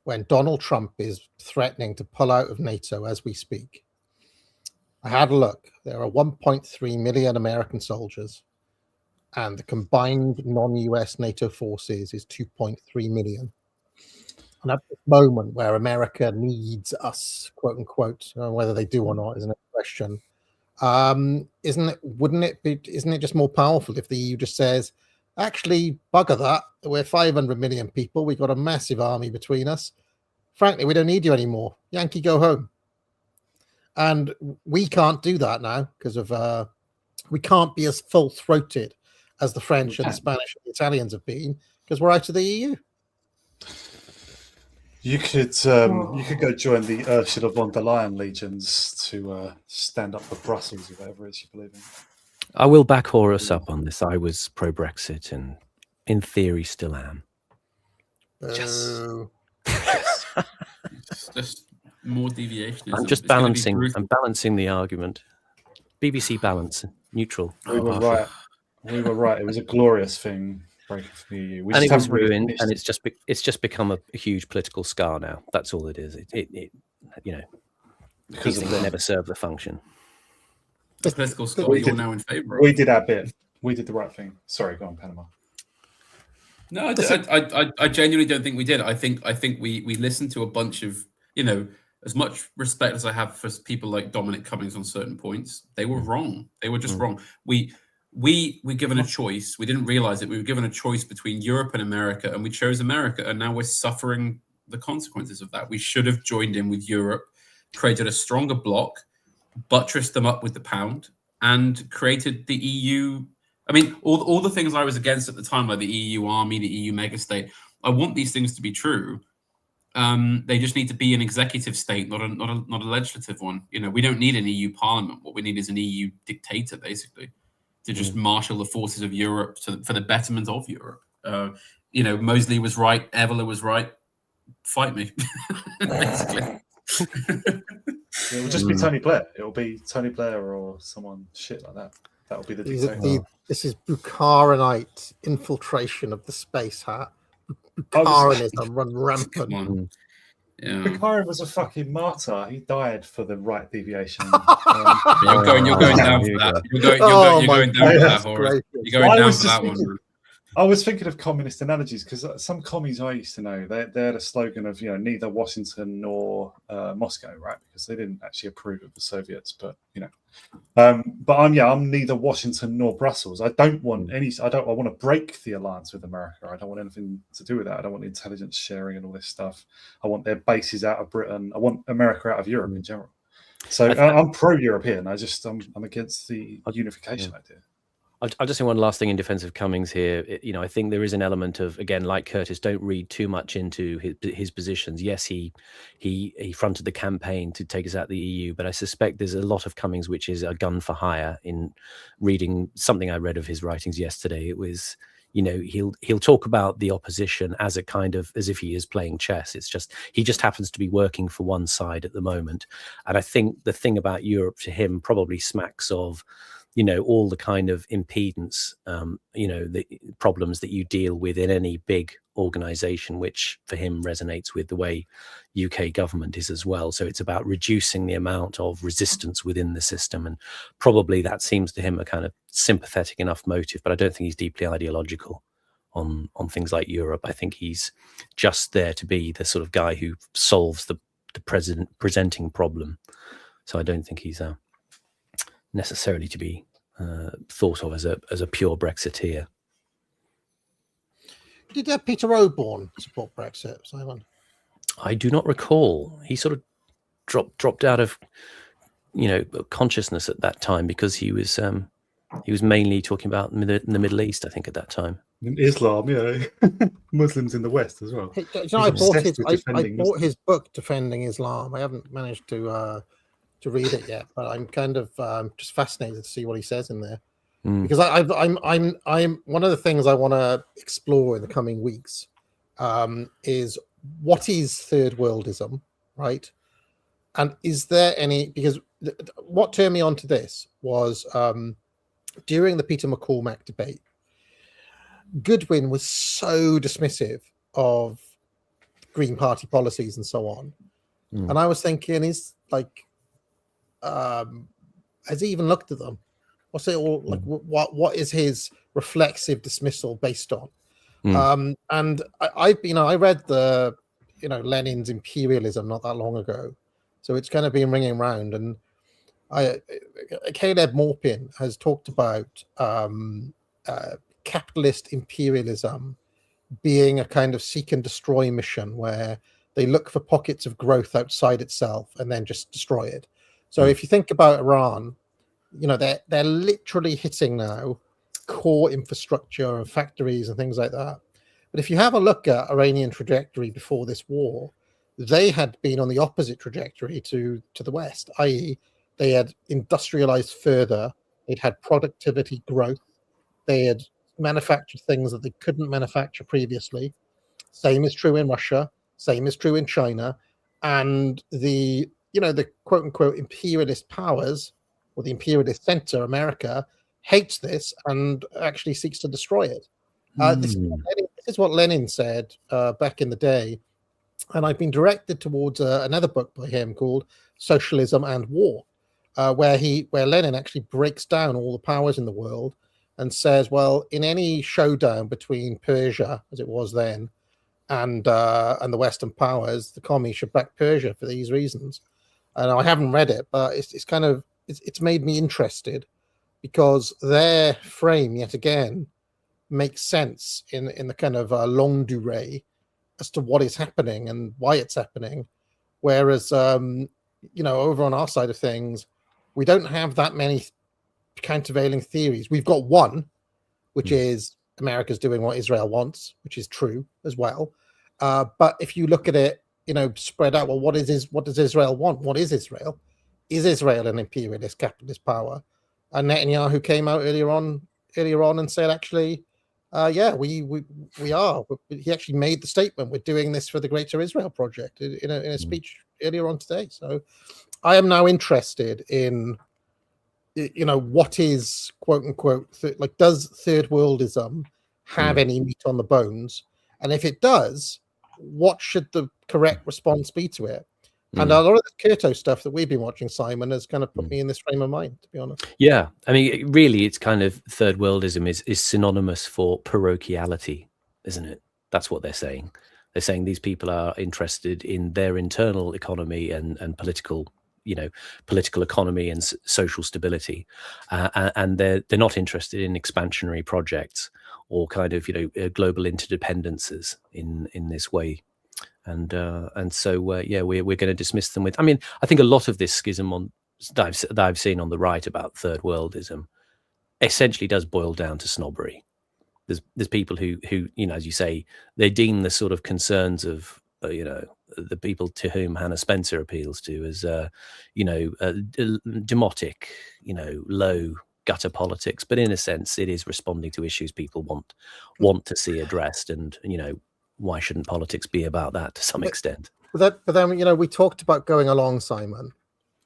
when Donald Trump is threatening to pull out of NATO as we speak, I had a look. There are 1.3 million American soldiers, and the combined non-US NATO forces is 2.3 million. And at this moment where America needs us, quote unquote, whether they do or not is another question. Isn't it just more powerful if the EU just says, actually, bugger that, we're 500 million people, we've got a massive army between us, frankly, we don't need you anymore, Yankee, go home. And we can't do that now because of we can't be as full-throated as the French and the Spanish and the Italians have been because we're out of the EU. You could go join the Ursula von der Leyen legions to stand up for Brussels or whatever it is you believe in. I will back Horus up on this. I was pro-Brexit and in theory still am. Yes. Just more deviation. I'm just balancing. I'm balancing the argument. BBC balance, neutral. We were right. We were right. It was a glorious thing. And it was ruined, and it's just become a huge political scar now. That's all it is. It because it never served the function. The political scar you're now in favour of. We did our bit. We did the right thing. Sorry, go on, Panama. No, I genuinely don't think we did. I think we listened to a bunch of, as much respect as I have for people like Dominic Cummings on certain points, they were wrong. They were just wrong. We were given a choice. We didn't realize it. We were given a choice between Europe and America, and we chose America, and now we're suffering the consequences of that. We should have joined in with Europe, created a stronger bloc, buttressed them up with the pound, and created the EU. I mean, all the things I was against at the time, like the EU army, the EU megastate, I want these things to be true. They just need to be an executive state, not a legislative one. We don't need an EU parliament. What we need is an EU dictator, basically, to just marshal the forces of Europe for the betterment of Europe. Mosley was right. Evola was right. Fight me, basically. It will just be Tony Blair. It will be Tony Blair or someone shit like that. That will be the dictator. This is Bukharinite infiltration of the space hat. Bukharinism run rampant. Yeah. Bukharin was a fucking martyr. He died for the right deviation. You're going down for that. You're going down for that, Horace. You're going down for that one. I was thinking of communist analogies because some commies I used to know, they had a slogan of, neither Washington nor Moscow, right? Because they didn't actually approve of the Soviets, but but I'm neither Washington nor Brussels. I want to break the alliance with America. I don't want anything to do with that. I don't want intelligence sharing and all this stuff. I want their bases out of Britain. I want America out of Europe in general. So I'm pro-European. I'm against the unification idea. I'll just say one last thing in defense of Cummings here. I think there is an element of, again, like Curtis, don't read too much into his positions. Yes, he fronted the campaign to take us out of the EU, but I suspect there's a lot of Cummings which is a gun for hire. In reading something I read of his writings yesterday, it was, he'll talk about the opposition as a kind of, as if he is playing chess. It's just, he just happens to be working for one side at the moment. And I think the thing about Europe to him probably smacks of, all the kind of impedance, the problems that you deal with in any big organization, which for him resonates with the way UK government is as well. So it's about reducing the amount of resistance within the system. And probably that seems to him a kind of sympathetic enough motive, but I don't think he's deeply ideological on things like Europe. I think he's just there to be the sort of guy who solves the presenting problem. So I don't think he's necessarily to be thought of as a pure Brexiteer. Did Peter Oborne support Brexit, Simon? I do not recall. He sort of dropped out of consciousness at that time, because he was mainly talking about the Middle East, I think, at that time. Islam, Muslims in the West as well. I bought his book Defending Islam. I haven't managed to read it yet, but I'm kind of just fascinated to see what he says in there, because I'm one of the things I want to explore in the coming weeks is what is third worldism, right? And is there any, because what turned me on to this was during the Peter McCormack debate, Goodwin was so dismissive of Green Party policies and so on. And I was thinking, has he even looked at them? What's it all like? What is his reflexive dismissal based on? And I read the Lenin's Imperialism not that long ago, so it's kind of been ringing around. And Caleb Morpin has talked about capitalist imperialism being a kind of seek and destroy mission, where they look for pockets of growth outside itself and then just destroy it. So if you think about Iran, they're literally hitting now core infrastructure and factories and things like that. But if you have a look at Iranian trajectory before this war, they had been on the opposite trajectory to the West, i.e. they had industrialized further, they'd had productivity growth, they had manufactured things that they couldn't manufacture previously. Same is true in Russia, same is true in China, and the quote-unquote imperialist powers, or the imperialist center, America, hates this and actually seeks to destroy it. This is what Lenin said back in the day, and I've been directed towards another book by him called Socialism and War, where Lenin actually breaks down all the powers in the world and says, well, in any showdown between Persia, as it was then, and the Western powers, the commies should back Persia for these reasons. And I haven't read it, but it's made me interested, because their frame yet again makes sense in the kind of longue durée as to what is happening and why it's happening. Whereas over on our side of things, we don't have that many countervailing theories. We've got one, which is America's doing what Israel wants, which is true as well. But if you look at it, spread out, well, what does Israel want? What is Israel? Is Israel an imperialist capitalist power? And Netanyahu came out earlier on and said, actually, we are. He actually made the statement, we're doing this for the Greater Israel Project in a speech earlier on today. So I am now interested in, what is, quote unquote, does third worldism have any meat on the bones? And if it does, what should the correct response be to it? And a lot of the Curto stuff that we've been watching, Simon, has kind of put me in this frame of mind, to be honest. Yeah, I mean, really, it's kind of third worldism is synonymous for parochiality, isn't it? That's what they're saying. They're saying these people are interested in their internal economy and political, political economy and social stability, and they're not interested in expansionary projects or kind of global interdependences in this way. And so we're going to dismiss them with. I mean, I think a lot of this schism that I've seen on the right about third worldism essentially does boil down to snobbery. There's people who as you say, they deem the sort of concerns of the people to whom Hannah Spencer appeals to as demotic, low gutter politics, but in a sense, it is responding to issues people want to see addressed, and why shouldn't politics be about that to some extent? But then we talked about going along, Simon,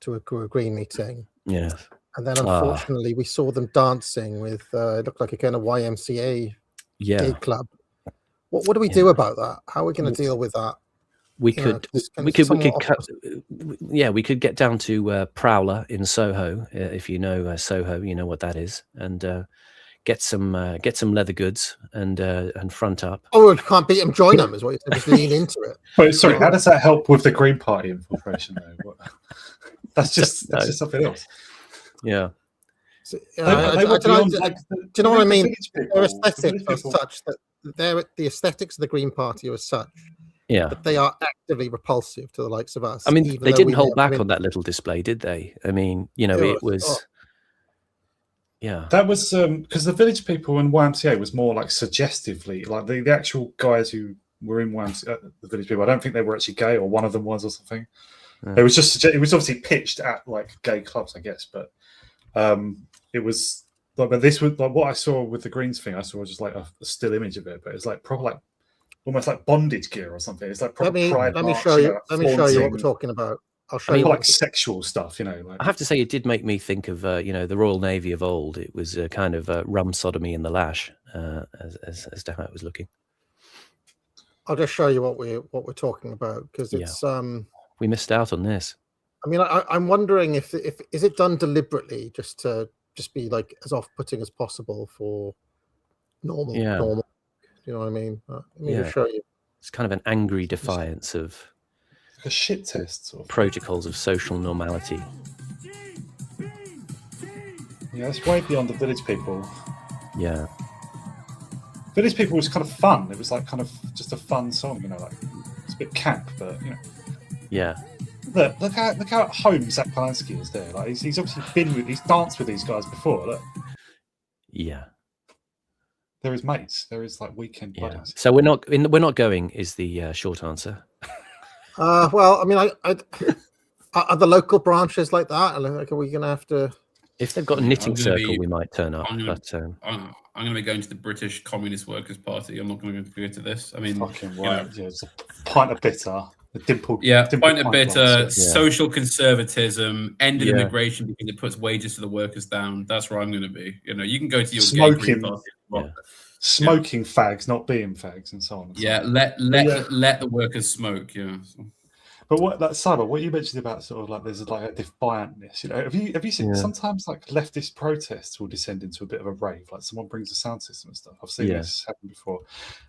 to a Green meeting. Yeah. And then unfortunately we saw them dancing with it looked like a kind of YMCA gay club. What do we do about that? How are we going to deal with that? We could get down to Prowler in Soho. If you know Soho, you know what that is, and get some leather goods and front up. Oh, you can't beat them, join them, is what you said. Just lean into it. Wait, sorry, how does that help with the Green Party infiltration though? That's just something else. Yeah. So, do you know what I mean? Their aesthetics are such that the aesthetics of the Green Party are such that they are actively repulsive to the likes of us. I mean, they didn't hold back on that little display, did they? I mean, it was. Yeah, that was because the Village People and YMCA was more like suggestively, like the actual guys who were in YMCA, the Village People. I don't think they were actually gay, or one of them was, or something. It was obviously pitched at like gay clubs, I guess, but it was like, but this was like what I saw with the Greens thing. I saw just like a still image of it, but it's like proper, like almost like bondage gear or something. It's like proper let me show you what we're talking about. I'll show you like sexual stuff, Like, I have to say, it did make me think of the Royal Navy of old. It was a kind of rum sodomy in the lash, as to how it was looking. I'll just show you what we're talking about, because it's we missed out on this. I mean, I'm wondering if is it done deliberately just to be like as off-putting as possible for normal. You know what I mean? Let me just show you. It's kind of an angry defiance of a shit test sort of protocols of social normality. Yeah, it's way beyond the Village People. Yeah. Village People was kind of fun. It was like kind of just a fun song, like it's a bit camp, but Yeah. Look how at home Zach Polanski is there. Like he's obviously he's danced with these guys before. Look. Yeah. There is mates. There is like weekend buddies. So we're not going is the short answer. Well, I mean, are the local branches like that? Like, are we going to have to? If they've got a knitting circle, we might turn up. I'm going to be going to the British Communist Workers' Party. I'm not going to go to this. I mean, fucking right. Yeah, it's a pint of bitter. Dimpled pint of bitter, social conservatism, end of immigration because it puts wages to the workers down. That's where I'm going to be. You can go to your smoking party. Smoking fags, not being fags, and so on. And so on. Let the workers smoke. Yeah. But what you mentioned about sort of like there's like a defiantness, Have you seen sometimes like leftist protests will descend into a bit of a rave, like someone brings a sound system and stuff. I've seen this happen before,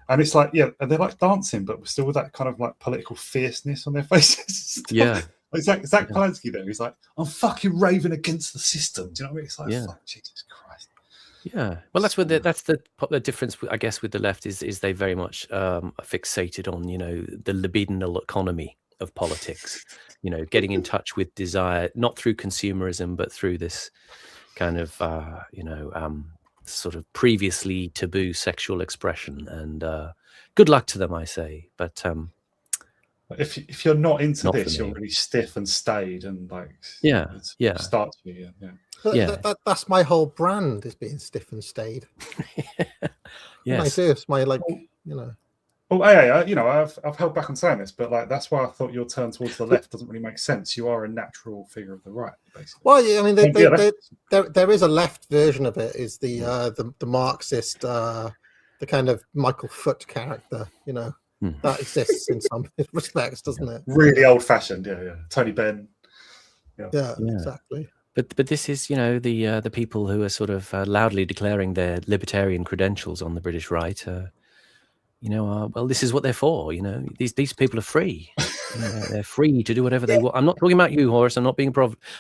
and it's like and they're like dancing, but still with that kind of like political fierceness on their faces. Yeah. Like Zach Polanski there, he's like, I'm fucking raving against the system. Do you know what I mean? It's like, fuck, Jesus Christ. Yeah, well, that's the difference, I guess, with the left is they very much are fixated on the libidinal economy of politics, getting in touch with desire, not through consumerism, but through this kind of sort of previously taboo sexual expression. And good luck to them, I say. But if you're not into this, you're really stiff and staid and like starts you. That's my whole brand, is being stiff and staid. Yes, it's my Well, I've held back on saying this, but like that's why I thought your turn towards the left doesn't really make sense. You are a natural figure of the right, basically. Well, yeah, I mean, there is a left version of it. Is the Marxist, the kind of Michael Foot character, that exists in some respects, doesn't it? Really old-fashioned, yeah. Tony Benn. Yeah, exactly. But this is, the people who are sort of loudly declaring their libertarian credentials on the British right. Well, this is what they're for. These people are free. They're free to do whatever they want. I'm not talking about you, Horace. I'm not being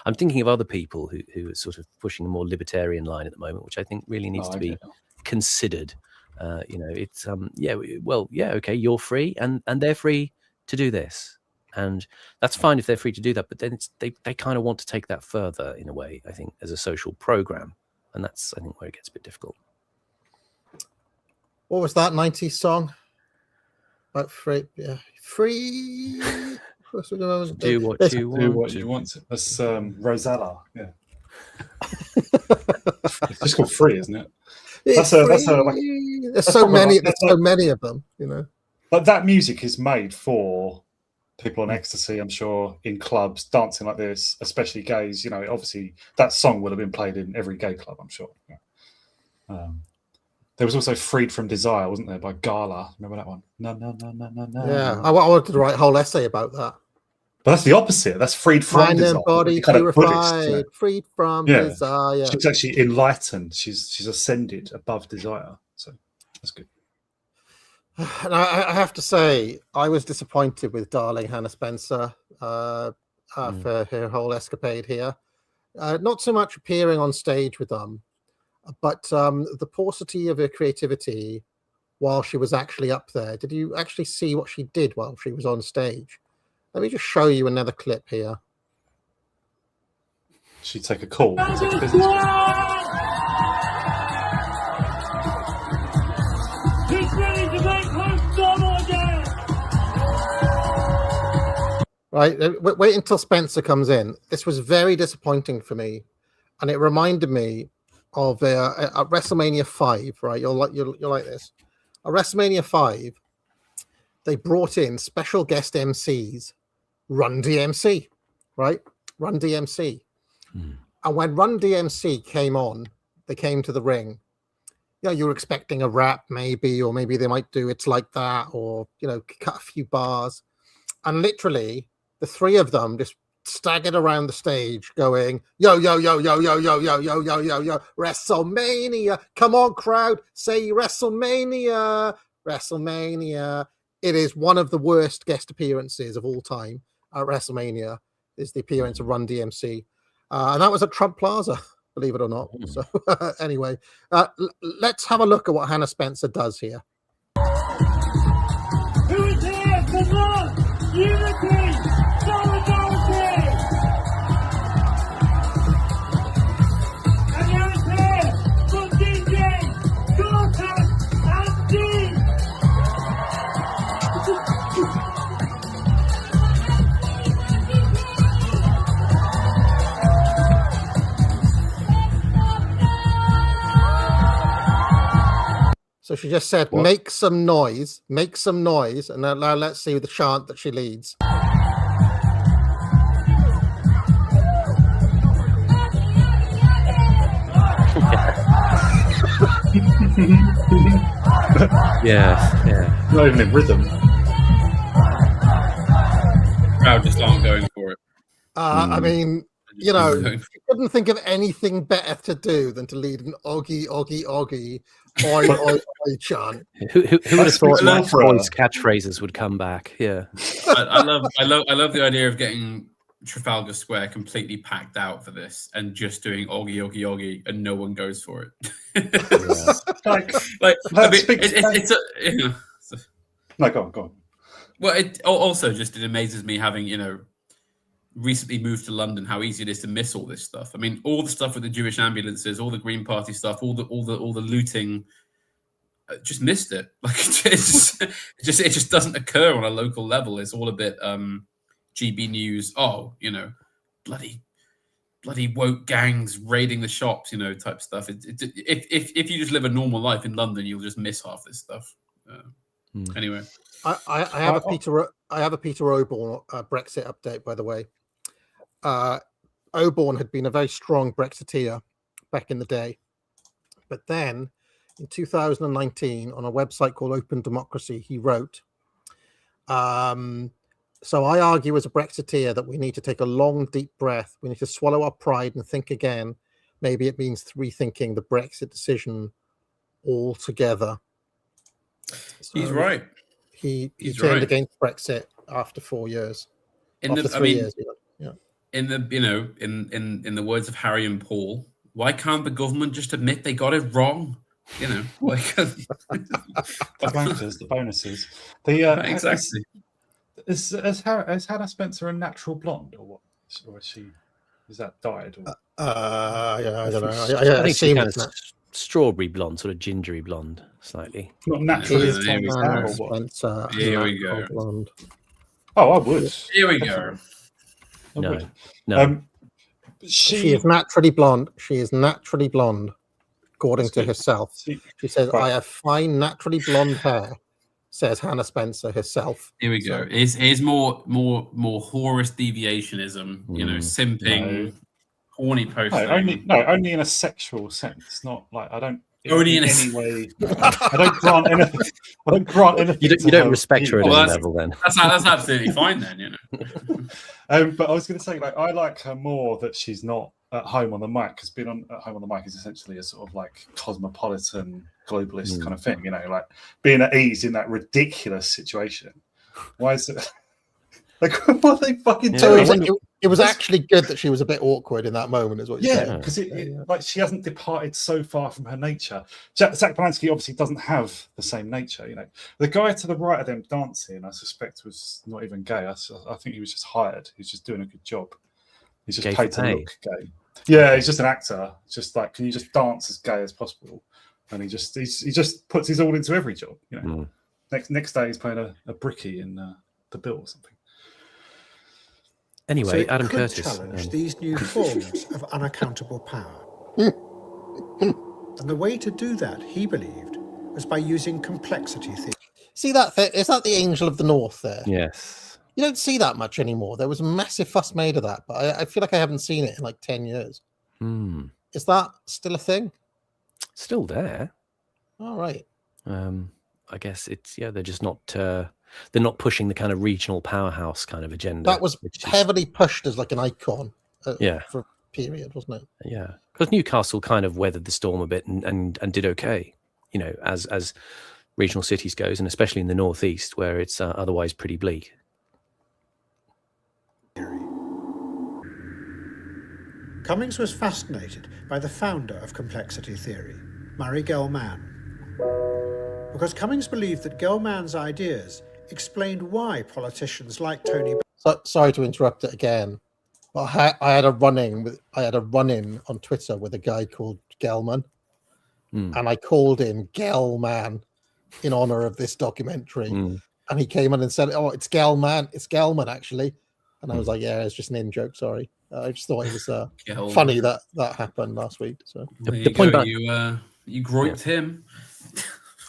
I'm thinking of other people who are sort of pushing a more libertarian line at the moment, which I think really needs to be considered. It's okay, you're free, and they're free to do this, and that's fine if they're free to do that. But then they kind of want to take that further in a way, I think, as a social program, and that's, I think, where it gets a bit difficult. What was that 90s song? About free. Do what you want. That's Rosella. Yeah. It's just called free, isn't it? There's so many of them, you know. But that music is made for people on ecstasy, I'm sure, in clubs, dancing like this, especially gays. You know, obviously that song will have been played in every gay club, I'm sure. There was also Freed from Desire, wasn't there, by Gala? Remember that one? No. Yeah, I wanted to write a whole essay about that. But that's the opposite. That's freed from Mind desire. and body purified, freed from desire. She's actually enlightened. She's ascended above desire. So that's good. And I have to say, I was disappointed with darling Hannah Spencer for her whole escapade here. Not so much appearing on stage with them, but the paucity of her creativity while she was actually up there. Did you actually see what she did while she was on stage? Let me just show you another clip here. She'd take a call. Take a business call. He's ready to make host normal again. Right, wait until Spencer comes in. This was very disappointing for me, and it reminded me of at WrestleMania 5. Right, you'll like this. At WrestleMania 5, they brought in special guest MCs. Run DMC, right? Run DMC. And when Run DMC came on, they came to the ring. You know, you were expecting a rap maybe, or maybe they might do It's Like That, or, you know, cut a few bars. And literally, the three of them just staggered around the stage going, yo, yo, yo, yo, yo, yo, yo, yo, yo, yo, yo, WrestleMania. Come on, crowd, say WrestleMania, WrestleMania. It is one of the worst guest appearances of all time. At WrestleMania is the appearance of Run DMC, and that was at Trump Plaza, believe it or not. So anyway, let's have a look at what Hannah Spencer does here. Who is here for love, unity, solidarity? And who is here for DJ, Gorton, and Dean? So she just said, make some noise, and now let's see the chant that she leads. Yeah. Not even in rhythm. Crowd just aren't going for it. I mean, you know, you couldn't think of anything better to do than to lead an oggy, oggy, oggy, oi, oi, oi chant. Who would have thought Mike Boyd's catchphrases would come back? Yeah. I love the idea of getting Trafalgar Square completely packed out for this and just doing oggy, oggy, oggy, and no one goes for it. No, go on. Well, it amazes me having, you know, recently moved to London, how easy it is to miss all this stuff. I mean, all the stuff with the Jewish ambulances, all the Green Party stuff, all the looting, just missed it. Like it just doesn't occur on a local level. It's all a bit GB News. Oh, you know, bloody woke gangs raiding the shops, you know, type stuff. If you just live a normal life in London, you'll just miss half this stuff. Anyway, I have a Peter Oborne Brexit update, by the way. Oborne had been a very strong Brexiteer back in the day, but then in 2019 on a website called Open Democracy, he wrote, so I argue as a Brexiteer that we need to take a long, deep breath. We need to swallow our pride and think again. Maybe it means rethinking the Brexit decision altogether. So he's right. He turned against Brexit after 4 years. After 3 years, yeah. In the words of Harry and Paul, why can't the government just admit they got it wrong? You know, like the bankers, the bonuses. Exactly. Is Hannah Spencer a natural blonde, or what? Or is that dyed? Or... I don't know. I think she's kind of strawberry blonde, sort of gingery blonde, slightly. Not naturally. Spencer. Here we go. Blonde. Oh, I would. Here we go. No. She is naturally blonde. She is naturally blonde, according to herself. She says, "I have fine, naturally blonde hair," says Hannah Spencer herself. Here we go. Here's more Horus deviationism. You know, simping, horny posting. Only in a sexual sense. Not like I don't. Only in in any way. I don't grant anything. I don't grant anything. You don't respect her at any level, then. That's absolutely fine, then. You know. But I was going to say, like, I like her more that she's not at home on the mic, because being at home on the mic is essentially a sort of like cosmopolitan globalist kind of thing. You know, like being at ease in that ridiculous situation. Why is it? Like, what are they fucking doing? It was actually good that she was a bit awkward in that moment, is what you said. Because like she hasn't departed so far from her nature. Zach Polanski obviously doesn't have the same nature. You know, the guy to the right of them dancing, I suspect, was not even gay. I think he was just hired. He's just doing a good job. He's just paid to look gay. Yeah, he's just an actor. It's just like, can you just dance as gay as possible? And he just puts his all into every job. You know, next day he's playing a brickie in The Bill or something. Anyway, so Adam could Curtis challenge these new forms of unaccountable power. And the way to do that, he believed, was by using complexity theory. See that? Is that the Angel of the North there? Yes. You don't see that much anymore. There was a massive fuss made of that, but I feel like I haven't seen it in like 10 years. Is that still a thing? Still there. All right. I guess it's, they're just not... they're not pushing the kind of regional powerhouse kind of agenda. That was heavily pushed as like an icon for a period, wasn't it? Yeah, because Newcastle kind of weathered the storm a bit and did okay, you know, as regional cities goes, and especially in the northeast where it's otherwise pretty bleak. Cummings was fascinated by the founder of complexity theory, Murray Gell-Mann, because Cummings believed that Gell-Mann's ideas explained why politicians like Tony. Sorry to interrupt it again, but I had a run-in on Twitter with a guy called Gell-Mann, and I called him Gell-Mann in honor of this documentary, and he came in and said, "Oh, it's Gell-Mann. It's Gell-Mann, actually." And I was like, "Yeah, it's just an in-joke. Sorry." I just thought it was funny that happened last week. So the point about you groped him.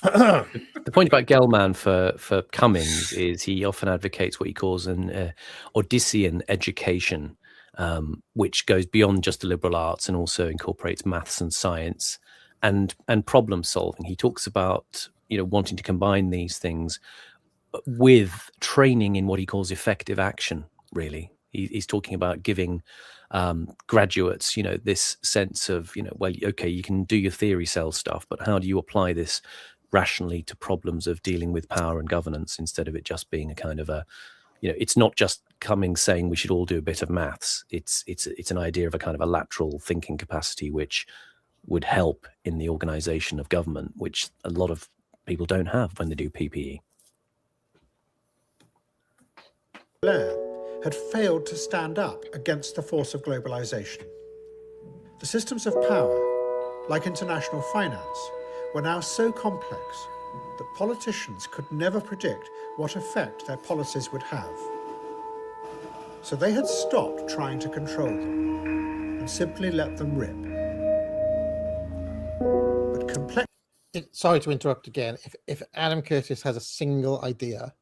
The point about Gell-Mann for Cummings is he often advocates what he calls an Odyssean education, which goes beyond just the liberal arts and also incorporates maths and science and problem solving. He talks about, you know, wanting to combine these things with training in what he calls effective action. Really, he's talking about giving graduates, you know, this sense of, you know, well, okay, you can do your theory cell stuff, but how do you apply this rationally to problems of dealing with power and governance, instead of it just being a kind of a, you know, it's not just Cummings saying we should all do a bit of maths. It's an idea of a kind of a lateral thinking capacity which would help in the organization of government, which a lot of people don't have when they do PPE. Blair had failed to stand up against the force of globalization. The systems of power, like international finance, were now so complex that politicians could never predict what effect their policies would have. So they had stopped trying to control them and simply let them rip. But sorry to interrupt again. If Adam Curtis has a single idea,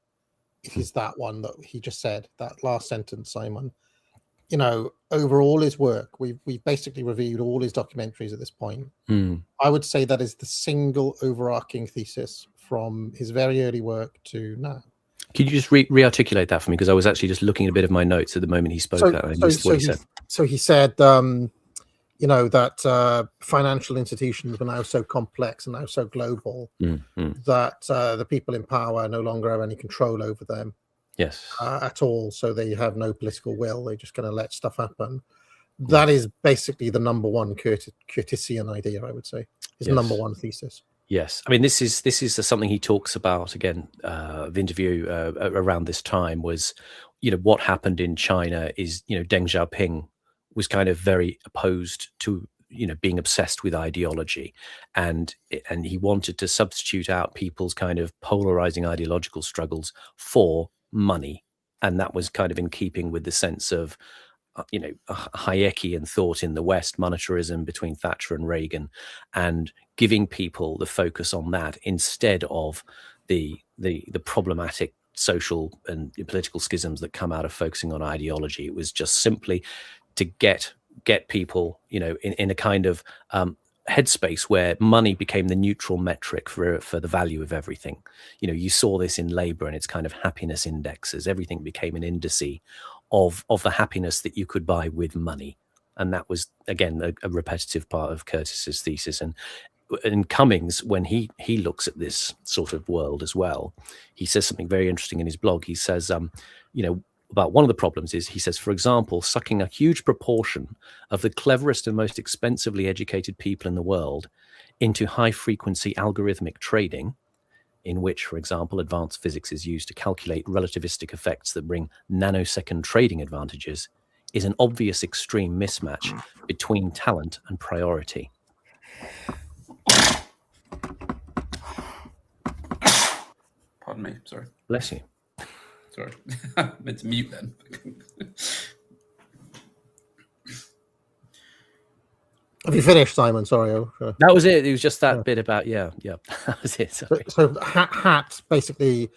it is that one that he just said, that last sentence, Simon. You know, over all his work, we've basically reviewed all his documentaries at this point. I would say that is the single overarching thesis from his very early work to now. Could you just re-articulate that for me? Because I was actually just looking at a bit of my notes at the moment he spoke. So he said, you know, that financial institutions were now so complex and now so global that the people in power no longer have any control over them. Yes. At all. So they have no political will. They're just going to let stuff happen. That is basically the number one Curtisian idea, I would say. His number one thesis. Yes. I mean, this is something he talks about again. The interview around this time was, you know, what happened in China is, you know, Deng Xiaoping was kind of very opposed to, you know, being obsessed with ideology, and he wanted to substitute out people's kind of polarizing ideological struggles for money, and that was kind of in keeping with the sense of Hayekian thought in the West, monetarism between Thatcher and Reagan, and giving people the focus on that instead of the problematic social and political schisms that come out of focusing on ideology. It was just simply to get people, in a kind of headspace where money became the neutral metric for the value of everything. You saw this in labor and its kind of happiness indexes. Everything became an indice of the happiness that you could buy with money. And that was, again, a repetitive part of Curtis's thesis. And Cummings, when he looks at this sort of world as well, he says something very interesting in his blog. He says, about one of the problems is, he says, for example, sucking a huge proportion of the cleverest and most expensively educated people in the world into high-frequency algorithmic trading, in which, for example, advanced physics is used to calculate relativistic effects that bring nanosecond trading advantages, is an obvious extreme mismatch between talent and priority. Pardon me, sorry. Bless you. Sorry, I meant to mute then. Have you finished, Simon? Sorry. That was it. It was just that bit about, yeah. That was it. Sorry. So Hat basically,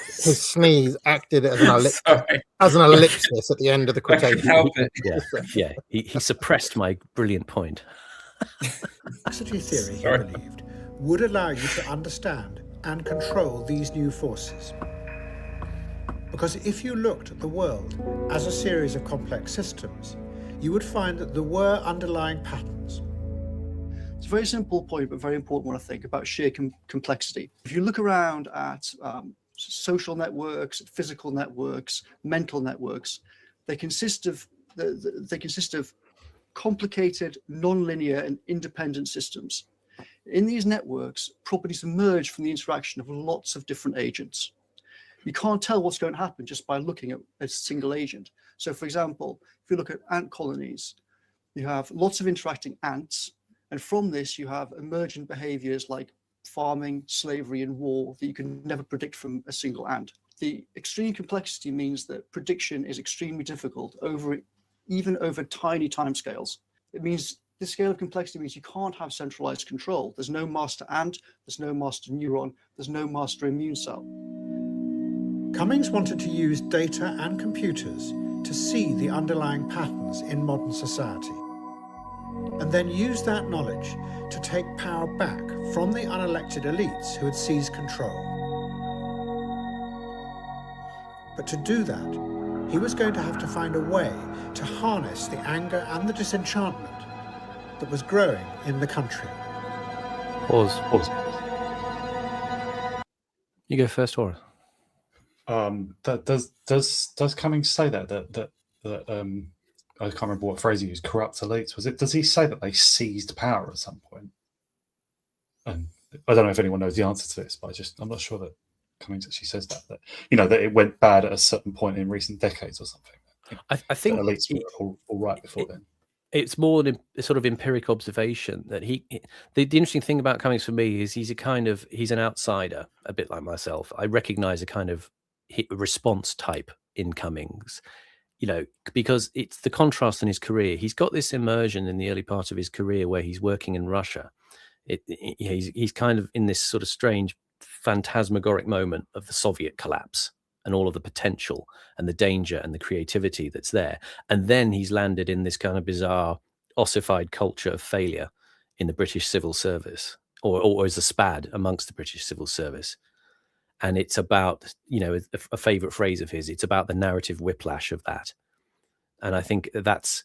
his sneeze acted as an ellipsis at the end of the quotation. Help it. Yeah. He suppressed my brilliant point. Capacity theory, he believed, would allow you to understand and control these new forces. Because if you looked at the world as a series of complex systems, you would find that there were underlying patterns. It's a very simple point, but very important one, I think, about sheer complexity. If you look around at social networks, physical networks, mental networks, they consist of complicated, non-linear, and independent systems. In these networks, properties emerge from the interaction of lots of different agents. You can't tell what's going to happen just by looking at a single agent. So, for example, if you look at ant colonies, you have lots of interacting ants, and from this you have emergent behaviors like farming, slavery, and war that you can never predict from a single ant. The extreme complexity means that prediction is extremely difficult even over tiny timescales. It means this scale of complexity means you can't have centralized control. There's no master ant, there's no master neuron, there's no master immune cell. Cummings wanted to use data and computers to see the underlying patterns in modern society, and then use that knowledge to take power back from the unelected elites who had seized control. But to do that, he was going to have to find a way to harness the anger and the disenchantment that was growing in the country. Pause. You go first, Horace. Does Cummings say that I can't remember what phrase he used, corrupt elites, was it? Does he say that they seized power at some point? And I don't know if anyone knows the answer to this, but I'm not sure that Cummings actually says that that it went bad at a certain point in recent decades or something. I think elites were all right before then. It's more a sort of empiric observation that the interesting thing about Cummings for me is he's an outsider, a bit like myself. I recognize a kind of response type in Cummings, because it's the contrast in his career. He's got this immersion in the early part of his career where he's working in Russia. He's kind of in this sort of strange phantasmagoric moment of the Soviet collapse and all of the potential and the danger and the creativity that's there. And then he's landed in this kind of bizarre ossified culture of failure in the British civil service, or as a SPAD amongst the British civil service. And it's about, a favorite phrase of his, it's about the narrative whiplash of that. And I think that's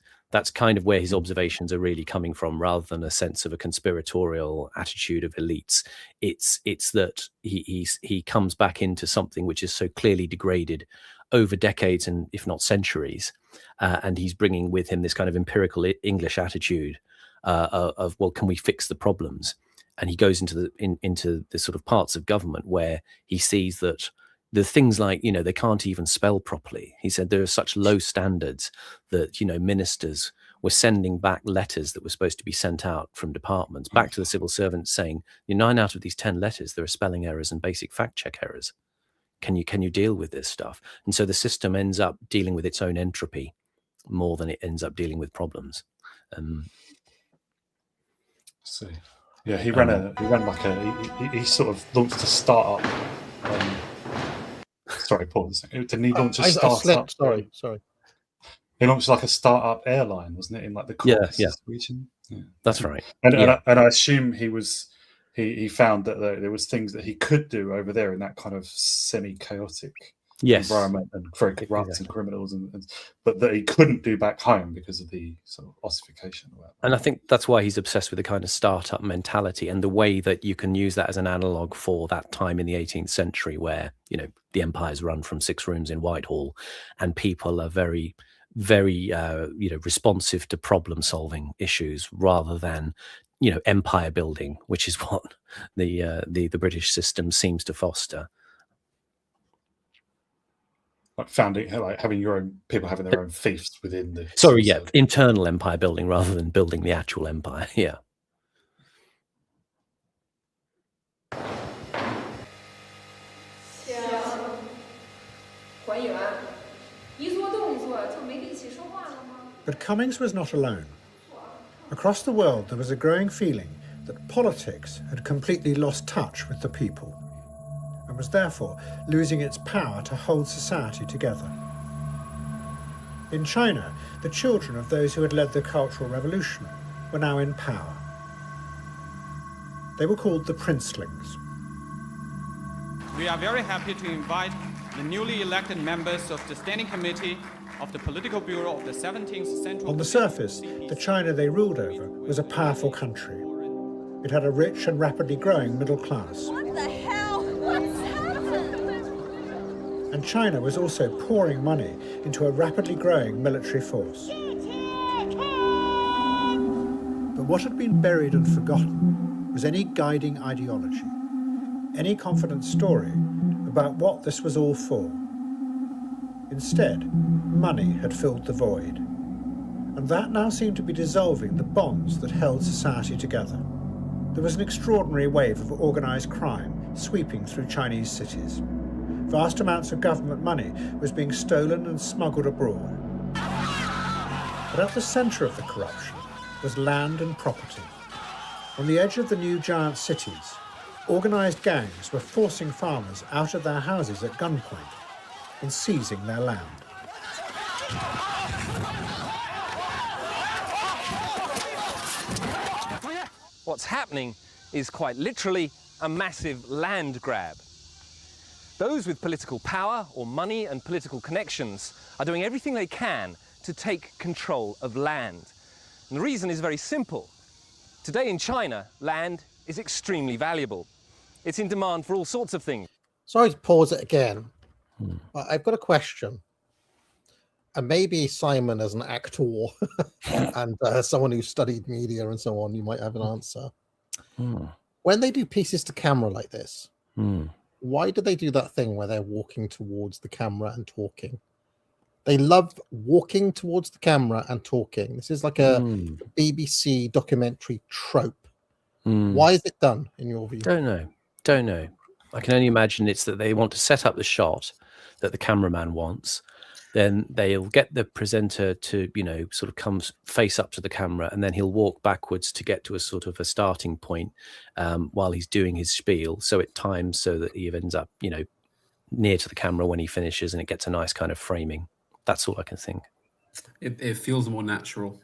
kind of where his observations are really coming from, rather than a sense of a conspiratorial attitude of elites. It's that he comes back into something which is so clearly degraded over decades and if not centuries, and he's bringing with him this kind of empirical English attitude of, well, can we fix the problems? And he goes into the sort of parts of government where he sees that the things like, they can't even spell properly. He said there are such low standards that, ministers were sending back letters that were supposed to be sent out from departments back to the civil servants saying, 9 out of these 10 letters, there are spelling errors and basic fact check errors. Can you deal with this stuff? And so the system ends up dealing with its own entropy more than it ends up dealing with problems. So yeah, he sort of launched a startup. Sorry, pause. Didn't he launch a startup? Sorry. He launched like a startup airline, wasn't it, in like the Caucasus region? Yeah, that's right. And I assume he found that there was things that he could do over there in that kind of semi-chaotic environment and very corrupt and criminals, but that he couldn't do back home because of the sort of ossification. And I think that's why he's obsessed with the kind of startup mentality and the way that you can use that as an analog for that time in the 18th century where, the empire's run from 6 rooms in Whitehall and people are very, very, responsive to problem solving issues rather than, empire building, which is what the British system seems to foster. Like having your own people having their own fiefs within the internal empire building rather than building the actual empire. Yeah. But Cummings was not alone. Across the world there was a growing feeling that politics had completely lost touch with the people and was therefore losing its power to hold society together. In China, the children of those who had led the Cultural Revolution were now in power. They were called the princelings. We are very happy to invite the newly elected members of the Standing Committee of the Political Bureau of the 17th Central... On the surface, the China they ruled over was a powerful country. It had a rich and rapidly growing middle class. What the hell? What's happened? And China was also pouring money into a rapidly growing military force. But what had been buried and forgotten was any guiding ideology, any confident story about what this was all for. Instead, money had filled the void, and that now seemed to be dissolving the bonds that held society together. There was an extraordinary wave of organised crime sweeping through Chinese cities. Vast amounts of government money was being stolen and smuggled abroad. But at the centre of the corruption was land and property. On the edge of the new giant cities, organised gangs were forcing farmers out of their houses at gunpoint and seizing their land. What's happening is quite literally a massive land grab. Those with political power or money and political connections are doing everything they can to take control of land. And the reason is very simple. Today in China, land is extremely valuable. It's in demand for all sorts of things. Sorry to pause it again. I've got a question. And maybe Simon, as an actor and someone who studied media and so on, you might have an answer. When they do pieces to camera like this, why do they do that thing where they're walking towards the camera and talking? They love walking towards the camera and talking. This is like a BBC documentary trope. Why is it done, in your view? Don't know. I can only imagine it's that they want to set up the shot that the cameraman wants. Then they'll get the presenter to, sort of come face up to the camera, and then he'll walk backwards to get to a sort of a starting point while he's doing his spiel. So it times so that he ends up, near to the camera when he finishes, and it gets a nice kind of framing. That's all I can think. It feels more natural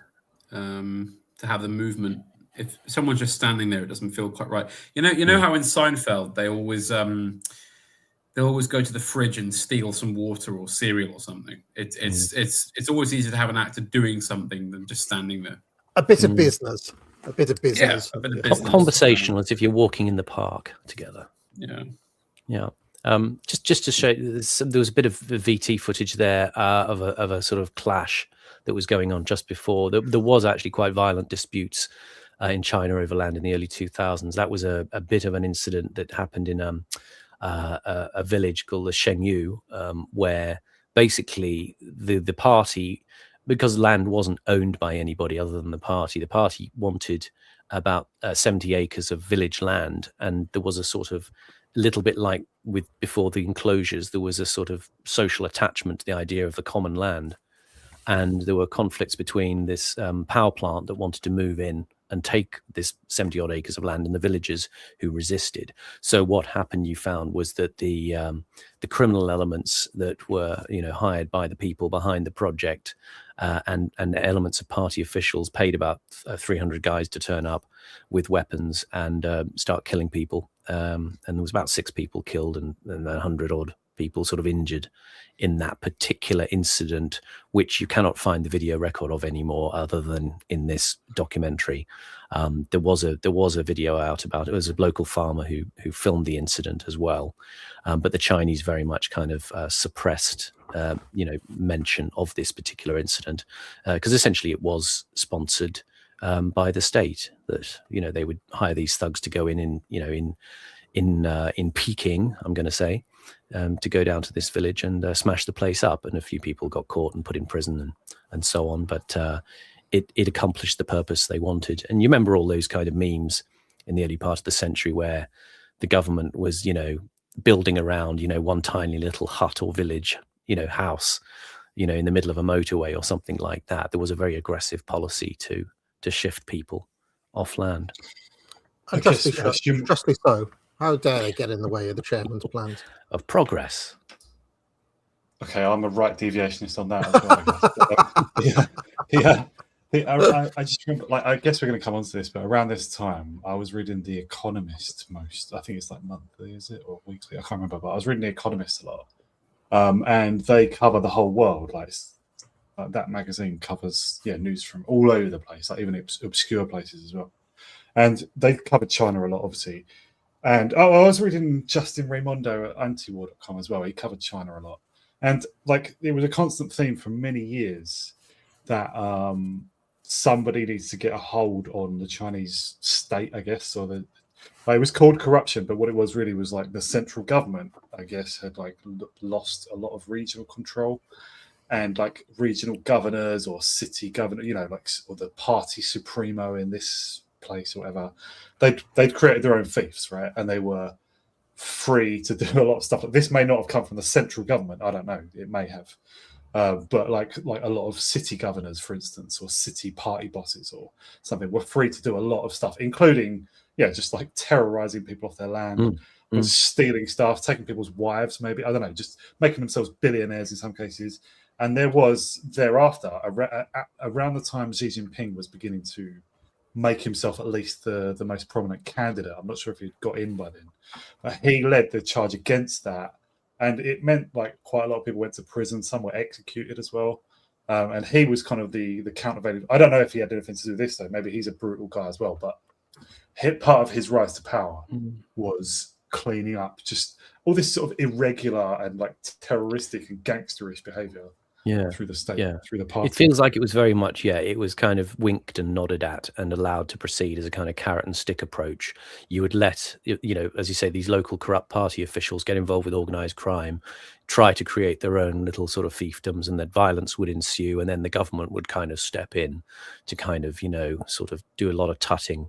to have the movement. If someone's just standing there, it doesn't feel quite right. You know how in Seinfeld they always go to the fridge and steal some water or cereal or something. It's always easier to have an actor doing something than just standing there. A bit of business. Yeah, a bit of business. Conversational, as if you're walking in the park together. Yeah. Just to show, there was a bit of VT footage there of a sort of clash that was going on just before. There was actually quite violent disputes in China over land in the early 2000s. That was a bit of an incident that happened in a village called the Shengyu, where basically the party, because land wasn't owned by anybody other than the party wanted about 70 acres of village land, and there was a sort of little bit like before the enclosures, there was a sort of social attachment to the idea of the common land. and there were conflicts between this power plant that wanted to move in and take this 70 odd acres of land, and the villagers who resisted. So what happened, you found, was that the criminal elements that were, you know, hired by the people behind the project, and elements of party officials paid about 300 guys to turn up with weapons and start killing people. And there was about 6 people killed and 100 odd people sort of injured in that particular incident, which you cannot find the video record of anymore, other than in this documentary. There was a video out about it. It was a local farmer who filmed the incident as well, but the Chinese very much kind of suppressed mention of this particular incident, because essentially it was sponsored by the state, that, you know, they would hire these thugs to go in Peking, I'm going to say, to go down to this village and smash the place up. And a few people got caught and put in prison and so on. But it accomplished the purpose they wanted. And you remember all those kind of memes in the early part of the century where the government was, you know, building around, you know, one tiny little hut or village, you know, house, you know, in the middle of a motorway or something like that. There was a very aggressive policy to shift people off land. Justly so. How dare they get in the way of the chairman's plans of progress? Okay, I'm a right deviationist on that as well. I just remember, like, I guess we're going to come on to this, but around this time, I was reading The Economist I think it's like monthly, is it, or weekly? I can't remember, but I was reading The Economist a lot. And they cover the whole world. Like that magazine covers news from all over the place, like even obscure places as well. And they covered China a lot, obviously. And I was reading Justin Raimondo at antiwar.com as well. He covered China a lot. And like it was a constant theme for many years that somebody needs to get a hold on the Chinese state, I guess, or it was called corruption, but what it was really was like the central government, I guess, had like lost a lot of regional control, and like regional governors or city governor, you know, like, or the party supremo in this place or whatever, they'd created their own fiefs, right? And they were free to do a lot of stuff. Like this may not have come from the central government, I don't know, it may have, but like a lot of city governors, for instance, or city party bosses or something, were free to do a lot of stuff, including just like terrorizing people off their land, stealing stuff, taking people's wives, maybe, I don't know, just making themselves billionaires in some cases. And there was thereafter, around the time Xi Jinping was beginning to make himself at least the most prominent candidate, I'm not sure if he'd got in by then, but he led the charge against that. And it meant like quite a lot of people went to prison, some were executed as well. And he was kind of the countervailing. I don't know if he had anything to do with this though, maybe he's a brutal guy as well, but part of his rise to power was cleaning up just all this sort of irregular and like terroristic and gangsterish behavior through the state, through the party. It feels like it was very much, it was kind of winked and nodded at and allowed to proceed as a kind of carrot and stick approach. You would let, as you say, these local corrupt party officials get involved with organized crime, try to create their own little sort of fiefdoms, and that violence would ensue, and then the government would kind of step in to kind of, sort of do a lot of tutting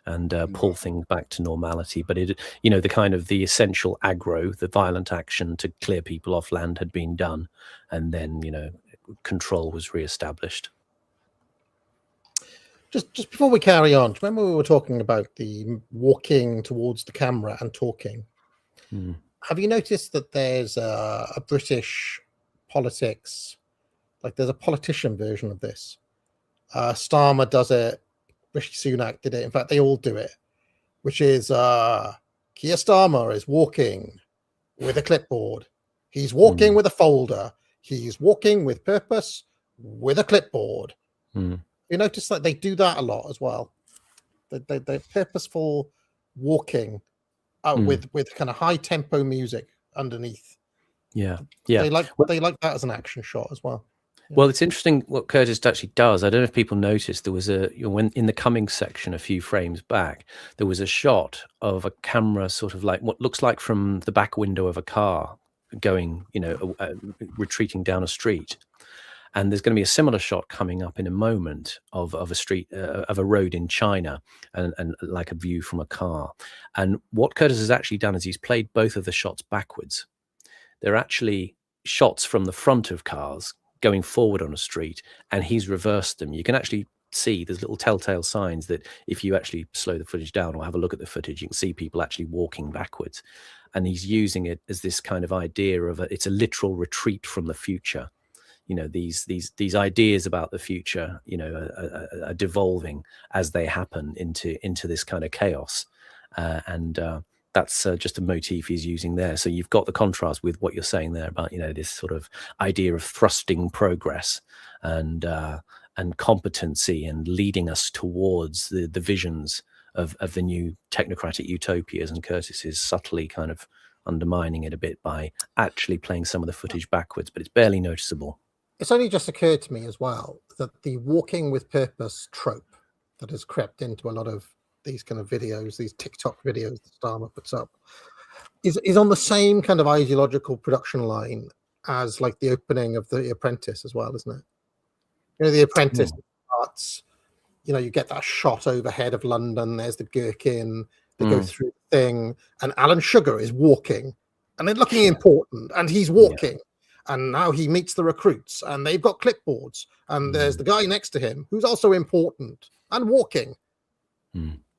and pull things back to normality. But it, the kind of the essential aggro, the violent action to clear people off land had been done, and then control was reestablished. Just before we carry on, remember we were talking about the walking towards the camera and talking. Have you noticed that there's a British politics, like there's a politician version of this? Starmer does it. Rishi Sunak did it. In fact, they all do it, which is Keir Starmer is walking with a clipboard. He's walking with a folder. He's walking with purpose with a clipboard. You notice that they do that a lot as well. They're purposeful walking with kind of high tempo music underneath. Yeah. They like that as an action shot as well. Well, it's interesting what Curtis actually does. I don't know if people noticed, there was when in the Cummings section a few frames back, there was a shot of a camera sort of like what looks like from the back window of a car going, retreating down a street. And there's going to be a similar shot coming up in a moment of a street, of a road in China, and like a view from a car. And what Curtis has actually done is he's played both of the shots backwards. They're actually shots from the front of cars going forward on a street, and he's reversed them. You can actually see there's little telltale signs that if you actually slow the footage down or have a look at the footage, you can see people actually walking backwards. And he's using it as this kind of idea of it's a literal retreat from the future. You know, these ideas about the future, you know, are devolving as they happen into this kind of chaos, and that's just a motif he's using there. So you've got the contrast with what you're saying there about, you know, this sort of idea of thrusting progress and competency and leading us towards the visions of the new technocratic utopias, and Curtis is subtly kind of undermining it a bit by actually playing some of the footage backwards, but it's barely noticeable. It's only just occurred to me as well that the walking with purpose trope that has crept into a lot of these kind of videos, these TikTok videos that Starmer puts up, is on the same kind of ideological production line as like the opening of The Apprentice as well, isn't it? You know, The Apprentice starts, you know, you get that shot overhead of London, there's the gherkin, they go through the thing, and Alan Sugar is walking, and they're looking important, and he's walking. And now he meets the recruits, and they've got clipboards, and there's the guy next to him who's also important and walking.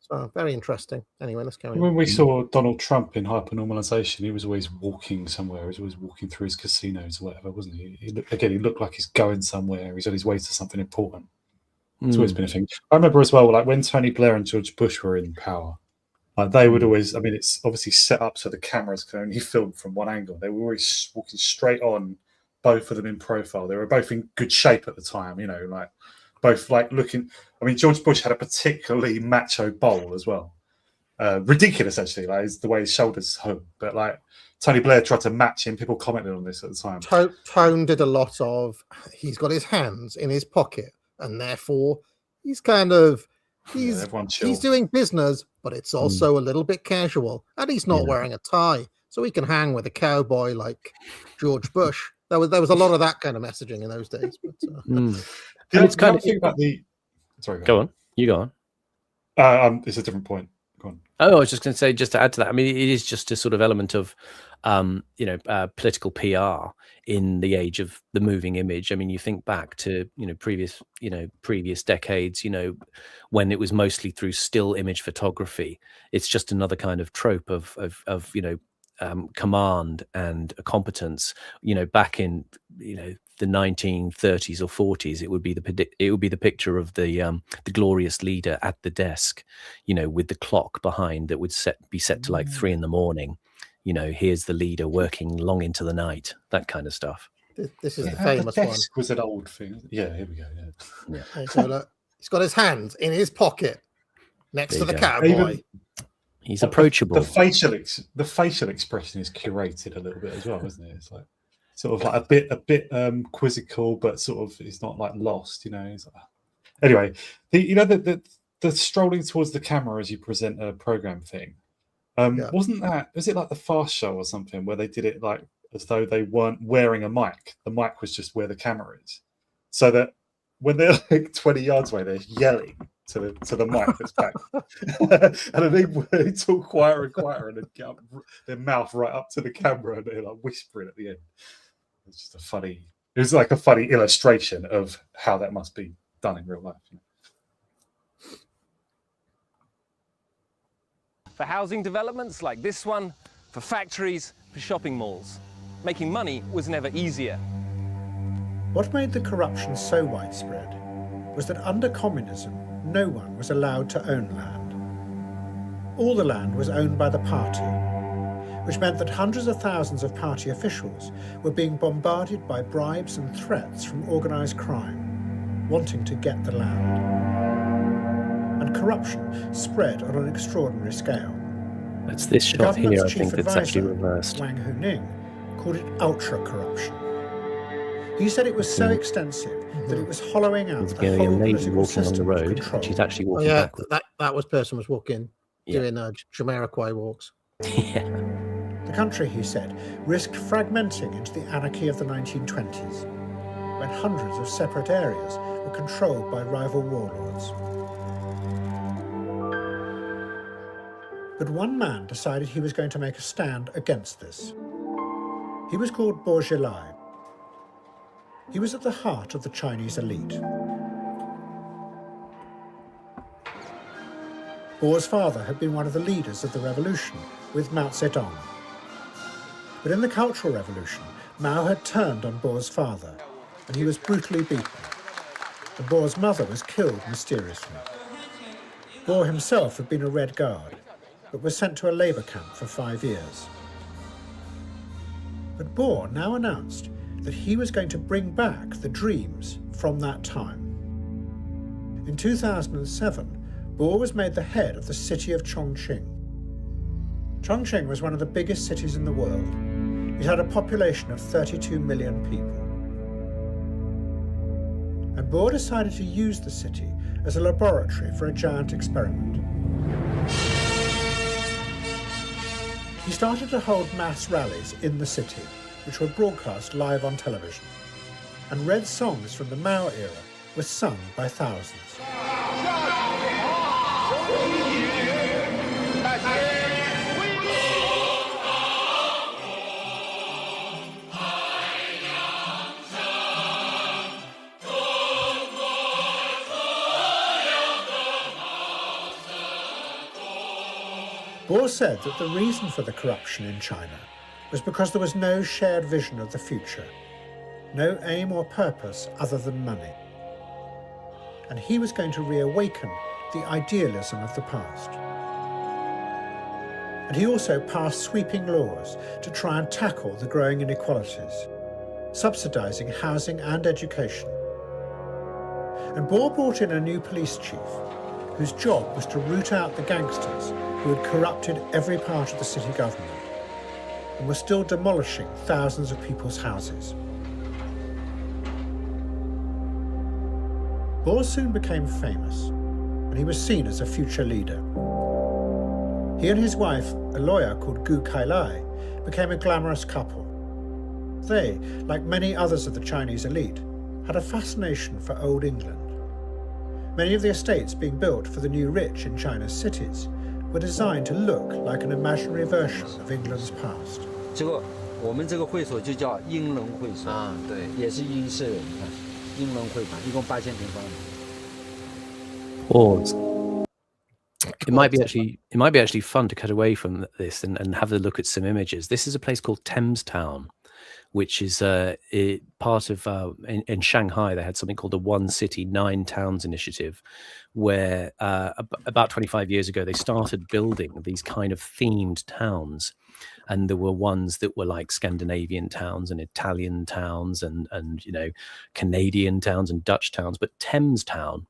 So very interesting. Anyway, let's go on. When we saw Donald Trump in Hypernormalization, he was always walking somewhere. He was always walking through his casinos or whatever, wasn't he? He looked like he's going somewhere. He's on his way to something important. It's always been a thing. I remember as well, like when Tony Blair and George Bush were in power, like they would always, I mean, it's obviously set up so the cameras can only film from one angle. They were always walking straight on, both of them in profile. They were both in good shape at the time, you know, like both like looking. I mean, George Bush had a particularly macho bowl as well. Ridiculous, actually, like the way his shoulders hung. But like Tony Blair tried to match him. People commented on this at the time. Tone did a lot of, he's got his hands in his pocket, and therefore he's kind of, he's doing business, but it's also a little bit casual, and he's not wearing a tie, so he can hang with a cowboy like George Bush. There was a lot of that kind of messaging in those days. But, it's kind of think about the. Sorry, go on. You go on. It's a different point. Go on. Oh, I was just going to say, just to add to that, I mean, it is just a sort of element of, you know, political PR in the age of the moving image. I mean, you think back to, you know, previous decades, you know, when it was mostly through still image photography. It's just another kind of trope of you know, command and competence. You know, back in, you know, the 1930s or 40s, it would be the picture of the glorious leader at the desk, you know, with the clock behind that would be set to like 3 a.m. You know, here's the leader working long into the night, that kind of stuff. This is the famous one. Was an old thing. Yeah, here we go. Yeah. So look, he's got his hands in his pocket next to the cowboy. He's approachable. The facial expression is curated a little bit as well, isn't it? It's like sort of like a bit quizzical, but sort of it's not like lost, you know. It's like, anyway, the strolling towards the camera as you present a program thing. Was it like the Fast Show or something where they did it like as though they weren't wearing a mic? The mic was just where the camera is, so that when they're like 20 yards away, they're yelling to the mic that's back, and then they talk quieter and quieter, and then get up, their mouth right up to the camera, and they're like whispering at the end. It's just it was like a funny illustration of how that must be done in real life. You know? For housing developments like this one, for factories, for shopping malls. Making money was never easier. What made the corruption so widespread was that under communism, no one was allowed to own land. All the land was owned by the party, which meant that hundreds of thousands of party officials were being bombarded by bribes and threats from organised crime, wanting to get the land. And corruption spread on an extraordinary scale. It's this shot here, I think, that's actually reversed. Wang Huning called it ultra-corruption. He said it was so extensive that it was hollowing out the whole political system on the road. She's actually walking backwards. That person was walking, doing Jamiroquai walks. The country, he said, risked fragmenting into the anarchy of the 1920s, when hundreds of separate areas were controlled by rival warlords. But one man decided he was going to make a stand against this. He was called Bourgelai. He was at the heart of the Chinese elite. Bo's father had been one of the leaders of the revolution with Mao Zedong. But in the Cultural Revolution, Mao had turned on Bo's father, and he was brutally beaten. And Bo's mother was killed mysteriously. Bo himself had been a Red Guard, but was sent to a labour camp for 5 years. But Bo now announced that he was going to bring back the dreams from that time. In 2007, Bo was made the head of the city of Chongqing. Chongqing was one of the biggest cities in the world. It had a population of 32 million people. And Bo decided to use the city as a laboratory for a giant experiment. He started to hold mass rallies in the city, which were broadcast live on television. And red songs from the Mao era were sung by thousands. Bo said that the reason for the corruption in China was because there was no shared vision of the future, no aim or purpose other than money. And he was going to reawaken the idealism of the past. And he also passed sweeping laws to try and tackle the growing inequalities, subsidising housing and education. And Bo brought in a new police chief, whose job was to root out the gangsters who had corrupted every part of the city government and were still demolishing thousands of people's houses. Bo soon became famous, and he was seen as a future leader. He and his wife, a lawyer called Gu Kailai, became a glamorous couple. They, like many others of the Chinese elite, had a fascination for old England. Many of the estates being built for the new rich in China's cities were designed to look like an imaginary version of England's past. 我们这个会所就叫英伦会所啊，对，也是英式的，你看，英伦会馆一共8000平方米。Pause. It might be actually fun to cut away from this and have a look at some images. This is a place called Thames Town, which is part of in Shanghai. They had something called the One City, Nine Towns initiative, where about 25 years ago they started building these kind of themed towns. And there were ones that were like Scandinavian towns and Italian towns and Canadian towns and Dutch towns. But Thames Town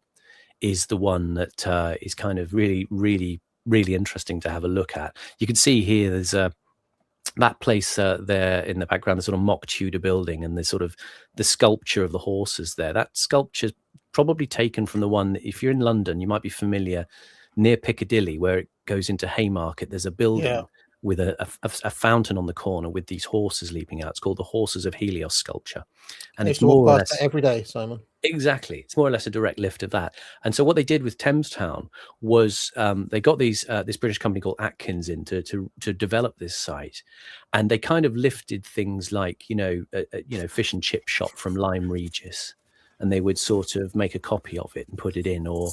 is the one that is kind of really, really, really interesting to have a look at. You can see here there's that place there in the background, the sort of mock Tudor building, and the sort of the sculpture of the horses there. That sculpture's probably taken from the one that, if you're in London, you might be familiar, near Piccadilly, where it goes into Haymarket. There's a building with a fountain on the corner with these horses leaping out. It's called the Horses of Helios sculpture. And it's more or less every day, Simon. Exactly. It's more or less a direct lift of that. And so what they did with Thames Town was they got this British company called Atkins in to develop this site. And they kind of lifted things like, fish and chip shop from Lyme Regis. And they would sort of make a copy of it and put it in. Or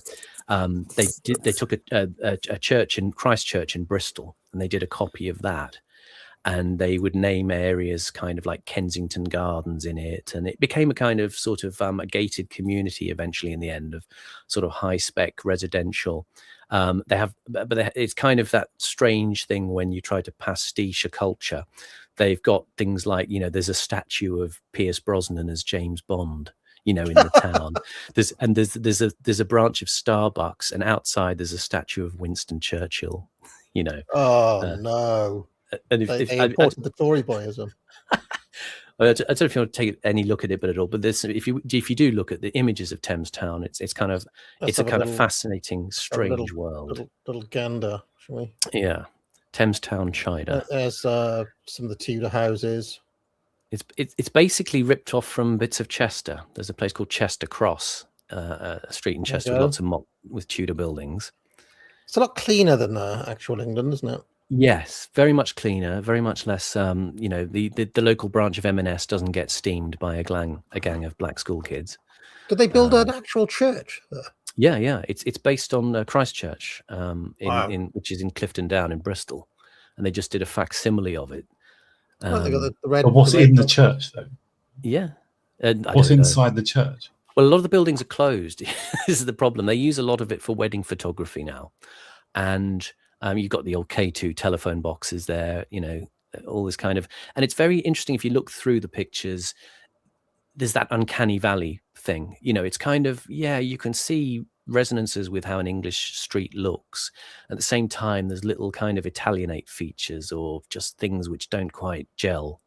they took a church in Christchurch in Bristol, and they did a copy of that. And they would name areas kind of like Kensington Gardens in it. And it became a kind of sort of a gated community eventually in the end of sort of high spec residential. It's kind of that strange thing when you try to pastiche a culture. They've got things like, there's a statue of Pierce Brosnan as James Bond, in the town. There's a branch of Starbucks, and outside there's a statue of Winston Churchill, Oh, no. And they imported the Tory boyism. I don't know if you want to take any look at it, but at all. But this, if you do look at the images of Thames Town, it's a kind of fascinating, strange world. Little gander, shall we? Yeah, Thames Town, China. There's some of the Tudor houses. It's basically ripped off from bits of Chester. There's a place called Chester Cross, a street in Chester with lots of with Tudor buildings. It's a lot cleaner than actual England, isn't it? Yes, very much cleaner, very much less. The local branch of M&S doesn't get steamed by a gang of black school kids. Did they build an actual church there? Yeah. It's based on Christchurch, Wow. which is in Clifton Down in Bristol, and they just did a facsimile of it. Well, they got the red. But what's the red in the dot. church though? Yeah. What's inside the church? Well, a lot of the buildings are closed. This is the problem. They use a lot of it for wedding photography now, and you've got the old K2 telephone boxes there. All this kind of, and it's very interesting if you look through the pictures. There's that uncanny valley thing. It's kind of, you can see resonances with how an English street looks. At the same time, there's little kind of Italianate features or just things which don't quite gel.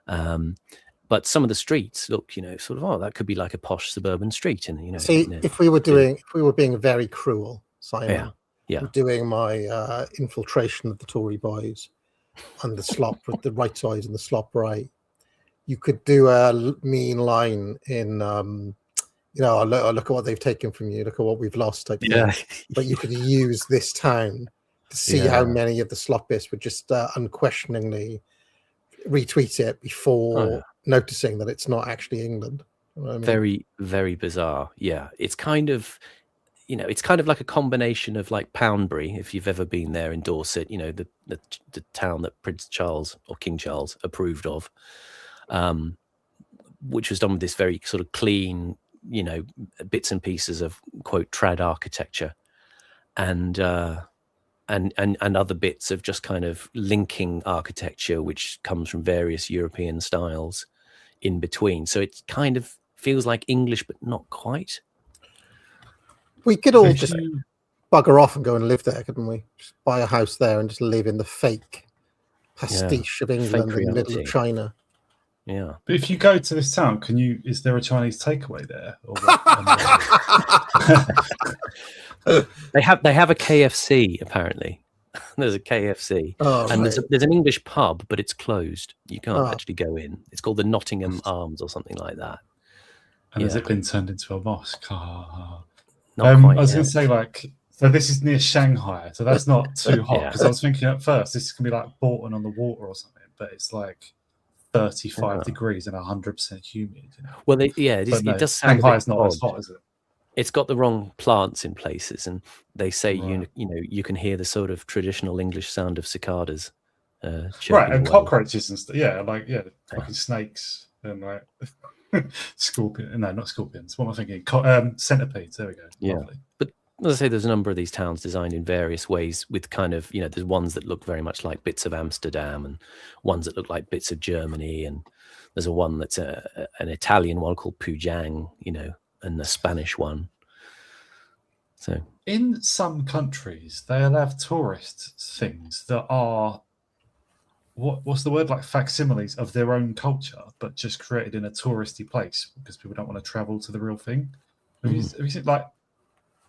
But some of the streets look, sort of, that could be like a posh suburban street. And See, if we were being very cruel, Simon, yeah, doing my infiltration of the Tory boys and the slop with the right side and the slop right, you could do a mean line in, look at what they've taken from you, look at what we've lost type of thing. But you could use this town to see how many of the sloppists would just unquestioningly retweet it before noticing that it's not actually England. You know what I mean? Very, very bizarre. Yeah, it's kind of, it's kind of like a combination of like Poundbury, if you've ever been there in Dorset. The town that Prince Charles or King Charles approved of, which was done with this very sort of clean, bits and pieces of quote trad architecture, and other bits of just kind of linking architecture, which comes from various European styles in between. So it kind of feels like English, but not quite. We could all just bugger off and go and live there, couldn't we? Just buy a house there and just live in the fake pastiche of England in the middle of China. Yeah. But if you go to this town, is there a Chinese takeaway there? Or what? They have a KFC apparently. There's a KFC, and there's an English pub, but it's closed. You can't actually go in. It's called the Nottingham Arms or something like that. And has it been turned into a mosque? Not quite I was yet. going to say, so this is near Shanghai, so that's not too hot. Because I was thinking at first this is going to be like Bolton on the water or something, but it's like 35 degrees and 100% humid. Well, it does sound. Shanghai is not as hot, is it? It's got the wrong plants in places, and they say you can hear the sort of traditional English sound of cicadas. Right, and cockroaches and stuff. Yeah, fucking snakes and like scorpion. No, not scorpions. What am I thinking? Centipedes. There we go. Yeah, Lovely. but as I say, there's a number of these towns designed in various ways with kind of, there's ones that look very much like bits of Amsterdam and ones that look like bits of Germany, and there's a one that's an Italian one called Pujang, and the Spanish one. So in some countries, they'll have tourist things that are what's the word, like facsimiles of their own culture, but just created in a touristy place because people don't want to travel to the real thing. Have you seen, like,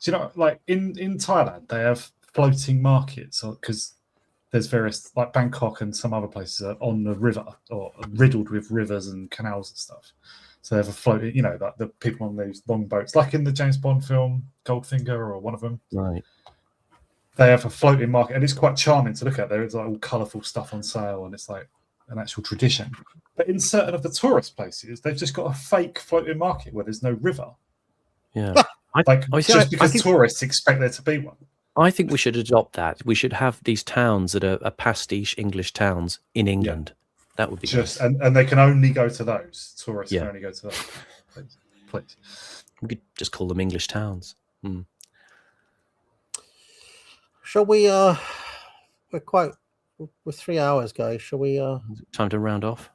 do you know, like in Thailand they have floating markets because there's various, like Bangkok and some other places are on the river or riddled with rivers and canals and stuff. So they have a floating, like the people on these long boats, like in the James Bond film Goldfinger or one of them. Right. They have a floating market, and it's quite charming to look at. There's like all colourful stuff on sale, and it's like an actual tradition. But in certain of the tourist places, they've just got a fake floating market where there's no river. Yeah. Because tourists expect there to be one. I think we should adopt that. We should have these towns that are pastiche English towns in England. That would be just nice. And they can only go to those. Tourists can only go to those. Please. We could just call them English towns. Shall we? We're 3 hours, guys. Shall we? Time to round off.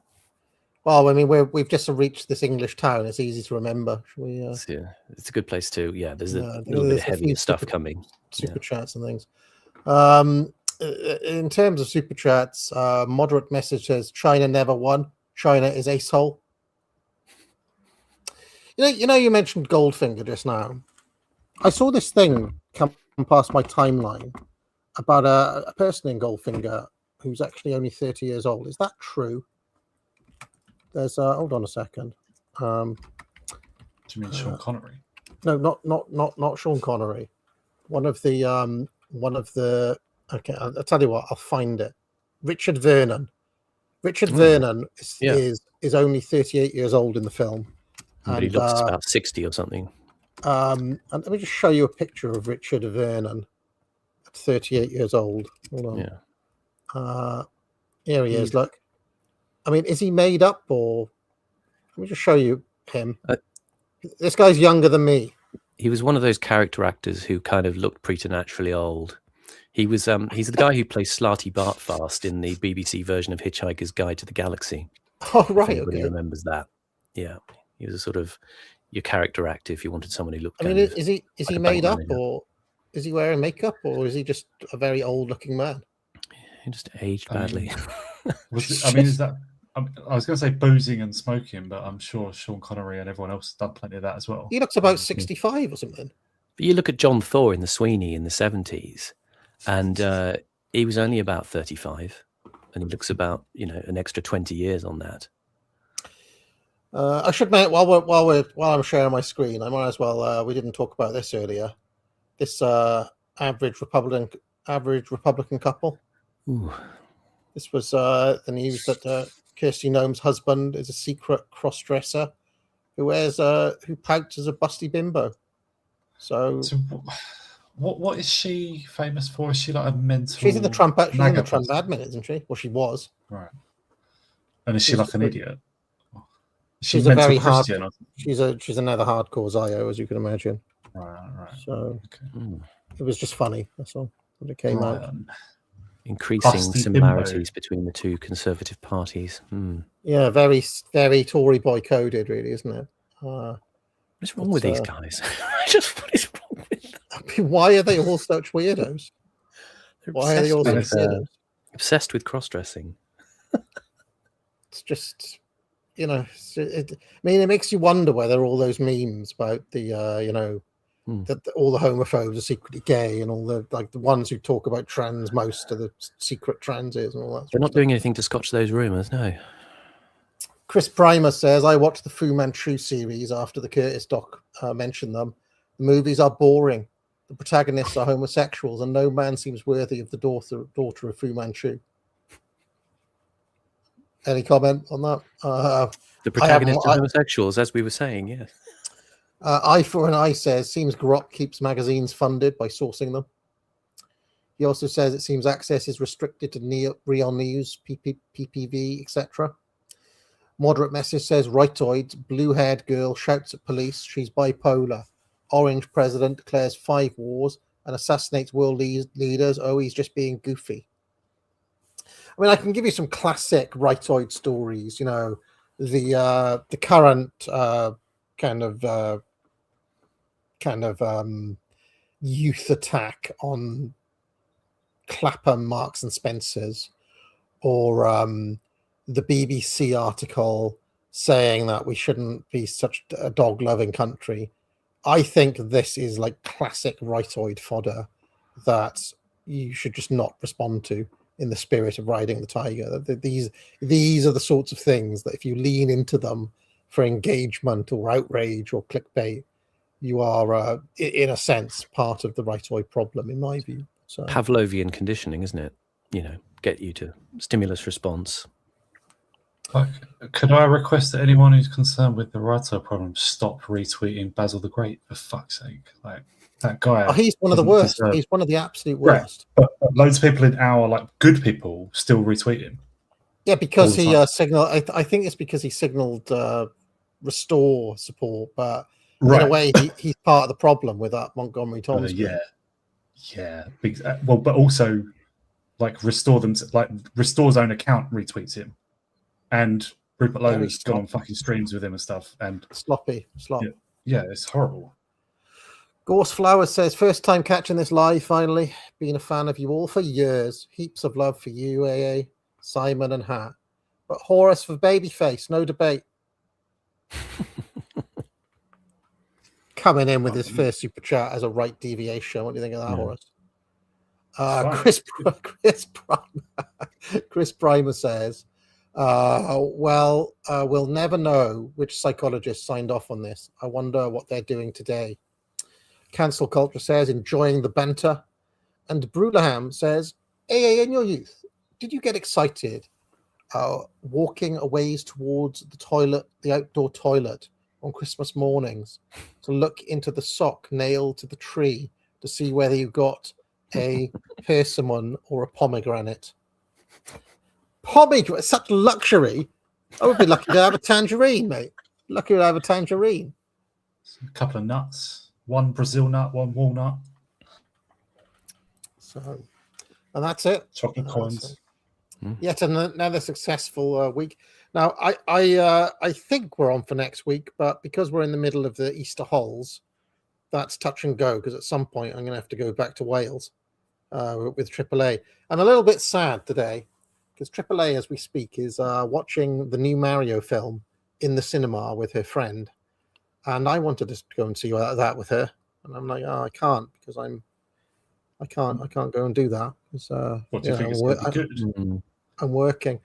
Well, I mean, we've just reached this English town. It's easy to remember. Shall we? It's a good place to. Yeah, there's a little bit of heavier stuff coming. Super chats and things. In terms of super chats, moderate message says China never won. China is a soul. You mentioned Goldfinger just now. I saw this thing come past my timeline about a person in Goldfinger who's actually only 30 years old. Is that true? There's hold on a second. Do you mean Sean Connery? No, not Sean Connery. One of the Okay, I'll tell you what. I'll find it. Richard Vernon. Richard Vernon is only 38 years old in the film, but he looks about 60 or something. And let me just show you a picture of Richard Vernon at 38 years old. Hold on. Yeah. Here he is. Look. I mean, is he made up, or let me just show you him. This guy's younger than me. He was one of those character actors who kind of looked preternaturally old. He was he's the guy who plays Slarty Bartfast in the BBC version of Hitchhiker's Guide to the Galaxy. Oh, right. If anybody remembers that. Yeah. He was a sort of your character actor if you wanted someone who looked. I mean, is he made up, or is he wearing makeup, or is he just a very old looking man? He just aged badly. Is that? I was going to say boozing and smoking, but I'm sure Sean Connery and everyone else has done plenty of that as well. He looks about 65 or something. But you look at John Thor in The Sweeney in the 70s, and he was only about 35, and he looks about an extra 20 years on that. I should mention while I'm sharing my screen, I might as well. We didn't talk about this earlier. This average Republican couple. Ooh. This was the news that Kirsty Noem's husband is a secret cross-dresser who pouts as a busty bimbo. So what is she famous for? Is she like a mental? She's in the Trump admin, isn't she? Well, she was. Right. And is she like an idiot? She's a very hard. She's another hardcore Zio, as you can imagine. Right. So it was just funny. That's all. When it came out. Increasing similarities between the two conservative parties. Yeah, very, very Tory boy coded, really, isn't it? What's wrong with these guys? What is wrong with them? I mean, why are they all such weirdos? Why are they all such weirdos? Obsessed with cross-dressing. It's just, it makes you wonder whether all those memes about the, that all the homophobes are secretly gay, and all the ones who talk about trans most are the secret transes and all that. They're not doing anything to scotch those rumours, no. Chris Primer says, I watched the Fu Manchu series after the Curtis doc mentioned them. The movies are boring. The protagonists are homosexuals, and no man seems worthy of the daughter of Fu Manchu. Any comment on that? The protagonists are homosexuals, as we were saying, yes. Eye for an Eye says, seems Grok keeps magazines funded by sourcing them. He also says it seems access is restricted to Real News, PPV, etc. Moderate Message says, rightoids, blue-haired girl shouts at police, she's bipolar. Orange president declares 5 wars and assassinates world leaders. Oh, he's just being goofy. I mean, I can give you some classic rightoid stories, the current kind of youth attack on Clapham, Marks and Spencers, or the BBC article saying that we shouldn't be such a dog-loving country. I think this is like classic rightoid fodder that you should just not respond to in the spirit of riding the tiger. These are the sorts of things that if you lean into them for engagement or outrage or clickbait, you are, in a sense, part of the rightoid problem, in my view. So Pavlovian conditioning, isn't it? Get you to stimulus response. Could I request that anyone who's concerned with the rightoid problem stop retweeting Basil the Great, for fuck's sake? Like, that guy. Oh, he's one of the worst. He's one of the absolute worst. Right. But loads of people in our good people still retweet him. Yeah, because he signaled. I think it's because he signaled restore support, but in a way, he's part of the problem with that Montgomery Thomas. Yeah. Well, but also, Restore's own account retweets him, and Rupert Lowe's gone on fucking streams with him and stuff, and slop. Yeah, it's horrible. Gorse Flowers says, first time catching this live, finally. Been a fan of you all for years. Heaps of love for you, AA, Simon and Hat. But Horace for Babyface, no debate. Coming in with his first super chat as a right deviation. What do you think of that, Horace? Chris Primer says, we'll never know which psychologist signed off on this. I wonder what they're doing today. Cancel Culture says, enjoying the banter. And Brulaham says, "AA, in your youth, did you get excited walking a ways towards the toilet, the outdoor toilet on Christmas mornings, to look into the sock nailed to the tree to see whether you got a persimmon or a pomegranate?" Pomegranate, such luxury. I would be lucky to have a tangerine, mate. Lucky to have a tangerine. A couple of nuts, one Brazil nut, one walnut. So, and that's it. Chocolate coins. Yet another successful week. Now, I think we're on for next week, but because we're in the middle of the Easter Halls, that's touch and go, because at some point I'm going to have to go back to Wales with AAA. I'm a little bit sad today, because AAA, as we speak, is watching the new Mario film in the cinema with her friend. And I wanted to go and see that with her. And I'm like, oh, I can't, because I can't go and do that. What do you think? It's going to be good? I'm working.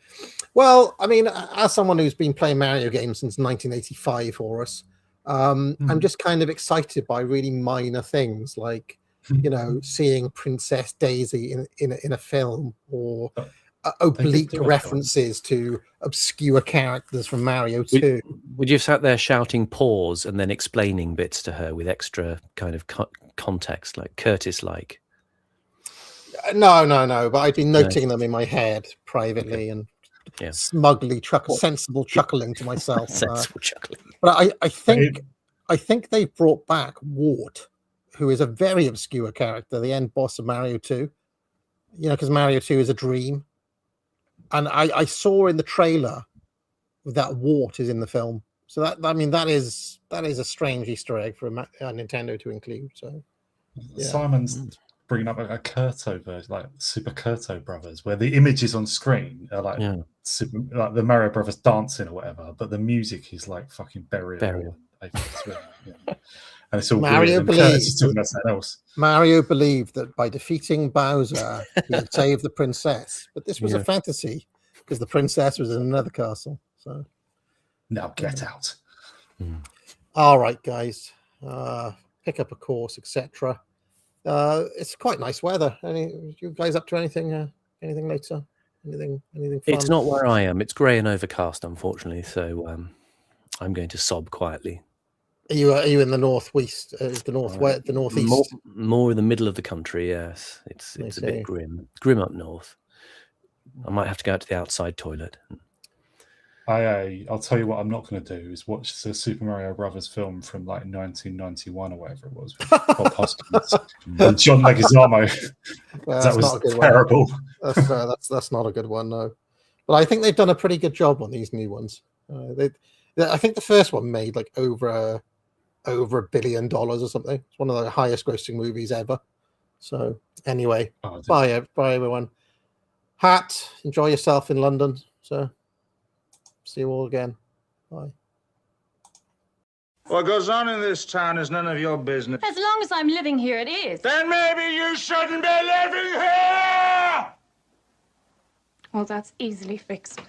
Well, I mean, as someone who's been playing Mario games since 1985 for us, I'm just kind of excited by really minor things, like, you know, seeing Princess Daisy in a film, or oblique references to obscure characters from Mario 2. Would you have sat there shouting pause and then explaining bits to her with extra kind of context, like Curtis-like? No, but I've been noting them in my head privately and smugly sensible chuckling to myself. Sensible chuckling. But I think they've brought back Wart, who is a very obscure character, the end boss of Mario 2. You know, because Mario 2 is a dream. And I saw in the trailer that Wart is in the film. So that is a strange Easter egg for a Nintendo to include. So Simon's bringing up a Kurto version, like Super Kurto Brothers, where the images on screen are like like the Mario Brothers dancing or whatever, but the music is like fucking burial. And it's all Mario else. Mario believed that by defeating Bowser, he would save the princess, but this was a fantasy, because the princess was in another castle. So now get out. All right, guys, pick up a course, etc. It's quite nice weather. You guys up to anything? Anything later? Anything fun? It's not where I am. It's grey and overcast, unfortunately. So I'm going to sob quietly. Are you in the northwest? The northwest, the northeast? More in the middle of the country. Yes, it's a bit grim up north. I might have to go out to the outside toilet. I'll tell you what I'm not going to do is watch the Super Mario Brothers film from like 1991 or whatever it was, with Bob Hoskins and John Leguizamo. That was terrible. That's not a good one, no. But I think they've done a pretty good job on these new ones. I think the first one made like over $1 billion or something. It's one of the highest grossing movies ever. So anyway, bye everyone. Hat, enjoy yourself in London. So see you all again. Bye. What goes on in this town is none of your business. As long as I'm living here, it is. Then maybe you shouldn't be living here! Well, that's easily fixed.